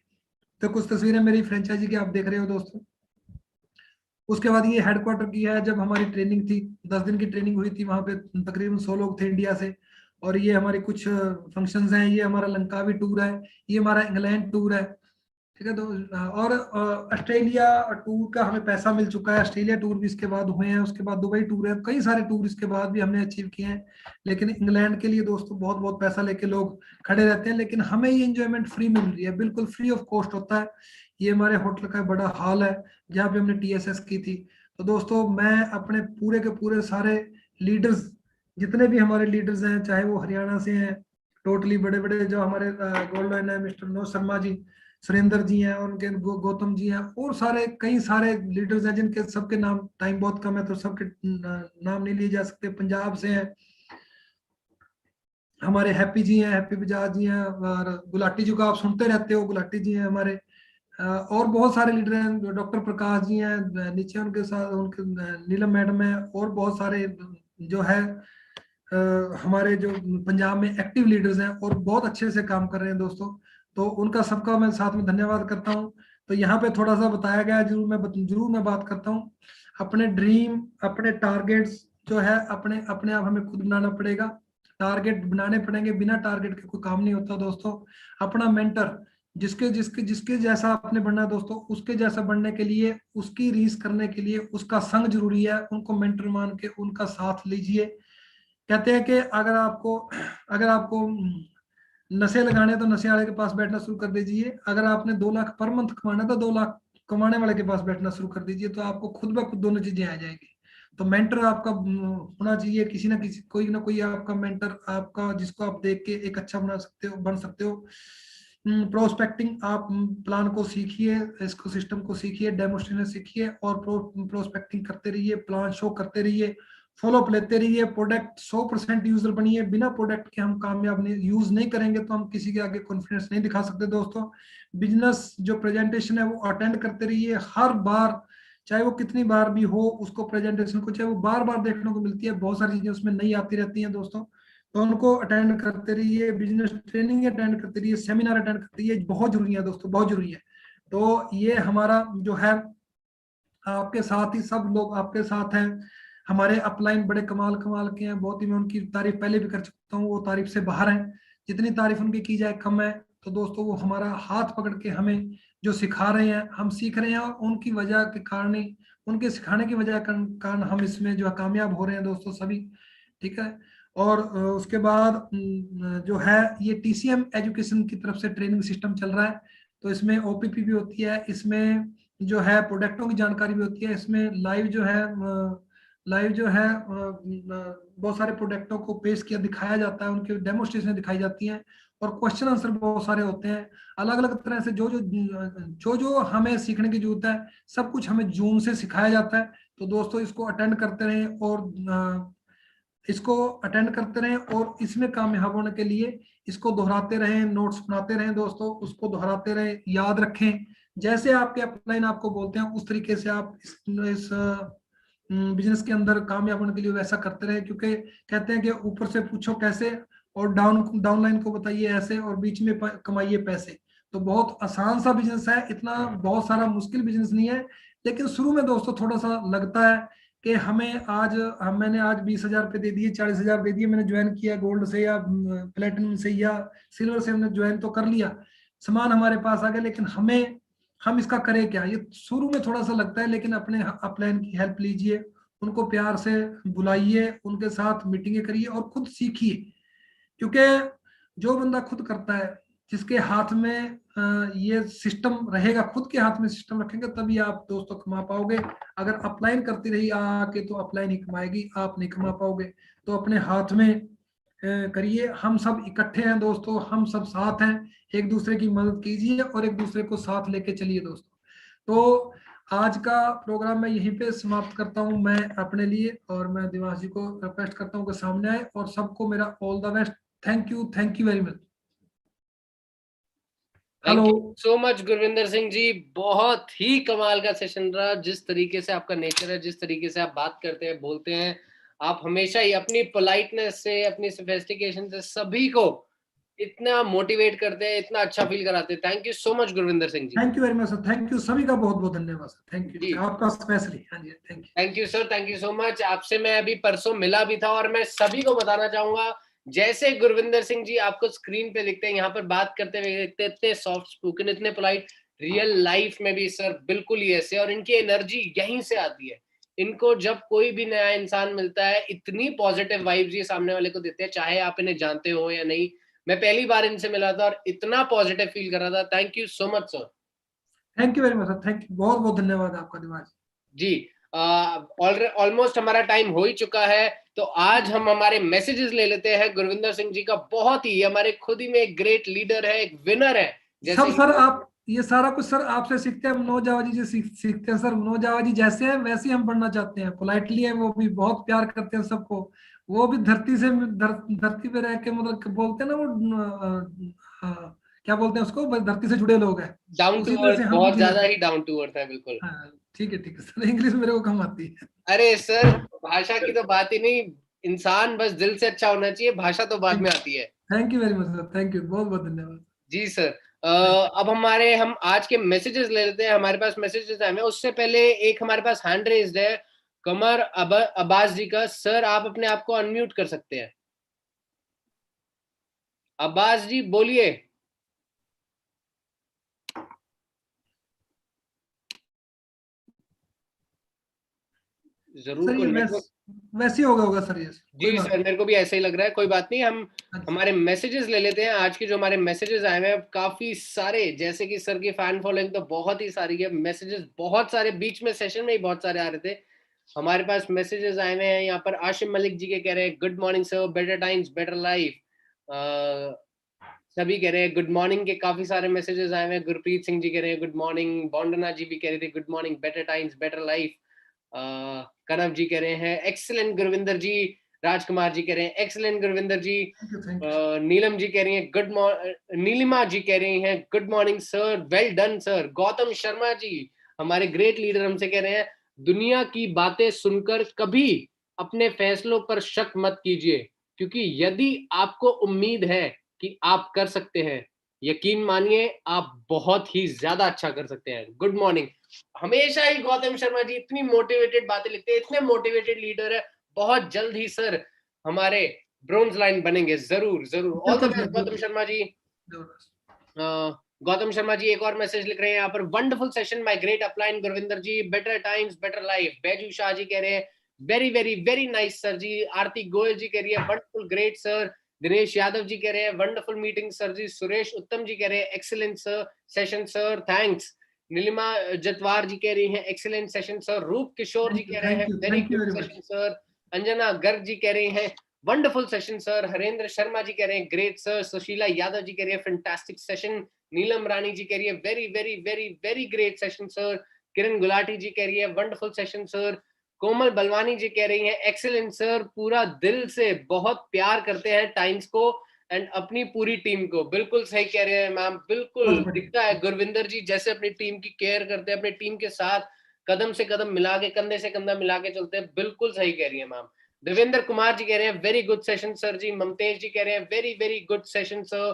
तो कुछ तस्वीरें मेरी फ्रेंचाइजी की आप देख रहे हो दोस्तों। उसके बाद ये हेडक्वार्टर की है, जब हमारी ट्रेनिंग थी 10 दिन की ट्रेनिंग हुई थी, वहां पे तकरीबन 100 लोग थे इंडिया से। और ये हमारे कुछ फंक्शंस हैं, ये हमारा लंकावी टूर है, ये हमारा इंग्लैंड टूर है, ठीक है। तो और ऑस्ट्रेलिया टूर का हमें पैसा मिल चुका है, ऑस्ट्रेलिया टूर भी इसके बाद हुए हैं। उसके बाद दुबई टूर है, कई सारे टूर इसके बाद भी हमने अचीव किए हैं। लेकिन इंग्लैंड के लिए दोस्तों बहुत बहुत पैसा लेके लोग खड़े रहते हैं, लेकिन हमें ये इंजॉयमेंट फ्री मिल रही है, बिल्कुल फ्री ऑफ कॉस्ट होता है। ये हमारे होटल का बड़ा हॉल है जहाँ पे हमने TSS की थी। तो दोस्तों मैं अपने पूरे के पूरे सारे लीडर्स, जितने भी हमारे लीडर्स हैं, चाहे वो हरियाणा से हैं, टोटली बड़े बड़े जो हमारे गोल्ड लाइन है, मिस्टर मनोज शर्मा जी, सुरेंद्र जी हैं, और उनके गौतम जी हैं, और सारे कई सारे लीडर्स हैं जिनके सबके नाम, टाइम बहुत कम है तो सबके नाम नहीं लिए जा सकते। पंजाब से हैं हमारे हैप्पी जी हैं, हैप्पी बजाज जी हैं, और गुलाटी जी को आप सुनते रहते हो, गुलाटी जी हैं हमारे। और बहुत सारे लीडर हैं, डॉक्टर प्रकाश जी हैं नीचे, उनके साथ उनके नीलम मैडम है, और बहुत सारे जो है हमारे जो पंजाब में एक्टिव लीडर्स हैं और बहुत अच्छे से काम कर रहे हैं दोस्तों। तो उनका सबका मैं साथ में धन्यवाद करता हूँ। तो यहाँ पे थोड़ा सा बताया गया, जरूर मैं बात करता हूँ। अपने ड्रीम, अपने टारगेट्स जो है अपने अपने आप हमें खुद बनाना पड़ेगा। टारगेट बनाने पड़ेंगे, बिना टारगेट के कोई काम नहीं होता दोस्तों। अपना मेंटर, जिसके जिसके जिसके जैसा आपने बनना है दोस्तों, उसके जैसा बनने के लिए, उसकी रीस करने के लिए उसका संग जरूरी है। उनको मेंटर मान के उनका साथ लीजिए। कहते हैं कि अगर आपको नशे लगाने, तो नशे वाले के पास बैठना शुरू कर दीजिए। अगर आपने 2 लाख पर मंथ कमाना है, तो 2 लाख कमाने वाले के पास बैठना शुरू कर दीजिए, तो आपको खुद ब खुद दोनों चीजें आ जाएंगी। तो मेंटर आपका होना चाहिए, किसी ना किसी, कोई ना कोई आपका मेंटर, आपका जिसको आप देख के एक अच्छा बन सकते हो। प्रोस्पेक्टिंग, आप प्लान को सीखिए, इसको सिस्टम को सीखिए, डेमोस्ट्रेशन सीखिए, और प्रोस्पेक्टिंग करते रहिए, प्लान शो करते रहिए, फॉलो अप लेते रहिए। प्रोडक्ट 100% यूजर बनिए। बिना प्रोडक्ट के हम कामयाब नहीं, यूज नहीं करेंगे तो हम किसी के आगे कॉन्फिडेंस नहीं दिखा सकते दोस्तों। बिजनेस जो प्रेजेंटेशन है वो अटेंड करते रहिए हर बार, चाहे वो कितनी बार भी हो, उसको प्रेजेंटेशन को चाहे वो बार बार देखने को मिलती है, बहुत सारी चीजें उसमें नई आती रहती हैं दोस्तों। तो उनको अटेंड करते रहिए, बिजनेस ट्रेनिंग अटेंड करते रहिए, सेमिनार अटेंड करते रहिए, बहुत जरूरी है दोस्तों, बहुत जरूरी है। तो ये हमारा जो है, आपके साथ ही सब लोग आपके साथ हैं। हमारे अपलाइन बड़े कमाल कमाल के हैं, बहुत ही, मैं उनकी तारीफ पहले भी कर चुका हूँ, वो तारीफ से बाहर हैं। जितनी तारीफ उनकी की जाए कम है। तो दोस्तों, वो हमारा हाथ पकड़ के हमें जो सिखा रहे हैं, हम सीख रहे हैं, और उनकी वजह के कारण ही, उनके सिखाने की वजह के कारण हम इसमें जो है कामयाब हो रहे हैं दोस्तों सभी। ठीक है। और उसके बाद जो है, ये TCM एजुकेशन की तरफ से ट्रेनिंग सिस्टम चल रहा है। तो इसमें OPP भी होती है, इसमें जो है प्रोडक्टों की जानकारी भी होती है, इसमें लाइव जो है बहुत सारे प्रोडक्टों को पेश किया दिखाया जाता है, उनके डेमोस्ट्रेशन दिखाई जाती हैं, और क्वेश्चन आंसर बहुत सारे होते हैं अलग अलग तरह से। जो हमें सीखने की जरूरत है, सब कुछ हमें जूम से सिखाया जाता है। तो दोस्तों, इसको अटेंड करते रहें, और इसमें कामयाब होने के लिए इसको दोहराते रहें, नोट्स बनाते रहें दोस्तों, उसको दोहराते रहें, याद रखें। जैसे आपके अपलाइन आपको बोलते हैं, उस तरीके से आप इस बिजनेस के अंदर कामयाब होने के लिए वैसा करते रहे। क्योंकि कहते हैं कि ऊपर से पूछो कैसे, और डाउनलाइन को बताइए ऐसे, और बीच में कमाइए पैसे। तो बहुत आसान सा बिजनेस है, इतना बहुत सारा मुश्किल बिजनेस नहीं है। लेकिन शुरू में दोस्तों थोड़ा सा लगता है कि मैंने आज 20,000 रुपये दे दिए, 40,000 दे दिए, मैंने ज्वाइन किया गोल्ड से या प्लेटिनम से या सिल्वर से, हमने ज्वाइन तो कर लिया, सामान हमारे पास आ गया, लेकिन हम इसका करें क्या, ये शुरू में थोड़ा सा लगता है। लेकिन अपने अपलाइन की हेल्प लीजिए, उनको प्यार से बुलाइए, उनके साथ मीटिंगें करिए, और खुद सीखिए। क्योंकि जो बंदा खुद करता है, जिसके हाथ में ये सिस्टम रहेगा, खुद के हाथ में सिस्टम रखेंगे, तभी आप दोस्तों कमा पाओगे। अगर अपलाइन करती रही आके, तो अपलाइन ही कमाएगी, आप नहीं कमा पाओगे। तो अपने हाथ में करिए। हम सब इकट्ठे हैं दोस्तों, हम सब साथ हैं, एक दूसरे की मदद कीजिए, और एक दूसरे को साथ लेके चलिए दोस्तों। तो आज का प्रोग्राम मैं यहीं पे समाप्त करता हूं मैं अपने लिए, और मैं दिवास जी को रिक्वेस्ट करता हूं कि सामने आए, और सबको मेरा all the best. Thank you very much. Thank you so much Gurvinder Singh ji, बहुत ही कमाल का सेशन रहा। जिस तरीके से आपका नेचर है, जिस तरीके से आप बात करते हैं, बोलते हैं, आप हमेशा ही अपनी पोलाइटनेस से, अपनी सोफिस्टिकेशन से सभी को इतना मोटिवेट करते हैं, इतना अच्छा फील कराते हैं। Thank you so much Gurvinder Singh ji. Thank you very much sir, thank you, सभी का बहुत बहुत धन्यवाद सर, थैंक जी यू आपका स्पेशली। हाँ जी, thank you sir, thank you so much. आपसे मैं अभी परसों मिला भी था, और मैं सभी को बताना चाहूंगा, जैसे गुरविंदर सिंह जी आपको स्क्रीन पे दिखते हैं, यहाँ पर बात करते हुए दिखते हैं, इतने सॉफ्ट स्पोकन, इतने पोलाइट, रियल लाइफ में भी सर बिल्कुल ही ऐसे, और इनकी एनर्जी यहीं से आती है। इनको जब कोई भी नया इंसान मिलता है, इतनी पॉजिटिव वाइब्स ये सामने वाले को देते हैं, चाहे आप इन्हें जानते हो या नहीं। मैं पहली बार इनसे मिला था और इतना पॉजिटिव फील कर रहा था। Thank you so much sir. Thank you very much sir, thank you, बहुत बहुत धन्यवाद आपका दिवास जी। ऑलमोस्ट हमारा टाइम हो ही चुका है, तो आज हम हमारे मैसेजेस ले लेते हैं गुरविंदर सिंह जी का। बहुत ही हमारे खुद ही में एक ग्रेट लीडर है, एक विनर है। सब जैसे सर, आप ये सारा कुछ सर आपसे सीखते हैं। मनोज जावा जी से सीखते हैं सर। मनोज जावा जी जैसे हैं वैसे ही हम बनना चाहते हैं, पोलाइटली है, वो भी बहुत प्यार करते हैं सबको। वो भी धरती से धरती पे रह के, मतलब बोलते हैं ना वो क्या बोलते हैं उसको, बस धरती से जुड़े लोग हैं। डाउन टू उसी तरह अर्थ, से हम भी बहुत जीना ज्यादा चाहते ही डाउन टू अर्थ है, बिल्कुल। हैं। हाँ, ठीक है सर, इंग्लिश मेरे को कम आती है। अरे सर, भाषा की तो बात ही नहीं, इंसान बस दिल से अच्छा होना चाहिए, भाषा तो बाद में आती है। Thank you very much sir, thank you, बहुत बहुत धन्यवाद। जी सर। अब हम आज के मैसेजेस ले लेते हैं। हमारे पास मैसेजेस आए हैं, उससे पहले एक हमारे पास हैंड रेज्ड है कमर अब्बास जी का। सर आप अपने आप को अनम्यूट कर सकते हैं। अब्बास जी बोलिए। जरूर सर कोई ये नेटवर्क। वैसे ही होगा सर, ये कोई जी बात सर, मेरे को भी ऐसा ही लग रहा है, कोई बात नहीं। हम नहीं। हमारे मैसेजेस ले लेते हैं। आज के जो हमारे मैसेजेस आए हैं काफी सारे, जैसे कि सर की फैन फॉलोइंग तो बहुत ही सारी है। मैसेजेस बहुत सारे, बीच में सेशन में ही बहुत सारे आ रहे थे। हमारे पास मैसेजेस आए हुए हैं यहाँ पर। आशिम मलिक जी के कह रहे हैं good morning sir, better times better life. सभी कह रहे हैं गुड मॉर्निंग के काफी सारे मैसेजेस आए हुए हैं। गुरप्रीत सिंह जी कह रहे हैं गुड मॉर्निंग। बॉन्डना जी भी कह रहे थे good morning, better times better life. Kanav ji कह रहे हैं एक्सीलेंट गुरविंदर जी। राजकुमार जी कह रहे हैं excellent Gurvinder ji. Thank you. Neelam ji कह रही हैं गुड मॉर्निंग। नीलिमा जी कह रही हैं good morning sir, well done sir. Gautam Sharma ji हमारे ग्रेट लीडर हमसे कह रहे हैं दुनिया की बातें सुनकर कभी अपने फैसलों पर शक मत कीजिए, क्योंकि यदि आपको उम्मीद है कि आप कर सकते हैं, यकीन मानिए आप बहुत ही ज्यादा अच्छा कर सकते हैं। Good morning. हमेशा ही गौतम शर्मा जी इतनी मोटिवेटेड बातें लिखते हैं, इतने मोटिवेटेड लीडर है। बहुत जल्द ही सर हमारे ब्रोंज लाइन बनेंगे, जरूर जरूर। ऑल द बिल्कुल सर, बेस्ट गौतम शर्मा जी। बिल्कुल। गौतम शर्मा जी एक और मैसेज लिख रहे हैं यहाँ पर, wonderful session my great upline Gurvinder ji, better times better life. Baiju Shah ji कह रहे हैं very very very nice sir ji. Aarti Goyal ji कह रही है wonderful great sir. Dinesh Yadav ji कह रहे हैं wonderful meeting sir ji. Suresh Uttam ji कह रहे हैं excellent sir session sir, thanks. Neelima Jatwar ji कह रही हैं एक्सीलेंट सेशन सर। रूप किशोर जी कह रहे हैं very thank you good very much. Session sir. Anjana Garg ji कह रही हैं wonderful session sir. Harendra Sharma ji कह रहे हैं ग्रेट सर। सुशीला यादव जी कह रही है फैंटास्टिक सेशन। नीलम रानी जी कह रही है very very very very great session sir. Kiran Gulati ji कह रही है wonderful session sir. Komal Balwani ji कह रही हैं एक्सीलेंट सर, पूरा दिल से बहुत प्यार करते हैं टाइम्स को एंड अपनी पूरी टीम को। बिल्कुल सही कह रहे हैं मैम, बिल्कुल बहुत दिखता बढ़िया। है गुरविंदर जी जैसे अपनी टीम की केयर करते हैं, अपनी टीम के साथ कदम से कदम मिला के, कंधे से कंधा मिला के चलते हैं। बिल्कुल सही कह रही है मैम। देवेंद्र कुमार जी कह रहे हैं very good session sir ji. Mamtej ji कह रहे हैं very very good session sir.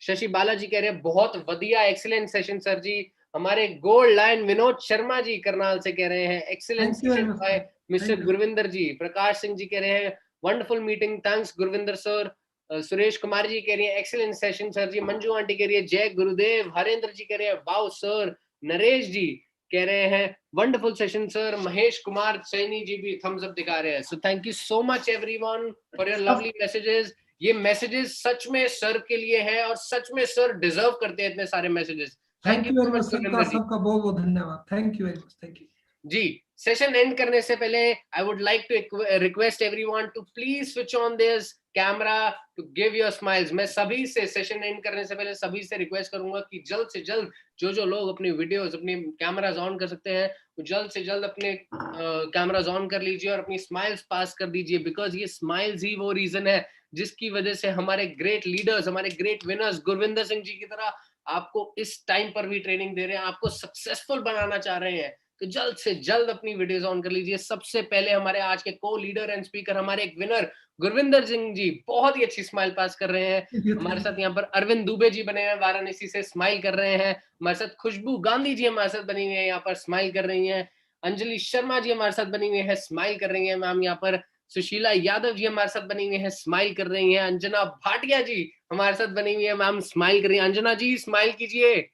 Shashi Bala ji कह रहे हैं बहुत वधिया एक्सीलेंट सेशन सर जी। हमारे गोल्ड लाइन विनोद शर्मा जी करनाल से कह रहे हैं excellent thank you very session much bye sir. Mister thank you. Gurvinder ji. Prakash Singh ji कह रहे हैं wonderful meeting, thanks Gurvinder sir. Suresh Kumar ji कह रही है excellent session sir ji. Manju aunty कह रही है जय गुरुदेव। हरेंद्र जी कह रहे हैं वाओ सर। नरेश जी कह रहे हैं wonderful session sir. Mahesh Kumar Saini ji भी थम्स अप दिखा रहे हैं। So thank you so much everyone for your सब लवली मैसेजेस। ये मैसेजेस सच में सर के लिए है और सच में सर डिजर्व करते हैं इतने सारे मैसेजेस। Thank thank you you very so much much सबका गुरविंदर जी। सबका बहुत बहुत धन्यवाद। Thank you very much. Thank you. जी, सेशन एंड करने से पहले I would like to request everyone to please switch on this camera to give your smiles. मैं सभी से सेशन एंड करने से पहले सभी से रिक्वेस्ट करूंगा कि जल्द से जल्द जो लोग अपनी वीडियोस, अपनी कैमराज ऑन कर सकते हैं, वो जल्द से जल्द अपने कैमराज ऑन कर लीजिए और अपनी स्माइल्स पास कर दीजिए। बिकॉज ये स्माइल्स ही वो रीजन है जिसकी वजह से हमारे ग्रेट लीडर्स, हमारे ग्रेट विनर्स गुरविंदर सिंह जी की तरह आपको इस टाइम पर भी ट्रेनिंग दे रहे हैं, आपको सक्सेसफुल बनाना चाह रहे हैं। तो जल्द से जल्द अपनी वीडियोस ऑन कर लीजिए। सबसे पहले हमारे आज के को लीडर एंड स्पीकर, हमारे एक विनर गुरविंदर सिंह जी बहुत ही अच्छी स्माइल पास कर रहे हैं। हमारे साथ यहाँ पर अरविंद दुबे जी बने हुए हैं वाराणसी से, स्माइल कर रहे हैं। हमारे साथ खुशबू गांधी जी हमारे साथ बनी हुई है, यहाँ पर स्माइल कर रही हैं। अंजलि शर्मा जी हमारे साथ बनी हुई है, स्माइल कर रही है मैम यहाँ पर। सुशीला यादव जी हमारे साथ बनी हुई है, स्माइल कर रही हैं। अंजना भाटिया जी हमारे साथ बनी हुई है मैम, स्माइल कर रही है। अंजना जी स्माइल कीजिए।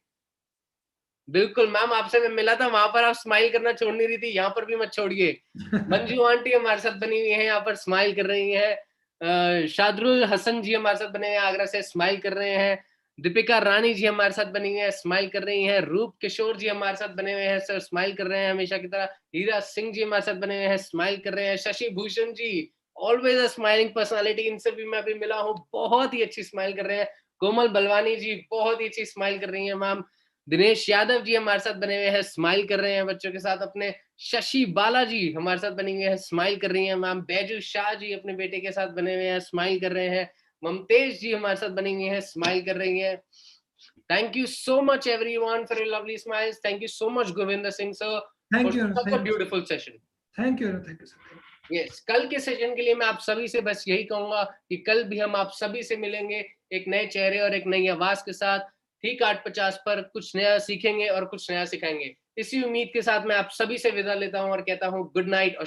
बिल्कुल मैम, आपसे मैं मिला था वहां पर, आप स्माइल करना छोड़ नहीं रही थी, यहाँ पर भी मत छोड़िए। मंजू आंटी हमारे साथ बनी हुई है, यहाँ पर स्माइल कर रही है। शादरुल हसन जी हमारे साथ बने हैं आगरा से, स्माइल कर रहे हैं। दीपिका रानी जी हमारे साथ बनी हुई है, स्माइल कर रही हैं। रूप किशोर जी हमारे साथ बने हुए हैं सर, स्माइल कर रहे हैं हमेशा की तरह। हीरा सिंह जी हमारे साथ बने हुए हैं, स्माइल कर रहे हैं। Shashi Bhushan ji always a smiling personality, इनसे भी मैं अभी मिला हूँ, बहुत ही अच्छी स्माइल कर रहे हैं। कोमल बलवानी जी बहुत ही अच्छी स्माइल कर रही है मैम। दिनेश यादव जी हमारे साथ बने हुए हैं, स्माइल कर रहे हैं बच्चों के साथ अपने। शशि बालाजी हमारे साथ बनी हुई है, स्माइल कर रही हैं मैम। बैजू शाह जी अपने बेटे के साथ बने हुए हैं, स्माइल कर रहे हैं। ममतेज जी हमारे साथ बनी हुई है, स्माइल कर रही हैं। Thank you so much everyone for your lovely smiles. Thank you so much Gurvinder Singh sir for thank you. Such a beautiful session. Thank you. Thank you sir. Yes, कल के सेशन के लिए मैं आप सभी से बस यही कहूंगा कि कल भी हम आप सभी से मिलेंगे एक नए चेहरे और एक नई आवाज के साथ। ठीक 8:50 पर कुछ नया सीखेंगे और कुछ नया सिखाएंगे। इसी उम्मीद के साथ मैं आप सभी से विदा लेता हूँ और कहता हूँ गुड नाइट और